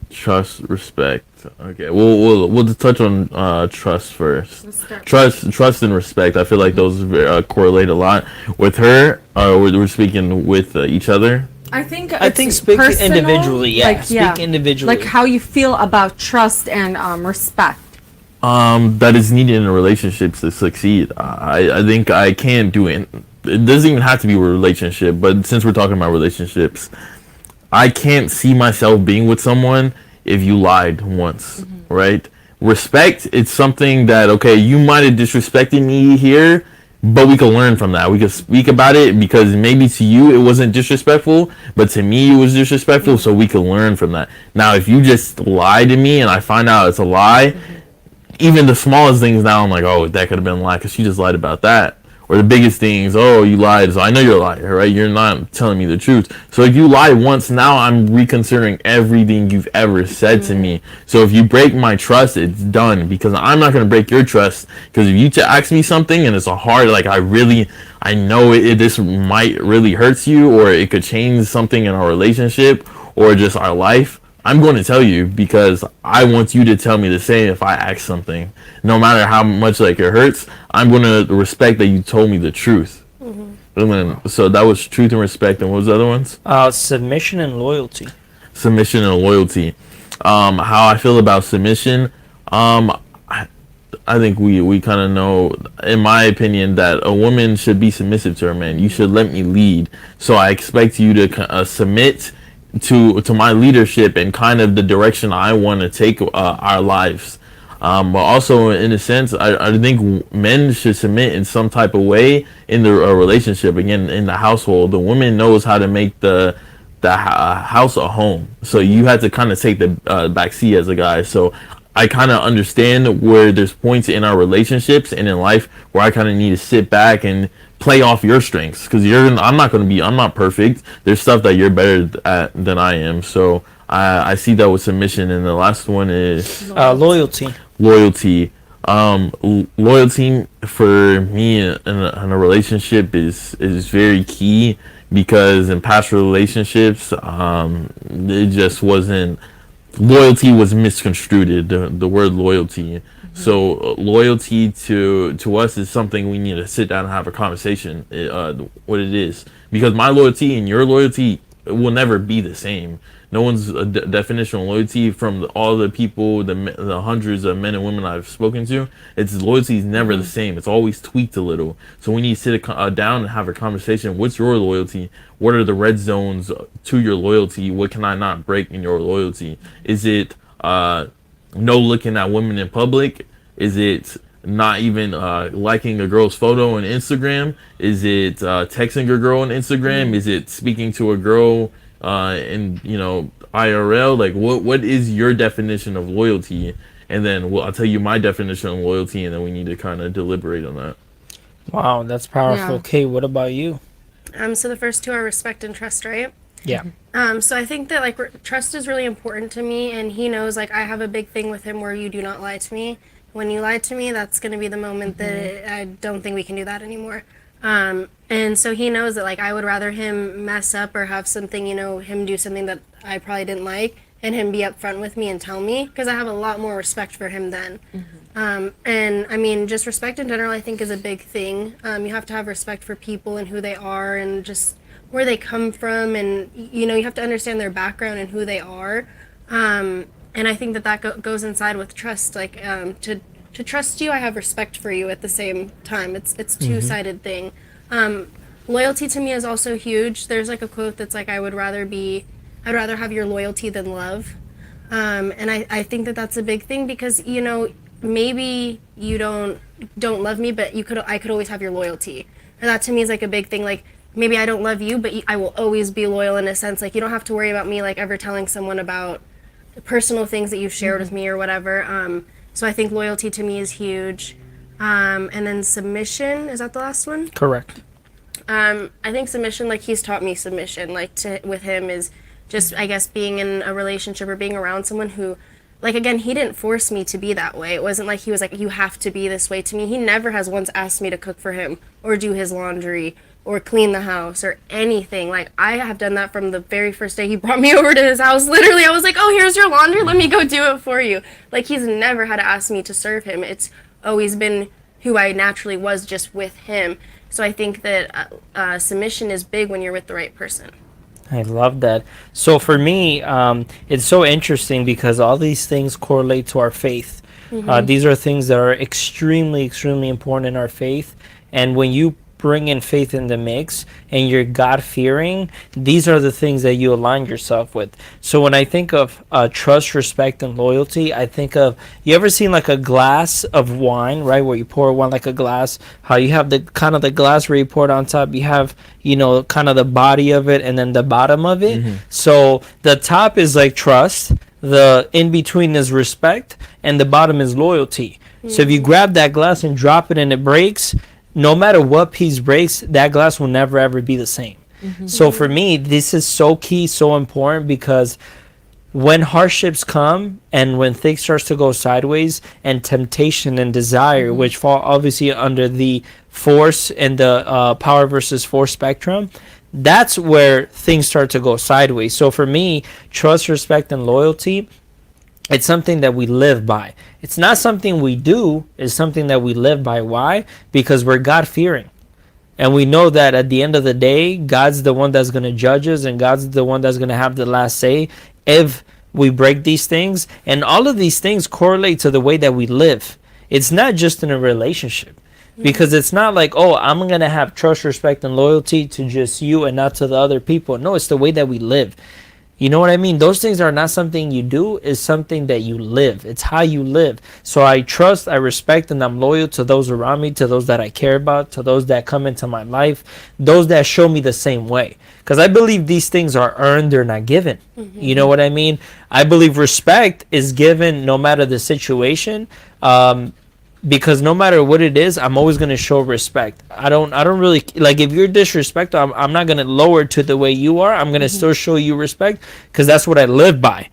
Trust, respect. Okay, we'll just touch on trust first. Trust and respect. I feel like those correlate a lot. With her, we're speaking with each other. I think Speak personal, individually. Yeah, like, speak individually. like how you feel about trust and respect. That is needed in a relationship to succeed. I think I can't do it. It doesn't even have to be a relationship, but since we're talking about relationships, I can't see myself being with someone if you lied once, right? Respect, it's something that, okay, you might have disrespected me here, but we can learn from that. We can speak about it because maybe to you it wasn't disrespectful, but to me it was disrespectful, so we can learn from that. Now, if you just lie to me and I find out it's a lie, even the smallest things now I'm like, oh, that could have been a lie because she just lied about that. Or the biggest things, oh, you lied, so I know you're a liar, right? You're not telling me the truth. So if you lied once, now I'm reconsidering everything you've ever said to me. So if you break my trust, it's done, because I'm not going to break your trust. Because if you ask me something and it's a hard, like I know this might really hurt you, or it could change something in our relationship or just our life, I'm going to tell you because I want you to tell me the same if I ask something. No matter how much like it hurts, I'm going to respect that you told me the truth. And then, so that was truth and respect. And what was the other ones? Submission and loyalty. Submission and loyalty. How I feel about submission. I think we kind of know, in my opinion, that a woman should be submissive to her man. You should let me lead. So I expect you to submit to my leadership and kind of the direction I want to take our lives. But also, in a sense, I think men should submit in some type of way in the relationship. Again, in the household, the woman knows how to make the house a home. So you have to kind of take the back seat as a guy. So I kind of understand where there's points in our relationships and in life where I kind of need to sit back and play off your strengths, because I'm not perfect. There's stuff that you're better at than I am. So I see that with submission. And the last one is Loyalty. Loyalty. Loyalty for me in a relationship is very key, because in past relationships, it just wasn't. Loyalty was misconstrued, the word loyalty. So loyalty to us is something we need to sit down and have a conversation what it is, because my loyalty and your loyalty will never be the same. No one's definition of loyalty, from all the people, the hundreds of men and women I've spoken to, loyalty is never the same. It's always tweaked a little. So we need to sit down and have a conversation. What's your loyalty? What are the red zones to your loyalty? What can I not break in your loyalty? Is it no looking at women in public? Is it not even liking a girl's photo on Instagram? Is it texting a girl on Instagram? Is it speaking to a girl in IRL? Like, what is your definition of loyalty? And then I'll tell you my definition of loyalty, and then we need to kind of deliberate on that. Wow, that's powerful. Yeah. Kate, what about you? So the first two are respect and trust, right? Yeah. So I think that trust is really important to me, and he knows I have a big thing with him where you do not lie to me. When you lie to me, that's going to be the moment that I don't think we can do that anymore. And so he knows that I would rather him mess up or have something, him do something that I probably didn't like, and him be upfront with me and tell me, because I have a lot more respect for him then. And I mean, just respect in general, I think, is a big thing. You have to have respect for people and who they are and just where they come from, and you have to understand their background and who they are. And I think that goes inside with trust. To trust you, I have respect for you at the same time. It's two-sided thing. Loyalty to me is also huge. There's a quote that's I'd rather have your loyalty than love. And I think that that's a big thing, because maybe you don't love me, but I could always have your loyalty. And that to me is a big thing. maybe I don't love you, but I will always be loyal in a sense. Like, you don't have to worry about me, like, ever telling someone about personal things that you've shared with me or whatever. So I think loyalty to me is huge. And then submission, is that the last one? Correct. I think submission, like, he's taught me submission, like, with him is just, I guess, being in a relationship or being around someone who, like, again, he didn't force me to be that way. It wasn't like he was like, you have to be this way to me. He never has once asked me to cook for him or do his laundry or clean the house or anything. Like, I have done that from the very first day he brought me over to his house. Literally, I was like, oh, here's your laundry. Let me go do it for you. Like, he's never had to ask me to serve him. It's always been who I naturally was just with him. So I think that submission is big when you're with the right person. I love that. So for me, it's so interesting because all these things correlate to our faith. These are things that are extremely, extremely important in our faith. And when you bring in faith in the mix and you're God-fearing, these are the things that you align yourself with. So when I think of trust, respect, and loyalty, I think of, you ever seen like a glass of wine, right, where you pour wine like a glass, how you have the kind of the glass where you pour it on top, you have, you know, kind of the body of it and then the bottom of it. So the top is like trust, the in between is respect, and the bottom is loyalty. So if you grab that glass and drop it and it breaks, no matter what piece breaks, that glass will never ever be the same. So for me, this is so key, so important, because when hardships come and when things starts to go sideways and temptation and desire, which fall obviously under the force and the power versus force spectrum, that's where things start to go sideways. So for me, trust, respect, and loyalty, it's something that we live by. It's not something we do, it's something that we live by. Why? Because we're God-fearing. And we know that at the end of the day, God's the one that's going to judge us, and God's the one that's going to have the last say if we break these things. And all of these things correlate to the way that we live. It's not just in a relationship. Because it's not like, oh, I'm going to have trust, respect, and loyalty to just you and not to the other people. No, it's the way that we live. You know what I mean? Those things are not something you do, it's something that you live. It's how you live. So I trust, I respect, and I'm loyal to those around me, to those that I care about, to those that come into my life, those that show me the same way. Because I believe these things are earned, they're not given. You know what I mean? I believe respect is given no matter the situation. Because no matter what it is, I'm always going to show respect. I don't really, like, if you're disrespectful, I'm not going to lower to the way you are. I'm going to still show you respect because that's what I live by.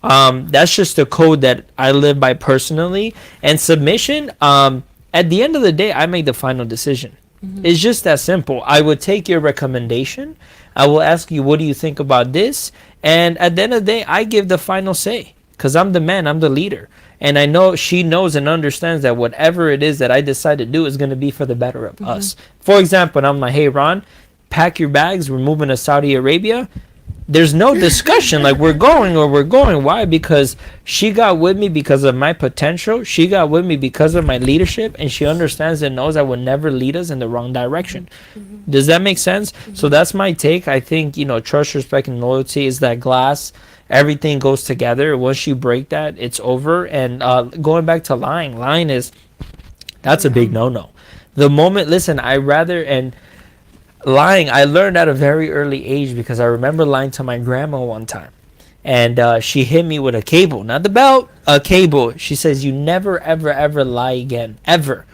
That's just the code that I live by personally. And submission, at the end of the day, I make the final decision. It's just that simple. I would take your recommendation. I will ask you, what do you think about this? And at the end of the day, I give the final say because I'm the man, I'm the leader. And I know she knows and understands that whatever it is that I decide to do is going to be for the better of us. For example, I'm like, hey, Ron, pack your bags. We're moving to Saudi Arabia. There's no discussion. Like, we're going or we're going. Why? Because she got with me because of my potential. She got with me because of my leadership. And she understands and knows I would never lead us in the wrong direction. Does that make sense? So that's my take. I think, you know, trust, respect, and loyalty is that glass. Everything goes together. Once you break that, it's over. And going back to lying is, that's a big no-no. The moment, listen, I learned at a very early age because I remember lying to my grandma one time. And she hit me with a cable, not the belt, a cable. She says, you never, ever, ever lie again, ever.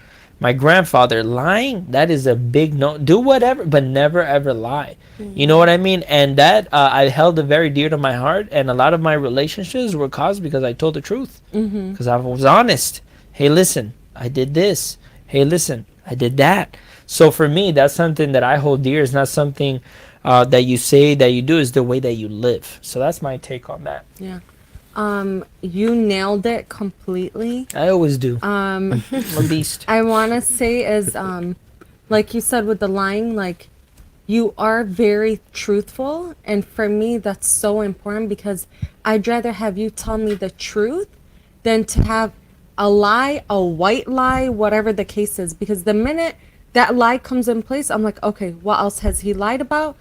My grandfather, lying, that is a big no. Do whatever, but never, ever lie. You know what I mean? And that I held it very dear to my heart. And a lot of my relationships were caused because I told the truth. Because I was honest. Hey, listen, I did this. Hey, listen, I did that. So for me, that's something that I hold dear. It's not something that you say that you do. It's the way that you live. So that's my take on that. Yeah. You nailed it completely. I always do. I'm a beast. I want to say is, like you said with the lying, like, you are very truthful. And for me, that's so important because I'd rather have you tell me the truth than to have a lie, a white lie, whatever the case is. Because the minute that lie comes in place, I'm like, okay, what else has he lied about?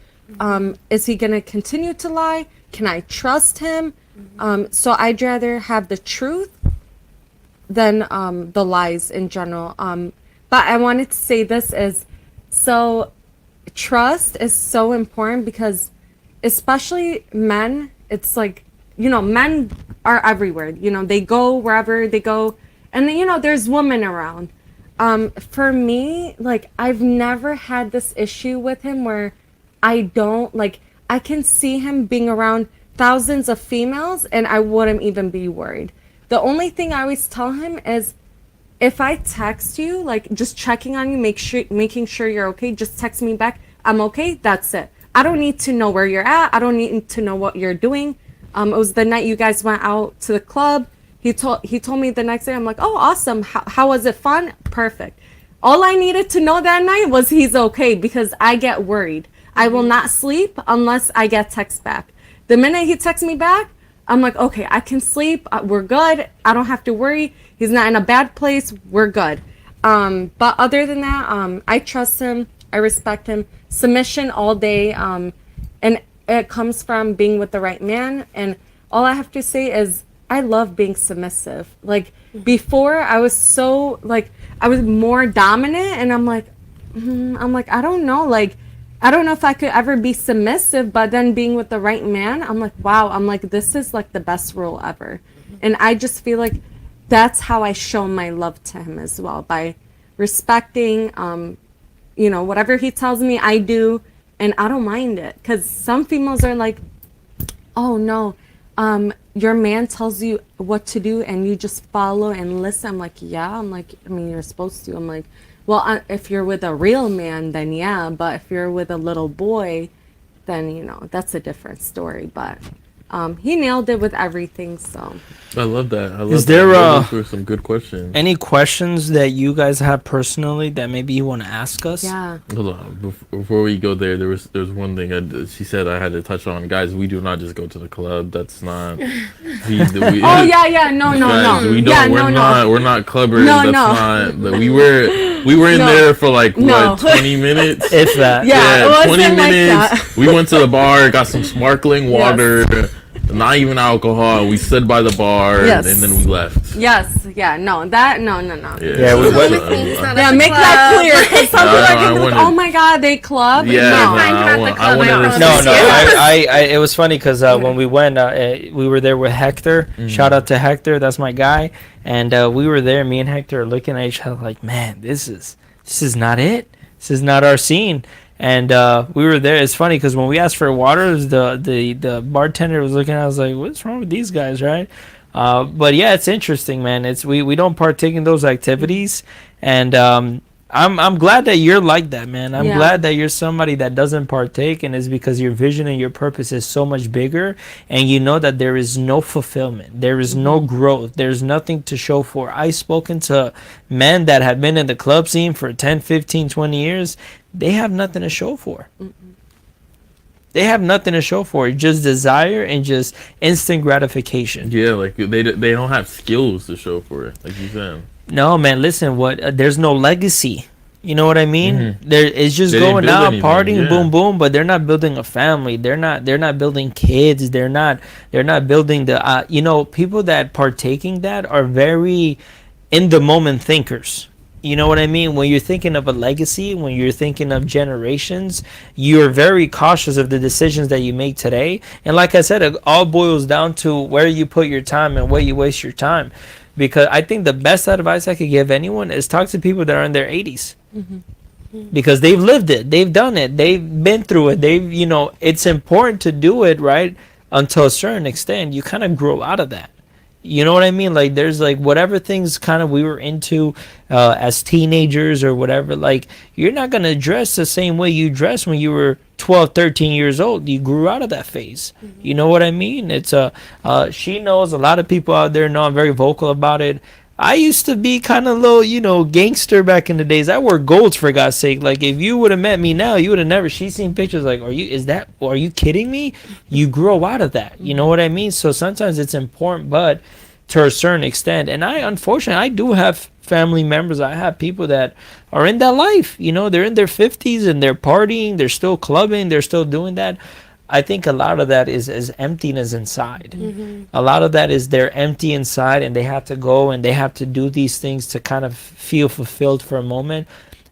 Is he going to continue to lie? Can I trust him? So I'd rather have the truth than the lies in general. But I wanted to say this is, so trust is so important because especially men, it's like, men are everywhere. They go wherever they go, and then, there's women around. For me, like, I've never had this issue with him where I don't, like, I can see him being around thousands of females and I wouldn't even be worried. The only thing I always tell him is, if I text you, like, just checking on you, making sure you're okay, just text me back, I'm okay, that's it. I don't need to know where you're at. I don't need to know what you're doing. It was the night you guys went out to the club. He told me the next day. I'm like, oh, awesome. How was it? Fun? Perfect. All I needed to know that night was he's okay, because I get worried. I will not sleep unless I get text back. The minute he texts me back, I'm like, okay, I can sleep. We're good. I don't have to worry. He's not in a bad place. We're good. But other than that, I trust him. I respect him. Submission all day. And it comes from being with the right man. And all I have to say is, I love being submissive. Like, before, I was so, like, I was more dominant, and I'm like, I don't know. Like, I don't know if I could ever be submissive, but then being with the right man, I'm like, wow, I'm like, this is like the best role ever. And I just feel like that's how I show my love to him as well, by respecting, whatever he tells me, I do, and I don't mind it. Because some females are like, oh no, your man tells you what to do and you just follow and listen. I'm like, yeah. I'm like, I mean, you're supposed to. I'm like, well, if you're with a real man, then yeah. But if you're with a little boy, then, that's a different story. But he nailed it with everything. So I love that. Is there those were some good questions. any questions that you guys have personally that maybe you want to ask us? yeah. Hold on, before we go there, there's one thing she said I had to touch on. Guys, we do not just go to the club. That's not. Oh yeah, no. Guys, we don't. Yeah, we're not clubbers. No, That's not. We were in there for like what, 20 minutes. If that. Yeah, it 20 wasn't like minutes. that. We went to the bar, got some sparkling water, not even alcohol. We stood by the bar, Yes. and then we left. Yes, yeah, no. Yeah, we went- Yeah, make that clear. 'Cause some people are gonna be like, wanted- oh my god, they club. Yeah, No. I wanted to No, see- I it was funny because when we went, we were there with Hector. Shout out to Hector, that's my guy. And we were there, me and Hector are looking at each other like, man, this is not it. This is not our scene. And we were there. It's funny because when we asked for water, the bartender was looking at us like, what's wrong with these guys, right? But yeah, it's interesting, man. It's we don't partake in those activities, and I'm glad that you're like that, man. I'm glad that you're somebody that doesn't partake, and it's because your vision and your purpose is so much bigger, and you know that there is no fulfillment, there is no growth, there's nothing to show for. I've spoken to men that have been in the club scene for 10, 15, 20 years. They have nothing to show for. They have nothing to show for. Just desire and just instant gratification. Yeah, like they don't have skills to show for it, like you said. No, man. Listen, there's no legacy. You know what I mean? It's just They didn't going build out, anything, partying, yeah. boom, boom. But they're not building a family. They're not building kids. They're not building the. People that partaking that are very in the moment thinkers. You know what I mean? When you're thinking of a legacy, when you're thinking of generations, you're very cautious of the decisions that you make today. And like I said, it all boils down to where you put your time and where you waste your time. Because I think the best advice I could give anyone is talk to people that are in their 80s. Because they've lived it. They've done it. They've been through it. It's important to do it, right? Until a certain extent, you kind of grow out of that. You know what I mean? Like, there's like whatever things kind of we were into as teenagers or whatever, like, you're not going to dress the same way you dressed when you were 12, 13 years old. You grew out of that phase. You know what I mean? It's she knows, a lot of people out there know I'm very vocal about it. I used to be kind of little, gangster back in the days. I wore golds, for God's sake. Like, if you would have met me now, you would have never. She's seen pictures like, are you kidding me? You grow out of that. You know what I mean? So sometimes it's important, but to a certain extent. And unfortunately, I do have family members. I have people that are in that life. They're in their 50s and they're partying. They're still clubbing. They're still doing that. I think a lot of that is emptiness inside. A lot of that is they're empty inside and they have to go and they have to do these things to kind of feel fulfilled for a moment.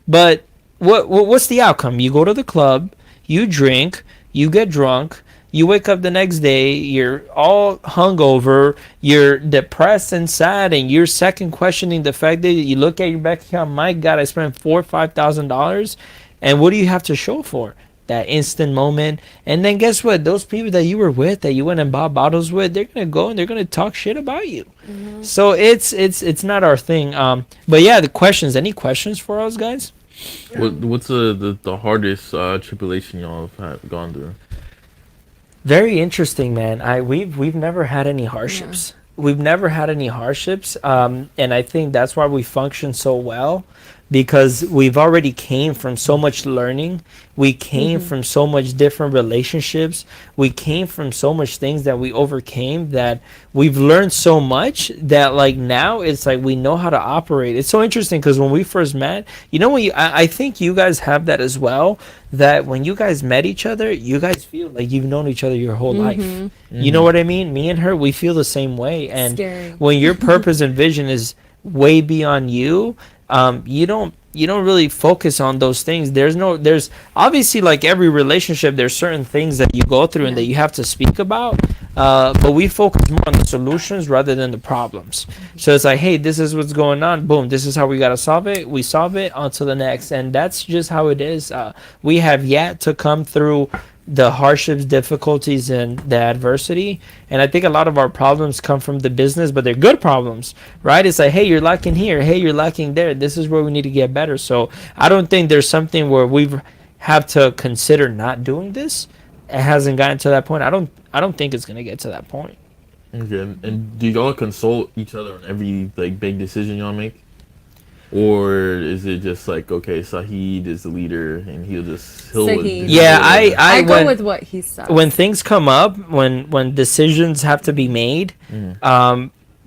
But what's the outcome? You go to the club, you drink, you get drunk, you wake up the next day, you're all hungover, you're depressed and sad, and you're second questioning the fact that you look at your bank account. My God, I spent $4,000 or $5,000, and what do you have to show for that instant moment? And then guess what? Those people that you were with, that you went and bought bottles with, they're gonna go and they're gonna talk shit about you. So it's not our thing. But yeah, the questions. Any questions for us, guys? What's the hardest tribulation y'all have gone through? Very interesting, man. We've never had any hardships. We've never had any hardships, and I think that's why we function so well, because we've already came from so much learning. We came from so much different relationships. We came from so much things that we overcame, that we've learned so much that like now it's like we know how to operate. It's so interesting because when we first met, you know, I think you guys have that as well, that when you guys met each other, you guys feel like you've known each other your whole life. You know what I mean? Me and her, we feel the same way. And Scary. when your purpose and vision is way beyond you, you don't really focus on those things. There's obviously, like every relationship, there's certain things that you go through and that you have to speak about, but we focus more on the solutions rather than the problems. So it's like, hey, this is what's going on, boom, this is how we got to solve it, we solve it, on to the next. And that's just how it is. We have yet to come through the hardships, difficulties, and the adversity. And I think a lot of our problems come from the business, but they're good problems, right? It's like, hey, you're lacking here, hey, you're lacking there, this is where we need to get better. So I don't think there's something where we've have to consider not doing this. It hasn't gotten to that point. I don't think it's gonna get to that point. Okay, and do y'all consult each other on every like big decision y'all make? Or is it just like, okay, Sahid is the leader and he'll Sahid. Yeah, I go when, with what he says. when things come up, when decisions have to be made,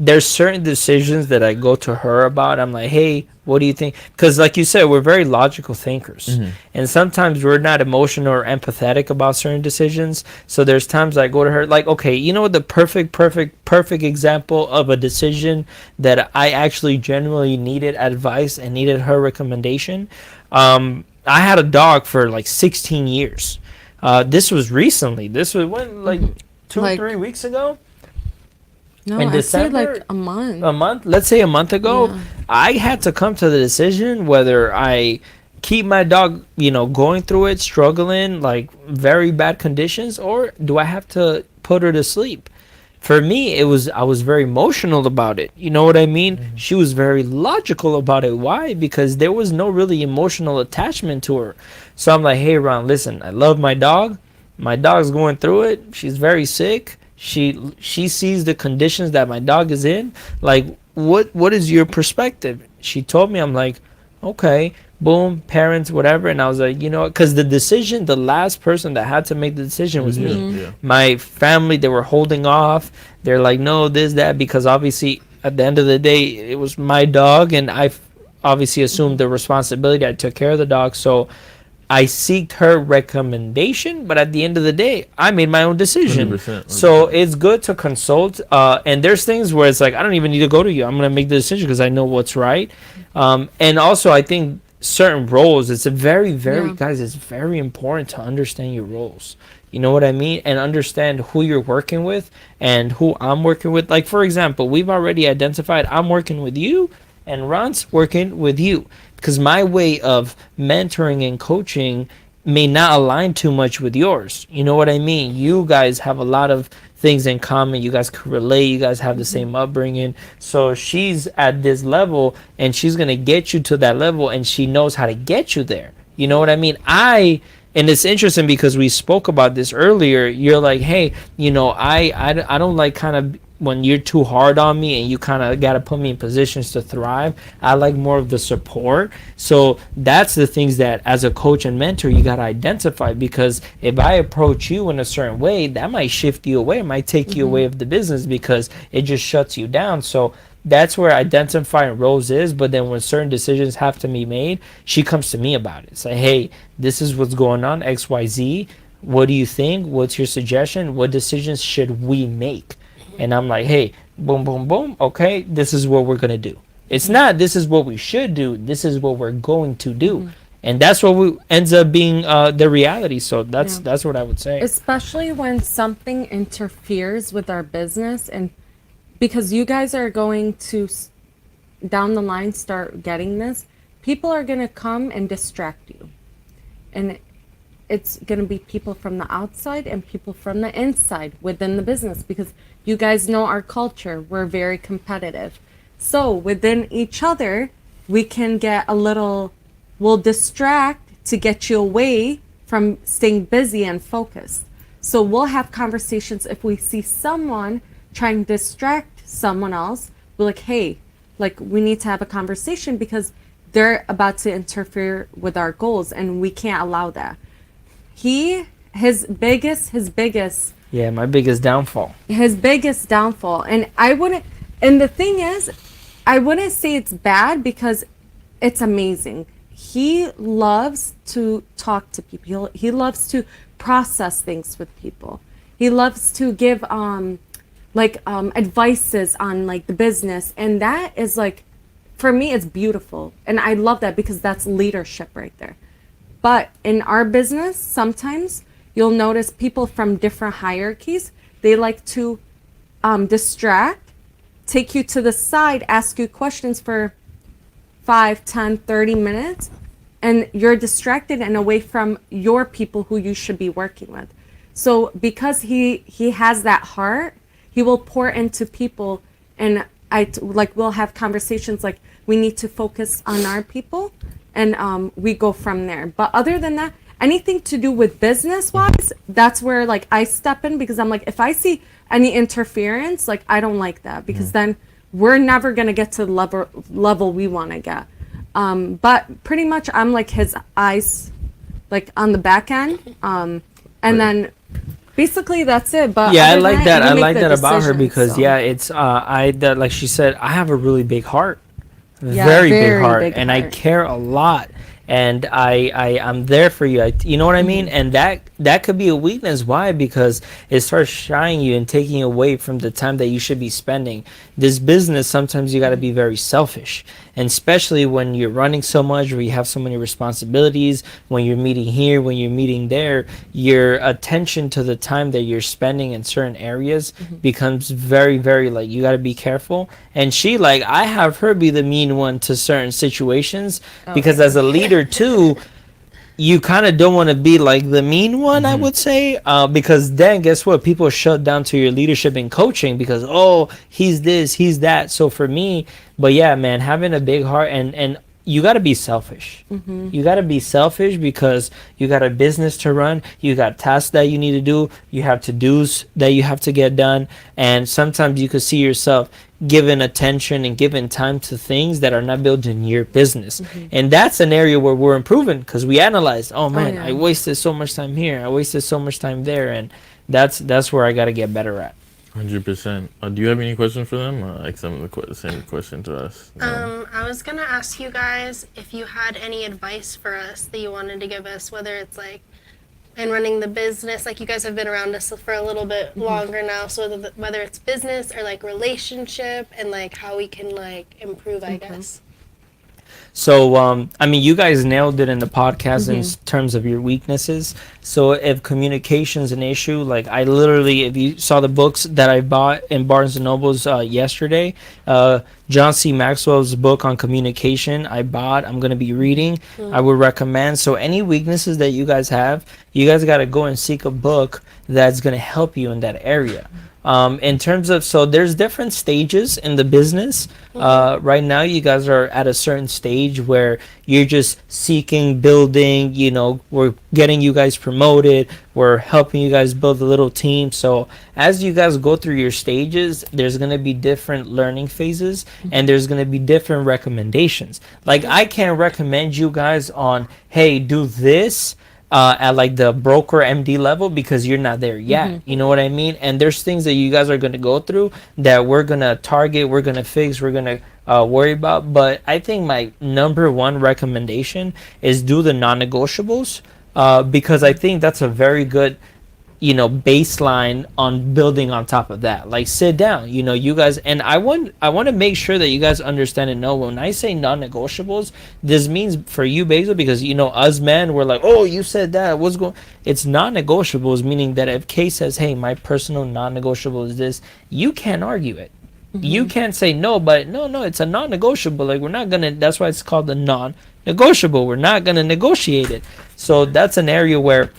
there's certain decisions that I go to her about. I'm like, hey, what do you think? Because like you said, we're very logical thinkers, and sometimes we're not emotional or empathetic about certain decisions. So there's times I go to her like, okay, you know what, the perfect example of a decision that I actually genuinely needed advice and needed her recommendation. I had a dog for like 16 years. This was recently. This was when, like 2 or 3 weeks ago. No, in I'd say December, like a month. Let's say a month ago, Yeah. I had to come to the decision whether I keep my dog, going through it, struggling, like very bad conditions, or do I have to put her to sleep? For me, I was very emotional about it. You know what I mean? She was very logical about it. Why? Because there was no really emotional attachment to her. So I'm like, hey, Ron, listen, I love my dog. My dog's going through it. She's very sick. She sees the conditions that my dog is in. Like, what is your perspective? She told me. I'm like, okay, boom, parents, whatever. And I was like, because the last person that had to make the decision was me. Yeah. My family, they were holding off. They're like, no, this, that, because obviously at the end of the day, it was my dog, and I obviously assumed the responsibility. I took care of the dog, so I seeked her recommendation, but at the end of the day, I made my own decision. 100%. So it's good to consult. And there's things where it's like, I don't even need to go to you. I'm going to make the decision because I know what's right. And also, I think certain roles, it's guys, it's very important to understand your roles. You know what I mean? And understand who you're working with and who I'm working with. Like, for example, we've already identified I'm working with you and Ron's working with you. Because my way of mentoring and coaching may not align too much with yours. You know what I mean? You guys have a lot of things in common. You guys can relate. You guys have the same upbringing. So she's at this level, and she's going to get you to that level, and she knows how to get you there. You know what I mean? And it's interesting because we spoke about this earlier. You're like, hey, I don't like kind of when you're too hard on me and you kind of got to put me in positions to thrive. I like more of the support. So that's the things that as a coach and mentor, you got to identify, because if I approach you in a certain way, that might shift you away. It might take you away of the business because it just shuts you down. So that's where identifying roles is. But then when certain decisions have to be made, she comes to me about it. It's like, hey, this is what's going on, XYZ. What do you think? What's your suggestion? What decisions should we make? And I'm like, hey, boom, boom, boom. Okay, this is what we're going to do. It's not this is what we should do. This is what we're going to do. and that's what ends up being the reality. So Yeah. that's what I would say. Especially when something interferes with our business, and because you guys are going to down the line start getting this, people are going to come and distract you. And it's going to be people from the outside and people from the inside within the business, because you guys know our culture. We're very competitive. So within each other, we can get a little, we'll distract to get you away from staying busy and focused. So we'll have conversations if we see someone trying to distract someone else. We're like, hey, like we need to have a conversation because they're about to interfere with our goals and we can't allow that. His biggest Yeah, my biggest downfall. And the thing is, I wouldn't say it's bad because it's amazing. He loves to talk to people. He loves to process things with people. He loves to give advices on like the business, and that is like, for me, it's beautiful, and I love that because that's leadership right there. But in our business, sometimes you'll notice people from different hierarchies, they like to distract, take you to the side, ask you questions for 5, 10, 30 minutes, and you're distracted and away from your people who you should be working with. So because he has that heart, he will pour into people, and we'll have conversations like we need to focus on our people, and we go from there. But other than that, anything to do with business wise, that's where like I step in, because I'm like, if I see any interference, like I don't like that, because then we're never gonna get to the level we want to get. But pretty much I'm like his eyes, like on the back end, and then basically that's it. But Yeah, I other than like that. you I make like the that about her decision, because so. yeah, it's like she said, I have a really big heart, Yeah, very big very heart, big and I heart. care a lot, and I'm there for you. You know what I mean? And that could be a weakness. Why? Because it starts shying you and taking away from the time that you should be spending. This business, sometimes you got to be very selfish, and especially when you're running so much, or you have so many responsibilities. When you're meeting here, when you're meeting there, your attention to the time that you're spending in certain areas becomes very, very like you got to be careful. And I have her be the mean one to certain situations because as a leader too, you kind of don't want to be like the mean one, I would say, because then guess what? People shut down to your leadership and coaching because, oh, he's this, he's that. So for me, but yeah, man, having a big heart and you got to be selfish. You got to be selfish because you got a business to run. You got tasks that you need to do. You have to-dos that you have to get done. And sometimes you could see yourself giving attention and giving time to things that are not building your business. And that's an area where we're improving because we analyzed, oh man, yeah. I wasted so much time here. I wasted so much time there. And that's where I got to get better at. 100%. Do you have any questions for them? Like some of the same question to us. I was gonna ask you guys if you had any advice for us that you wanted to give us, whether it's like in running the business, like you guys have been around us for a little bit longer now, so whether it's business or like relationship and like how we can like improve, I guess. So, I mean, you guys nailed it in the podcast in terms of your weaknesses. So if communication's an issue, like I literally, if you saw the books that I bought in Barnes & Noble's yesterday, John C. Maxwell's book on communication, I'm going to be reading. I would recommend. So any weaknesses that you guys have, you guys got to go and seek a book that's going to help you in that area. In terms of, so there's different stages in the business. Right now you guys are at a certain stage where you're just seeking, building, we're getting you guys promoted, we're helping you guys build a little team. So as you guys go through your stages, there's going to be different learning phases and there's going to be different recommendations. Like I can't recommend you guys on, hey, do this at like the broker MD level because you're not there yet. You know what I mean? And there's things that you guys are going to go through that we're going to target, we're going to fix, we're going to worry about. But I think my number one recommendation is do the non-negotiables because I think that's a very good baseline on building on top of that. Like, sit down, you guys, and I want to make sure that you guys understand and know when I say non-negotiables, this means for you, Basil, because us men, we're like, oh, you said that, what's going? It's non-negotiables, meaning that if Kay says, hey, my personal non-negotiable is this, you can't argue it. You can't say no, but no, it's a non-negotiable. Like, we're not gonna. That's why it's called a non-negotiable. We're not gonna negotiate it. So that's an area where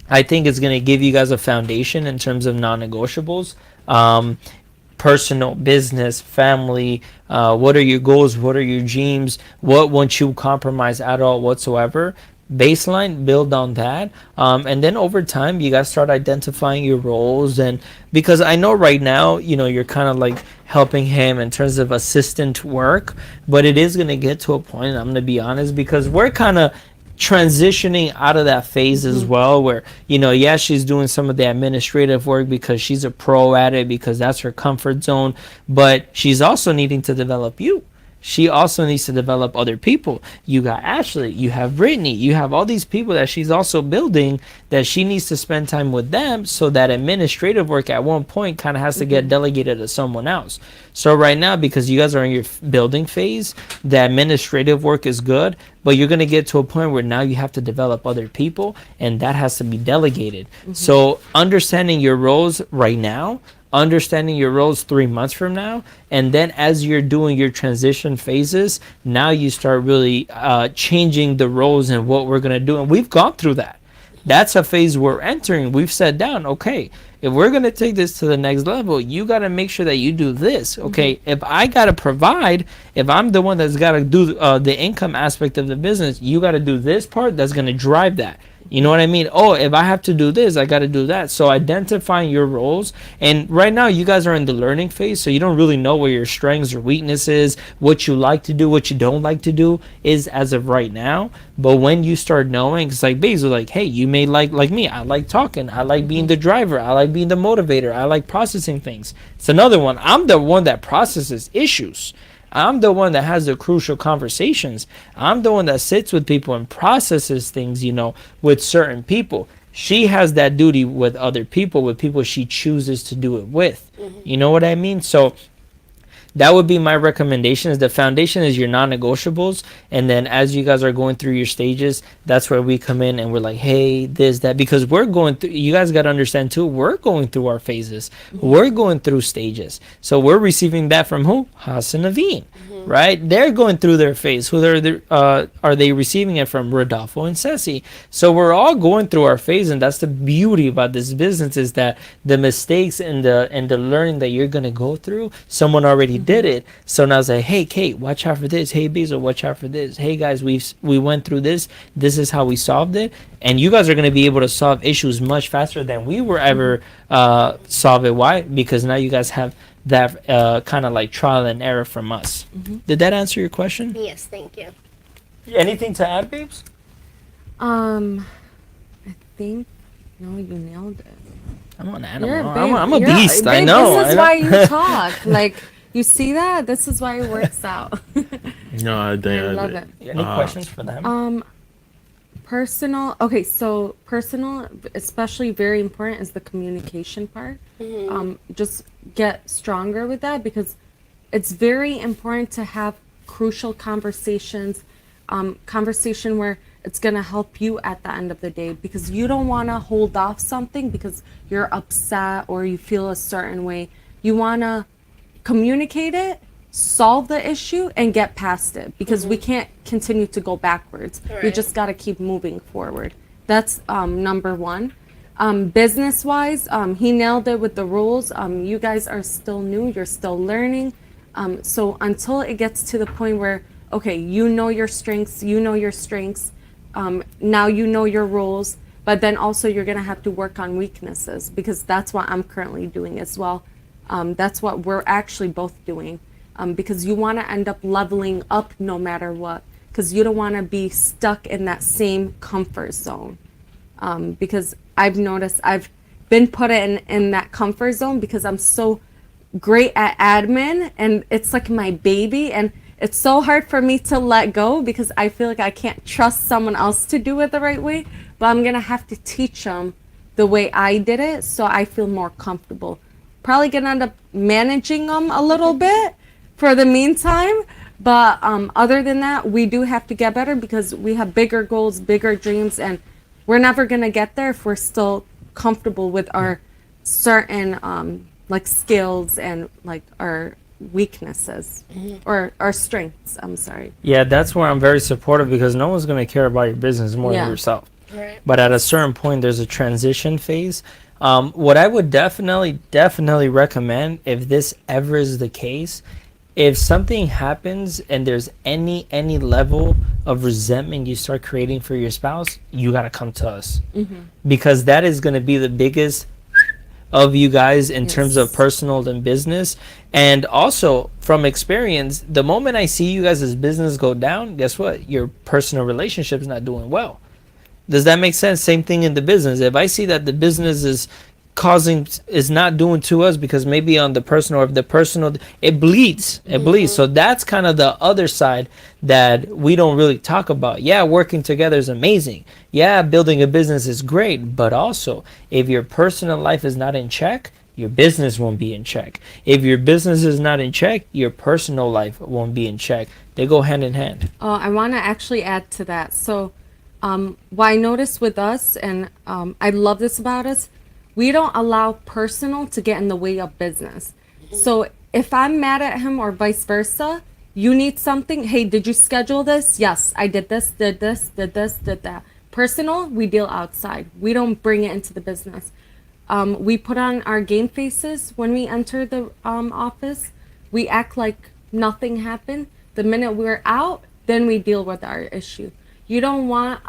I think it's going to give you guys a foundation in terms of non-negotiables, personal, business, family. What are your goals? What are your dreams? What won't you compromise at all whatsoever? Baseline, build on that. And then over time, you guys start identifying your roles. And because I know right now, you're kind of like helping him in terms of assistant work, but it is going to get to a point, and I'm going to be honest, because we're kind of transitioning out of that phase as well, where she's doing some of the administrative work because she's a pro at it, because that's her comfort zone, but she's also needing to develop you. She also needs to develop other people. You got Ashley, you have Brittany, you have all these people that she's also building, that she needs to spend time with them, so that administrative work at one point kind of has to get delegated to someone else. So right now, because you guys are in your building phase, the administrative work is good, but you're going to get to a point where now you have to develop other people, and that has to be delegated. So understanding your roles right now, understanding your roles 3 months from now, and then as you're doing your transition phases, now you start really changing the roles and what we're going to do. And we've gone through that. That's a phase we're entering. We've sat down, okay, if we're going to take this to the next level, you got to make sure that you do this. Okay, if I got to provide, if I'm the one that's got to do the income aspect of the business, you got to do this part that's going to drive that. You know what I mean? Oh, if I have to do this, I got to do that. So identifying your roles. And right now, you guys are in the learning phase, so you don't really know where your strengths or weaknesses, what you like to do, what you don't like to do is as of right now. But when you start knowing, it's like Basil, like, hey, you may like me. I like talking. I like being the driver. I like being the motivator. I like processing things. It's another one. I'm the one that processes issues. I'm the one that has the crucial conversations. I'm the one that sits with people and processes things, with certain people. She has that duty with other people, with people she chooses to do it with. You know what I mean? So that would be my recommendation. Is the foundation is your non-negotiables, and then as you guys are going through your stages, that's where we come in and we're like, hey, this, that, because we're going through, you guys got to understand too, we're going through our phases. We're going through stages. So we're receiving that from who? Hassan and Naveen, right? They're going through their phase. Who are they receiving it from? Rodolfo and Ceci. So we're all going through our phase, and that's the beauty about this business, is that the mistakes and the learning that you're going to go through, someone already did it. So now it's like, hey, Kate, watch out for this. Hey, Basil, watch out for this. Hey, guys, we went through this. This is how we solved it. And you guys are going to be able to solve issues much faster than we were ever solve it. Why? Because now you guys have that kind of like trial and error from us. Did that answer your question? Yes, thank you. Anything to add, babes? I think no, you nailed it. I'm an animal. Yeah, babe, I'm a yeah, beast. I babe, know. This is why you talk. Like, you see that? This is why it works out. No, I think I love it. Any questions for them? Personal. Okay, so personal, especially very important, is the communication part. Just get stronger with that, because it's very important to have crucial conversations, conversation where it's going to help you at the end of the day, because you don't want to hold off something because you're upset or you feel a certain way. You want to communicate it, solve the issue, and get past it, because we can't continue to go backwards. We just got to keep moving forward. That's number one. Business wise, he nailed it with the rules. You guys are still new, you're still learning. So until it gets to the point where, okay, you know your strengths, now you know your roles, but then also you're gonna have to work on weaknesses, because that's what I'm currently doing as well. That's what we're actually both doing, because you want to end up leveling up no matter what, because you don't want to be stuck in that same comfort zone. Because I've noticed I've been put in that comfort zone because I'm so great at admin, and it's like my baby, and it's so hard for me to let go because I feel like I can't trust someone else to do it the right way, but I'm gonna have to teach them the way I did it, so I feel more comfortable. Probably gonna end up managing them a little bit for the meantime, but other than that, we do have to get better because we have bigger goals, bigger dreams, and we're never gonna get there if we're still comfortable with our certain like skills and like our weaknesses or our strengths. I'm sorry. Yeah, that's where I'm very supportive because no one's going to care about your business more Yeah. than yourself. Right. But at a certain point, there's a transition phase. What I would definitely recommend, if this ever is the case, if something happens and there's any level of resentment you start creating for your spouse, you got to come to us. Because that is going to be the biggest of you guys in terms of personal and business. And also from experience, the moment I see you guys' business go down, guess what? Your personal relationship is not doing well. Does that make sense? Same thing in the business. If I see that the business is not doing to us because maybe on the personal, or if the personal, it bleeds. So that's kind of the other side that we don't really talk about. Yeah, working together is amazing. Yeah, building a business is great. But also, if your personal life is not in check, your business won't be in check. If your business is not in check, your personal life won't be in check. They go hand in hand. Oh, I want to actually add to that. So what I noticed with us, and I love this about us, we don't allow personal to get in the way of business. So if I'm mad at him or vice versa, you need something, hey, did you schedule this? Yes, I did this, did that. Personal, we deal outside. We don't bring it into the business. We put on our game faces when we enter the office. We act like nothing happened. The minute we're out, then we deal with our issue. You don't want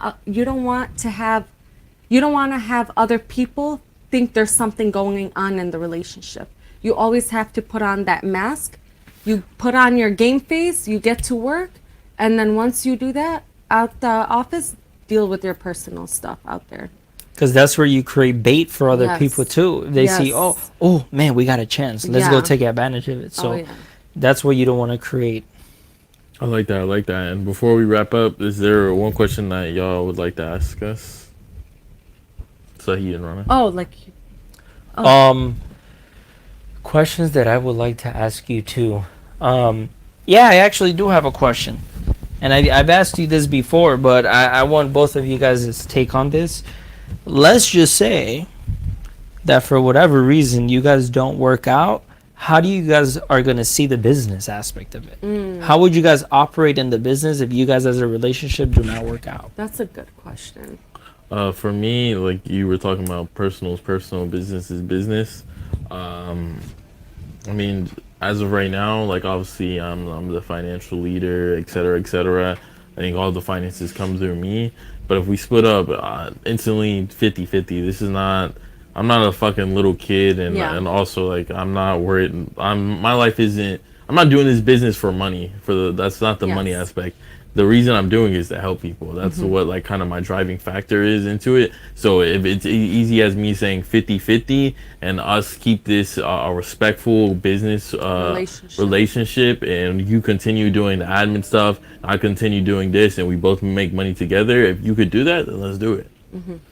to have other people think there's something going on in the relationship. You always have to put on that mask. You put on your game face, you get to work, and then once you do that out the office, deal with your personal stuff out there. Because that's where you create bait for other Yes. people too. They see, Yes. oh man, we got a chance. Let's go Yeah. take advantage of it. So Oh, yeah. that's what you don't want to create. I like that. And before we wrap up, is there one question that y'all would like to ask us? Sahid and Rana. Oh, like Questions that I would like to ask you too. Yeah, I actually do have a question. And I've asked you this before, but I want both of you guys' take on this. Let's just say that for whatever reason you guys don't work out. How do you guys are going to see the business aspect of it? How would you guys operate in the business if you guys as a relationship do not work out? that's a good question. For me, like you were talking about, personal is personal, business is business. I mean, as of right now, like obviously I'm the financial leader, et cetera. I think all the finances come through me. But if we split up instantly 50-50, I'm not a fucking little kid, and also like I'm not worried. My life isn't. I'm not doing this business for money. That's not the money aspect. The reason I'm doing it is to help people. That's what like kind of my driving factor is into it. So if it's easy as me saying 50-50 and us keep this a respectful business relationship, and you continue doing the admin stuff, I continue doing this, and we both make money together. If you could do that, then let's do it.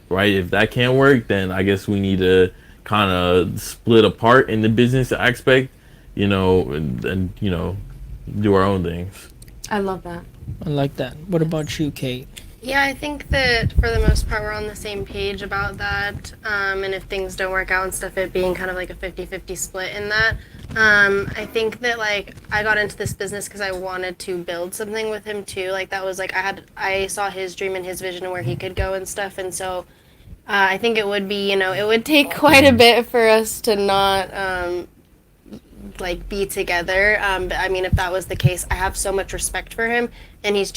Right? If that can't work, then I guess we need to kind of split apart in the business aspect, and do our own things. I love that. I like that. What about you, Kate? Yeah, I think that for the most part we're on the same page about that. And if things don't work out and stuff, it being kind of like a 50-50 split in that. I think that like I got into this business because I wanted to build something with him too. Like that was like I saw his dream and his vision and where he could go and stuff. And so I think it would be, it would take quite a bit for us to not like be together. But I mean, if that was the case, I have so much respect for him, and he's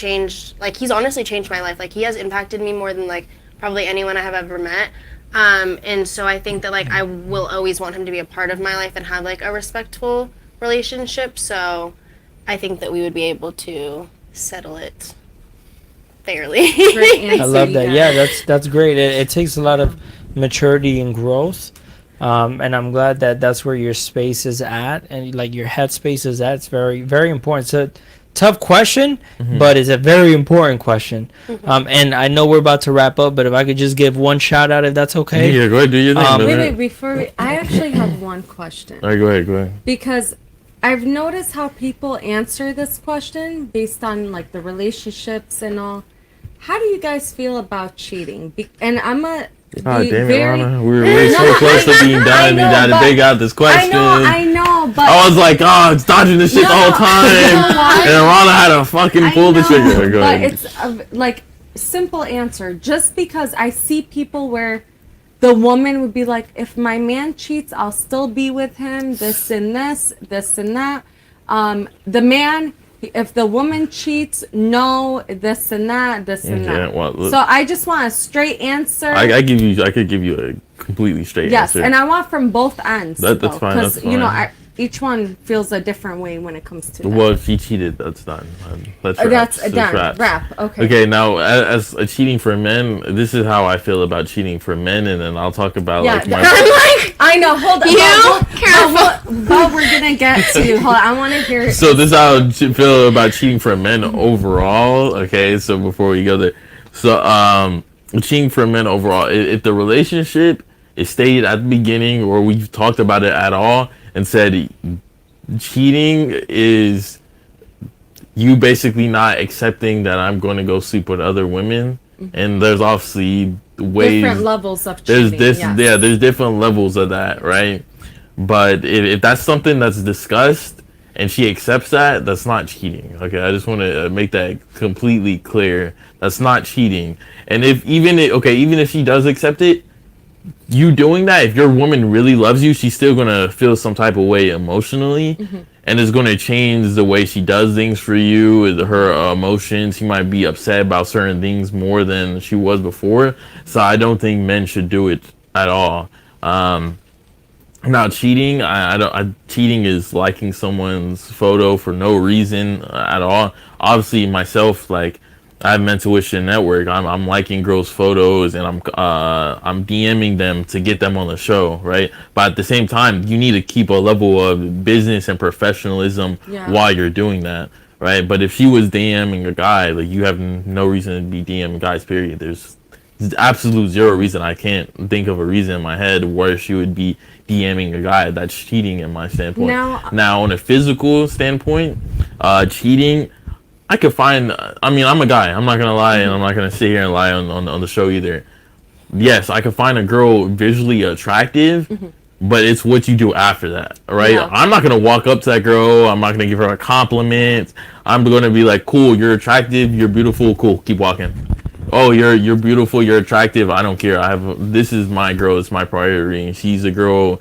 honestly changed my life. Like he has impacted me more than like probably anyone I have ever met. And so I think that like I will always want him to be a part of my life and have like a respectful relationship. So I think that we would be able to settle it fairly. Great answer. I love you that. guys. Yeah, that's great. It takes a lot of maturity and growth. And I'm glad that that's where your space is at, and like your head space is at. It's very, very important. So tough question, but it's a very important question. And I know we're about to wrap up, but if I could just give one shout out, if that's okay. Yeah, go ahead, do your thing. Wait, before I actually have one question. All right, go ahead. Because I've noticed how people answer this question based on like the relationships and all. How do you guys feel about cheating? And I'm a God damn it, Rana. We're so close to being done. They got this question. I know, but I was like, oh, it's dodging the shit the whole time. And Rana had to fucking pull the trigger. Go but ahead. it's like simple answer. Just because I see people where the woman would be like, if my man cheats, I'll still be with him. This and that. The man. If the woman cheats, no, this and that. Well, so I just want a straight answer. I could give you a completely straight answer. Yes, and I want from both ends. That's fine. That's Because, you know, each one feels a different way when it comes to that. Well, if she cheated, that's done. That's done. Wrap. Okay. Okay, now, as a cheating for men, this is how I feel about cheating for men, and then I'll talk about, like, my... I know, hold on. Careful. But we're going to get to you. Hold on, I want to hear... So this is how I feel about cheating for men overall, okay? So before we go there. So, cheating for men overall, if the relationship is stated at the beginning, or we've talked about it at all, and said cheating is you basically not accepting that I'm going to go sleep with other women, and there's obviously ways, different levels of cheating. There's different levels of that, right? But if that's something that's discussed and she accepts that, that's not cheating. Okay, I just want to make that completely clear. That's not cheating. And even if she does accept it, you doing that, if your woman really loves you, she's still gonna feel some type of way emotionally, and it's gonna change the way she does things for you, her emotions. She might be upset about certain things more than she was before. So I don't think men should do it at all. Now, cheating, cheating is liking someone's photo for no reason at all. Obviously, myself, like, I have Mental Issue Network. I'm liking girls' photos, and I'm DMing them to get them on the show, right? But at the same time, you need to keep a level of business and professionalism while you're doing that, right? But if she was DMing a guy, like, you have no reason to be DMing guys, period. There's absolute zero reason. I can't think of a reason in my head where she would be DMing a guy. That's cheating in my standpoint. Now on a physical standpoint, cheating, I could find, I mean, I'm a guy, I'm not gonna lie, and I'm not gonna sit here and lie on the show either. Yes, I could find a girl visually attractive, but it's what you do after that, right? Yeah. I'm not gonna walk up to that girl, I'm not gonna give her a compliment. I'm gonna be like, cool, you're attractive, you're beautiful, cool, keep walking. Oh, you're beautiful, you're attractive, I don't care. This is my girl, it's my priority. She's the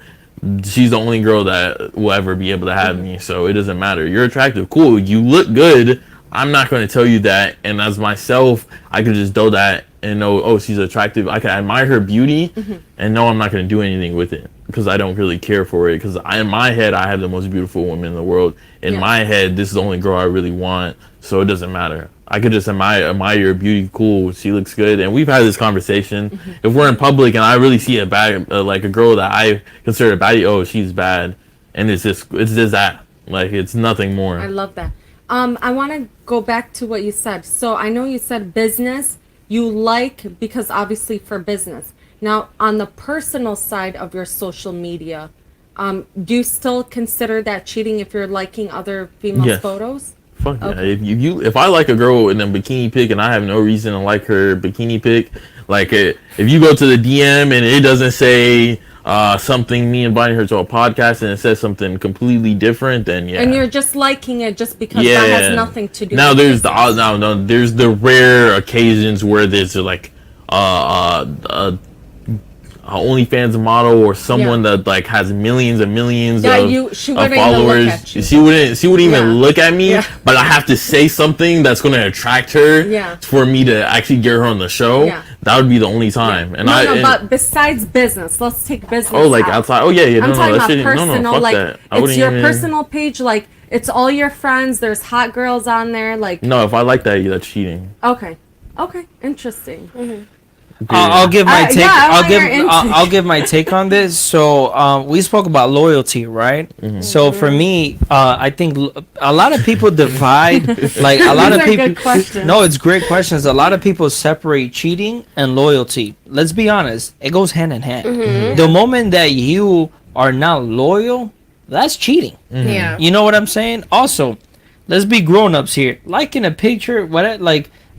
only girl that will ever be able to have me, so it doesn't matter. You're attractive, cool, you look good. I'm not going to tell you that, and as myself, I could just know that and know, oh, she's attractive. I can admire her beauty, and no, I'm not going to do anything with it because I don't really care for it. Because in my head, I have the most beautiful woman in the world. In my head, this is the only girl I really want, so it doesn't matter. I could just admire her beauty. Cool, she looks good, and we've had this conversation. If we're in public and I really see a bad, like a girl that I consider a baddie, oh, she's bad, and it's just that. Like, it's nothing more. I love that. I want to go back to what you said. So I know you said business you like because obviously for business. Now, on the personal side of your social media, do you still consider that cheating if you're liking other females' photos? Fuck okay. Yeah. If I like a girl in a bikini pic and I have no reason to like her bikini pic, like if you go to the DM and it doesn't say something, me inviting her to a podcast, and it says something completely different, then and you're just liking it just because that has nothing to do now with there's the rare occasions where there's like OnlyFans model or someone that like has millions and millions of followers. She wouldn't even look at me, but I have to say something that's going to attract her for me to actually get her on the show. That would be the only time. And but besides business, let's take business. Oh, like outside. Oh yeah. I'm talking about fuck personal. Like that. It's your personal page. Like it's all your friends. There's hot girls on there. Like no, if I like that, that's cheating. Okay, interesting. I'll give my take. yeah, I'll give my take on this. So we spoke about loyalty, right? So for me, I think a lot of people divide. Like a lot of These are people. good questions. No, it's great questions. A lot of people separate cheating and loyalty. Let's be honest. It goes hand in hand. The moment that you are not loyal, that's cheating. Yeah. You know what I'm saying? Also, let's be grown-ups here. Liking a picture,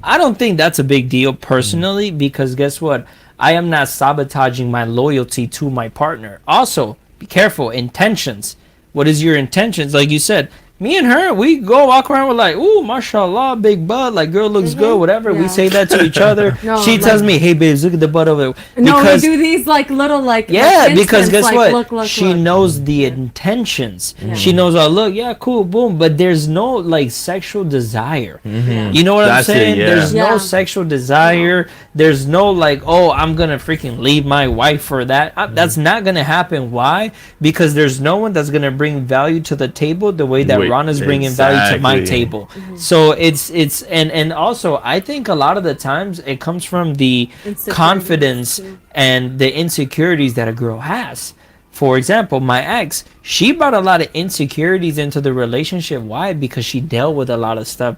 I don't think that's a big deal personally, because guess what? I am not sabotaging my loyalty to my partner. Also, be careful. Intentions. What is your intentions? Like you said, me and her, we go walk around with like, ooh, mashallah, big butt, like girl looks good, whatever. We Yeah. say that to each other. No, She tells like- me, hey, babes, look at the butt over there. No, we Because do these like little like yeah, like because instants, guess like, what? Look, she look. knows the intentions. She knows, oh, look, yeah, cool, boom. But there's no like sexual desire. You know what That's I'm it, saying? yeah. There's no Yeah. sexual desire. There's no like, oh, I'm gonna freaking leave my wife for that. That's not gonna happen. Why? Because there's no one that's gonna bring value to the table the way that Wait, Ron is bringing value to my exactly. table. So it's and also I think a lot of the times it comes from the Insecurities, confidence too. and the insecurities that a girl has. For example, my ex, she brought a lot of insecurities into the relationship. Why? Because she dealt with a lot of stuff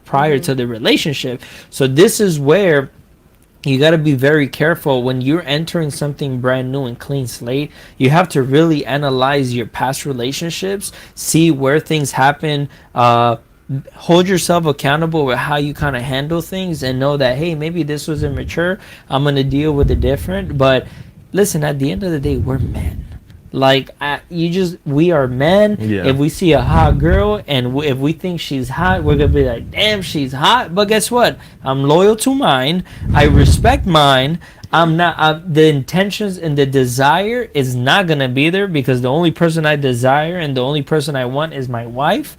prior to the relationship. So this is where you got to be very careful when you're entering something brand new and clean slate. You have to really analyze your past relationships, see where things happen, hold yourself accountable with how you kind of handle things, and know that, hey, maybe this was immature, I'm gonna deal with it different. But listen, at the end of the day, we're men. Like we are men. Yeah. If we see a hot girl and if we think she's hot, we're gonna be like, damn, she's hot. But guess what? I'm loyal to mine. I respect mine. I'm not the intentions and the desire is not gonna be there, because the only person I desire and the only person I want is my wife.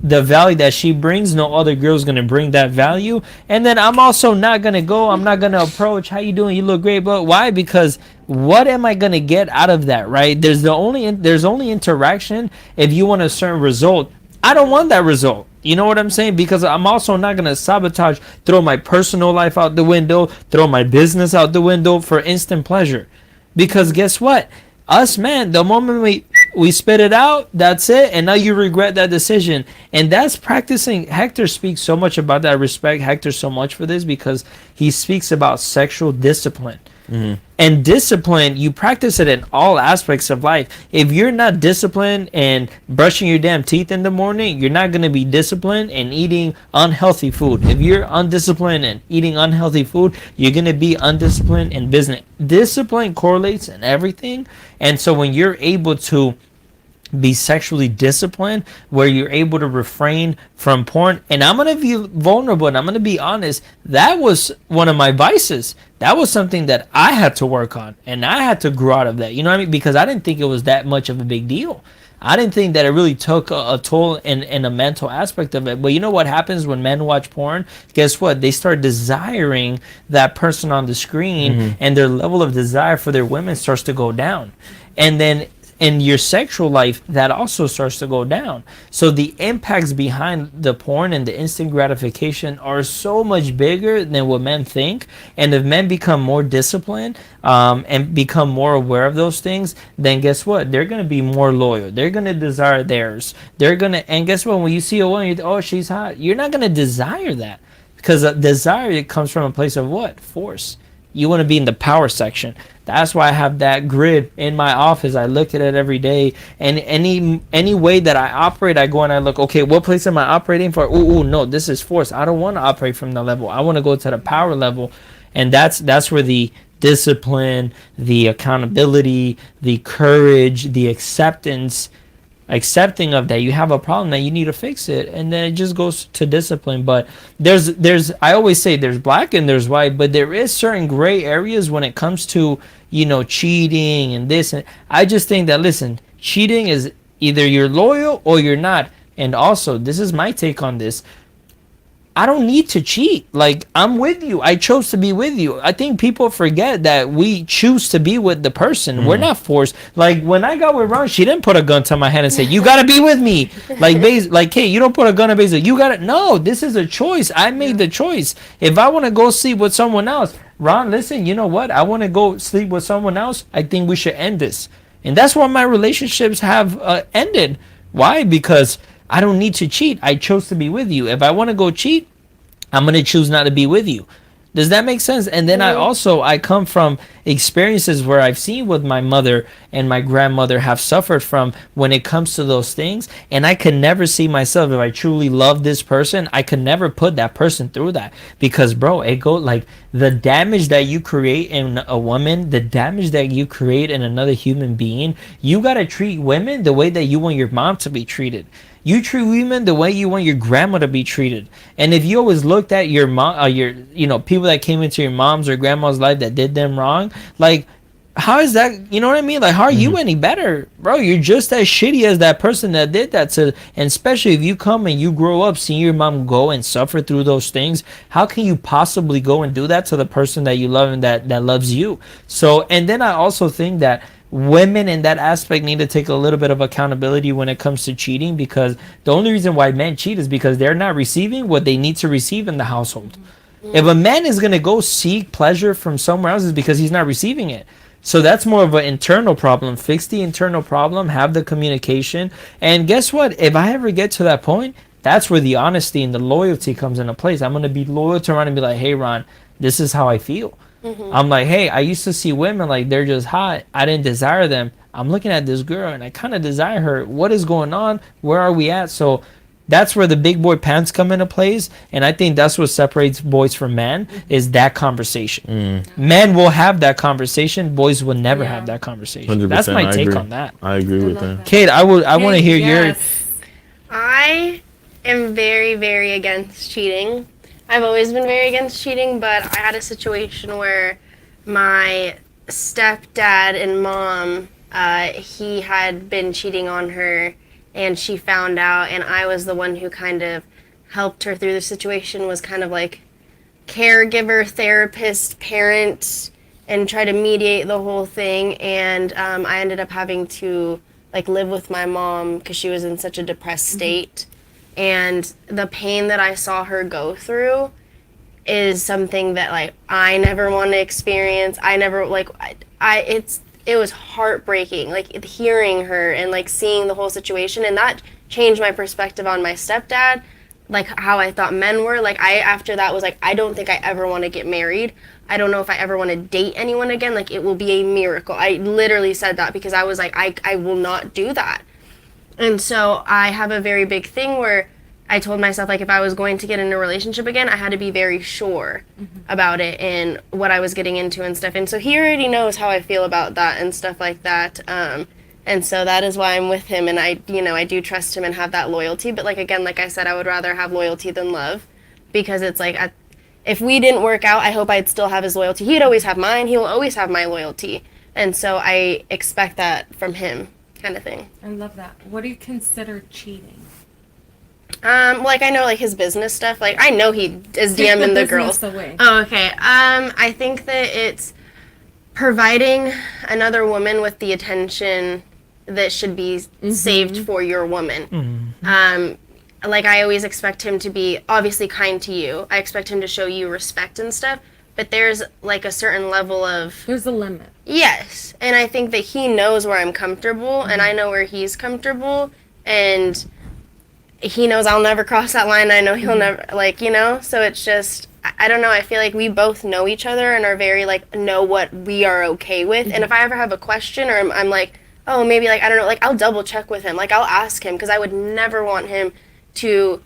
The value that she brings, no other girl's gonna bring that value. And then I'm also not gonna I'm not gonna approach, how you doing, you look great. But why? Because what am I gonna get out of that, right? There's only interaction if you want a certain result. I don't want that result. You know what I'm saying? Because I'm also not gonna sabotage, throw my personal life out the window, throw my business out the window for instant pleasure. Because guess what? Us men, the moment we spit it out, that's it, and now you regret that decision. And that's practicing. Hector speaks so much about that. I respect Hector so much for this, because he speaks about sexual discipline. And discipline, you practice it in all aspects of life. If you're not disciplined and brushing your damn teeth in the morning, you're not going to be disciplined and eating unhealthy food. If you're undisciplined and eating unhealthy food, you're going to be undisciplined in business. Discipline correlates in everything. And so when you're able to be sexually disciplined, where you're able to refrain from porn, and I'm going to be vulnerable and I'm going to be honest, that was one of my vices. That was something that I had to work on, and I had to grow out of that. You know what I mean? Because I didn't think it was that much of a big deal. I didn't think that it really took a toll in a mental aspect of it. But you know what happens when men watch porn? Guess what? They start desiring that person on the screen, and their level of desire for their women starts to go down. And then in your sexual life, that also starts to go down. So the impacts behind the porn and the instant gratification are so much bigger than what men think. And if men become more disciplined and become more aware of those things, then guess what? They're going to be more loyal. They're going to desire theirs. And guess what? When you see a woman, you think, oh, she's hot. You're not going to desire that, because desire, it comes from a place of what? Force. You want to be in the power section. That's why I have that grid in my office. I look at it every day, and any way that I operate, I go and I look, okay, what place am I operating for? Ooh, no, this is force. I don't want to operate from the level. I want to go to the power level. And that's where the discipline, the accountability, the courage, the accepting of that you have a problem, that you need to fix it, and then it just goes to discipline. But there's I always say there's black and there's white, but there is certain gray areas when it comes to, you know, cheating and this. And I just think that, listen, cheating is either you're loyal or you're not. And also, this is my take on this. I don't need to cheat. Like, I'm with you. I chose to be with you. I think people forget that we choose to be with the person. We're not forced. Like, when I got with Ron, she didn't put a gun to my head and say, you gotta be with me. Like, hey, you don't put a gun to Basil. You gotta, no, this is a choice. I made the choice. If I want to go sleep with someone else, Ron, listen, you know what? I want to go sleep with someone else. I think we should end this. And that's why my relationships have ended. Why? Because I don't need to cheat. I chose to be with you. If I want to go cheat, I'm going to choose not to be with you. Does that make sense? And then I come from experiences where I've seen what my mother and my grandmother have suffered from when it comes to those things. And I could never see myself, if I truly love this person, I could never put that person through that. Because, bro, it go like the damage that you create in a woman, the damage that you create in another human being, you got to treat women the way that you want your mom to be treated. You treat women the way you want your grandma to be treated. And if you always looked at your mom, people that came into your mom's or grandma's life that did them wrong, like, how is that, you know what I mean? Like, how are you any better? Bro, you're just as shitty as that person that did that to, and especially if you come and you grow up seeing your mom go and suffer through those things, how can you possibly go and do that to the person that you love and that loves you? So, and then I also think that women in that aspect need to take a little bit of accountability when it comes to cheating, because the only reason why men cheat is because they're not receiving what they need to receive in the household. If a man is going to go seek pleasure from somewhere else, is because he's not receiving it. So that's more of an internal problem. Fix the internal problem, have the communication, and guess what? If I ever get to that point, that's where the honesty and the loyalty comes into place. I'm going to be loyal to Ron and be like, hey, Ron, this is how I feel. I'm like, hey, I used to see women like they're just hot. I didn't desire them. I'm looking at this girl and I kind of desire her. What is going on? Where are we at? So that's where the big boy pants come into place. And I think that's what separates boys from men, is that conversation. Men will have that conversation. Boys will never have that conversation. 100%, That's my take agree. on that. I agree with that. Kate, I want to hear your... I am very, very against cheating. I've always been very against cheating, but I had a situation where my stepdad and mom, he had been cheating on her, and she found out, and I was the one who kind of helped her through the situation, was kind of like caregiver, therapist, parent, and try to mediate the whole thing. And I ended up having to like live with my mom because she was in such a depressed state. And the pain that I saw her go through is something that like I never want to experience. I never like it was heartbreaking, like hearing her and like seeing the whole situation, and that changed my perspective on my stepdad, like how I thought men were. Like I after that was like, I don't think I ever want to get married. I don't know if I ever want to date anyone again. Like it will be a miracle. I literally said that because I was like, I will not do that. And so I have a very big thing where I told myself, like, if I was going to get in a relationship again, I had to be very sure about it and what I was getting into and stuff. And so he already knows how I feel about that and stuff like that. And so that is why I'm with him. And I do trust him and have that loyalty. But like, again, like I said, I would rather have loyalty than love, because it's like, if we didn't work out, I hope I'd still have his loyalty. He'd always have mine. He will always have my loyalty. And so I expect that from him. Kind of thing. I love that. What do you consider cheating? Like I know like his business stuff. Like I know he is DMing the girls. Away. Oh, okay. I think that it's providing another woman with the attention that should be saved for your woman. Like I always expect him to be obviously kind to you. I expect him to show you respect and stuff. But there's like a certain level of... There's a limit. Yes. And I think that he knows where I'm comfortable and I know where he's comfortable. And he knows I'll never cross that line. I know he'll never, like, you know? So it's just, I don't know. I feel like we both know each other and are very, like, know what we are okay with. And if I ever have a question or I'm like, oh, maybe, like, I don't know, like, I'll double check with him. Like, I'll ask him because I would never want him to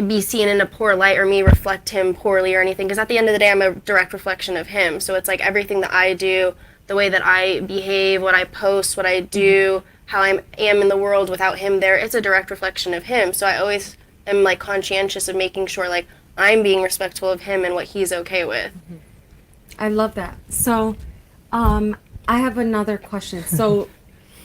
be seen in a poor light or me reflect him poorly or anything, because at the end of the day I'm a direct reflection of him. So it's like everything that I do, the way that I behave, what I post, what I do, how I am in the world without him there, it's a direct reflection of him. So I always am like conscientious of making sure like I'm being respectful of him and what he's okay with. I love that. So I have another question. So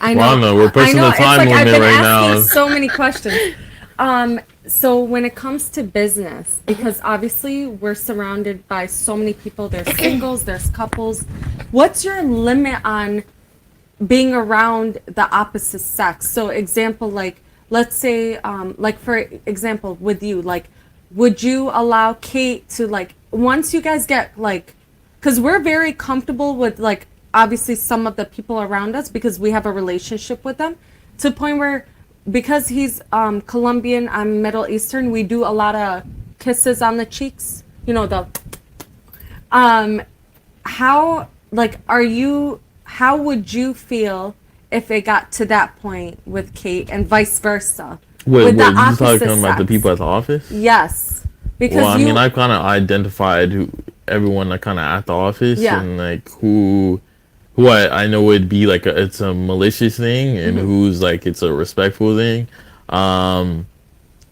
I know Rana, we're pushing the time limit right now. So many questions. So when it comes to business, because obviously we're surrounded by so many people, there's singles, there's couples. What's your limit on being around the opposite sex? So example, like, let's say, like for example, with you, like, would you allow Kate to, like, once you guys get, like, because we're very comfortable with, like, obviously some of the people around us because we have a relationship with them, to the point where, because he's Colombian, I'm Middle Eastern, we do a lot of kisses on the cheeks, you know, the how, like, how would you feel if it got to that point with Kate and vice versa? Wait, with you talking about the people at the office? Yes, because well, I mean, I kind of identified everyone that kind of at the office, and like who I know would be like it's a malicious thing, and who's like it's a respectful thing.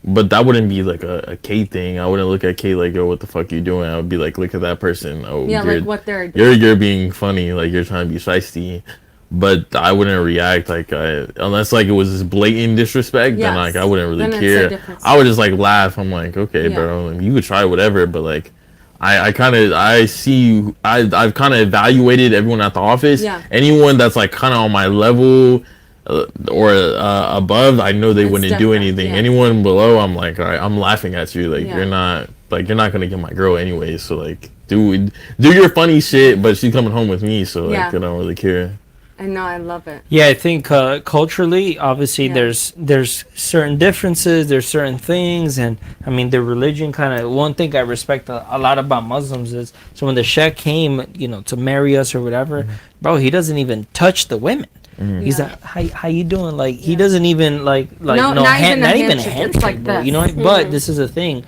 But that wouldn't be like a Kate thing. I wouldn't look at Kate like, yo, what the fuck you doing? I would be like, look at that person. Oh, yeah, like what they're doing. You're being funny, like you're trying to be shiesty. But I wouldn't react like unless like it was this blatant disrespect. Yes. Then like I wouldn't really care. I would just like laugh. I'm like, okay, bro, you could try whatever, but like I've kind of evaluated everyone at the office. Yeah. Anyone that's like kind of on my level or above, I know they wouldn't do anything. Yeah. Anyone below, I'm like, all right, I'm laughing at you. Like you're not gonna get my girl anyway. So like do your funny shit, but she's coming home with me, so like I don't really care. I know, I love it. Yeah, I think culturally, obviously, there's certain differences, there's certain things, and I mean, the religion kind of, one thing I respect a lot about Muslims is, so when the Sheikh came, you know, to marry us or whatever, bro, he doesn't even touch the women. He's like, how you doing? Like, he doesn't even, like not even a handshake, like bro, you know, but this is a thing.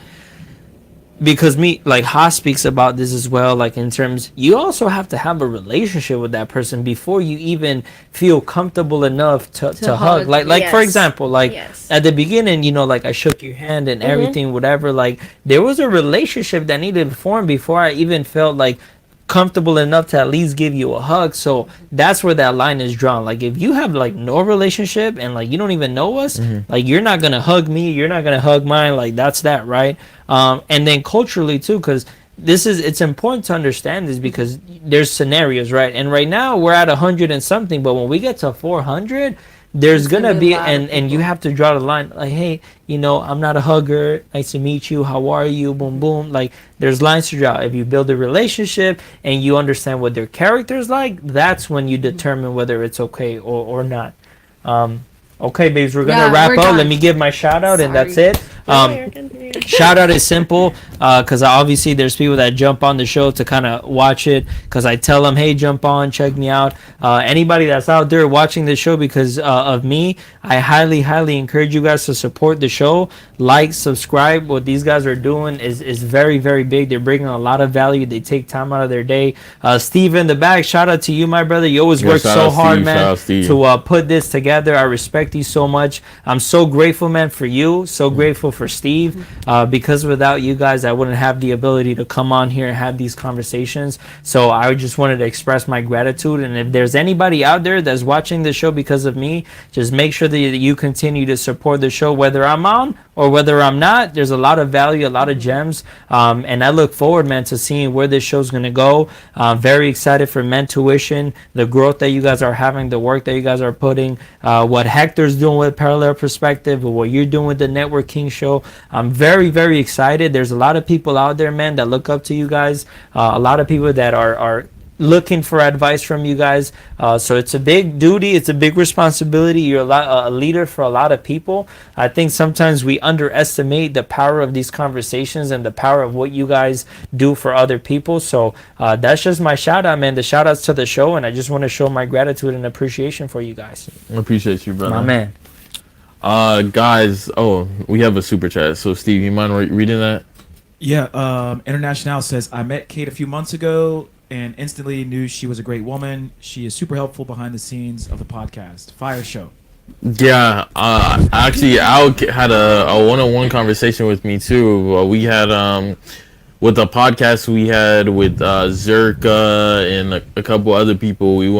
Because like Haas speaks about this as well, like in terms, you also have to have a relationship with that person before you even feel comfortable enough to hug. Like for example, like at the beginning, you know, like I shook your hand and everything, whatever, like there was a relationship that needed to form before I even felt like comfortable enough to at least give you a hug. So that's where that line is drawn. Like if you have like no relationship and like you don't even know us, like you're not gonna hug me, you're not gonna hug mine, like that's that, right? And then culturally too, because it's important to understand this, because there's scenarios, right? And right now we're at 100 and something, but when we get to 400, there's gonna be and you have to draw the line, like, hey, you know, I'm not a hugger, nice to meet you, how are you, boom boom. Like there's lines to draw. If you build a relationship and you understand what their character is like, that's when you determine whether it's okay or not. Okay, babes, we're gonna wrap up. Done. Let me give my shout out. And that's it. Shout out is simple, because obviously there's people that jump on the show to kind of watch it, because I tell them, hey, jump on, check me out. Anybody that's out there watching the show because of me, I highly encourage you guys to support the show. Like, subscribe. What these guys are doing is very, very big. They're bringing a lot of value. They take time out of their day. Steve in the back, shout out to you, my brother. You always work so hard, man, to put this together. I respect you so much. I'm so grateful, man, for you. So grateful for Steve, because without you guys, I wouldn't have the ability to come on here and have these conversations. So I just wanted to express my gratitude. And if there's anybody out there that's watching the show because of me, just make sure that you continue to support the show, whether I'm on or whether I'm not. There's a lot of value, a lot of gems, and I look forward, man, to seeing where this show's going to go. Very excited for Mentuition, the growth that you guys are having, the work that you guys are putting, what Hector's doing with Parallel Perspective, what you're doing with the Networking show. I'm very, very excited. There's a lot of people out there, man, that look up to you guys. A lot of people that are looking for advice from you guys. So it's a big duty. It's a big responsibility. You're a leader for a lot of people. I think sometimes we underestimate the power of these conversations and the power of what you guys do for other people. So that's just my shout out, man. The shout outs to the show. And I just want to show my gratitude and appreciation for you guys. I appreciate you, brother. My man. Guys, we have a super chat. So Steve, you mind reading that? Yeah. International says, I met Kate a few months ago and instantly knew she was a great woman. She is super helpful behind the scenes of the podcast. Fire show. Yeah, actually, Al had a one-on-one conversation with me too. We had with the podcast we had with Zerka and a couple other people. We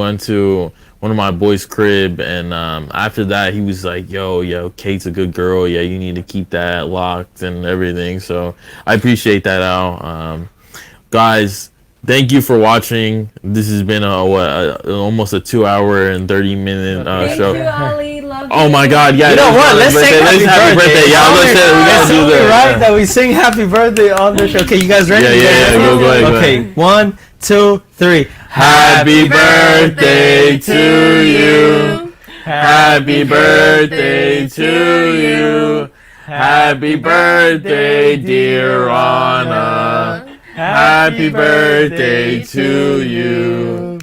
one of my boys' crib, and after that he was like, yo, Kate's a good girl. Yeah, you need to keep that locked and everything. So I appreciate that, Al. Guys, thank you for watching. This has been almost a 2-hour and 30-minute show. Thank you, Ali. Love Oh you. my God! Yeah, You know what? Let's sing happy birthday. Yeah, let's say we gotta It's do only that. right that we sing happy birthday on the show. Okay, you guys ready? Yeah. Go ahead. Okay, 1, 2, 3. Happy birthday to you. Happy birthday to you. Happy birthday, dear Anna. Happy birthday to you.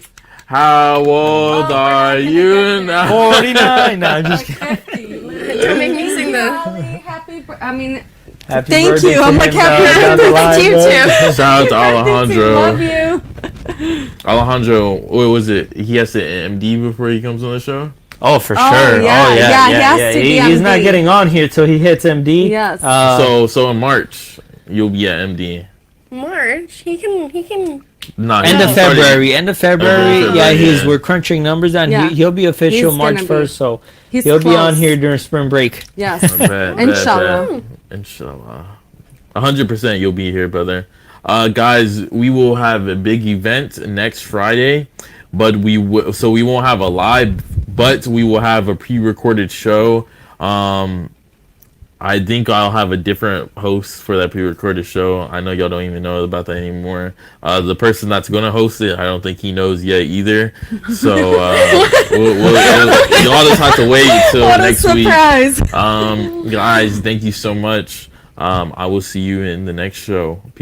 How old are you now? 49. No, I'm just kidding. Don't make me sing the. Ali, happy Happy Thank birthday you. to I'm him like, down happy the birthday line, to you bro. too. Shout out to Alejandro. Love you. Alejandro, what was it? He has to MD before he comes on the show? Oh, for Oh, sure. yeah, he has to be He's not MD. getting on here till he hits MD. Yes. So in March, you'll be at MD. March. He can. Nah, End of he's starting- February. End of February. Yeah, yeah. we're crunching numbers on. Yeah. He'll be official He's March gonna 1st, be. so He's he'll be on close. here during spring break. Yes. Bet. Inshallah. Inshallah. 100% you'll be here, brother. Guys, we will have a big event next Friday, but we won't have a live, but we will have a pre-recorded show. I think I'll have a different host for that pre-recorded show. I know y'all don't even know about that anymore. The person that's gonna host it, I don't think he knows yet either. So y'all just have to wait till What a next week. surprise. Guys, thank you so much. I will see you in the next show. Peace.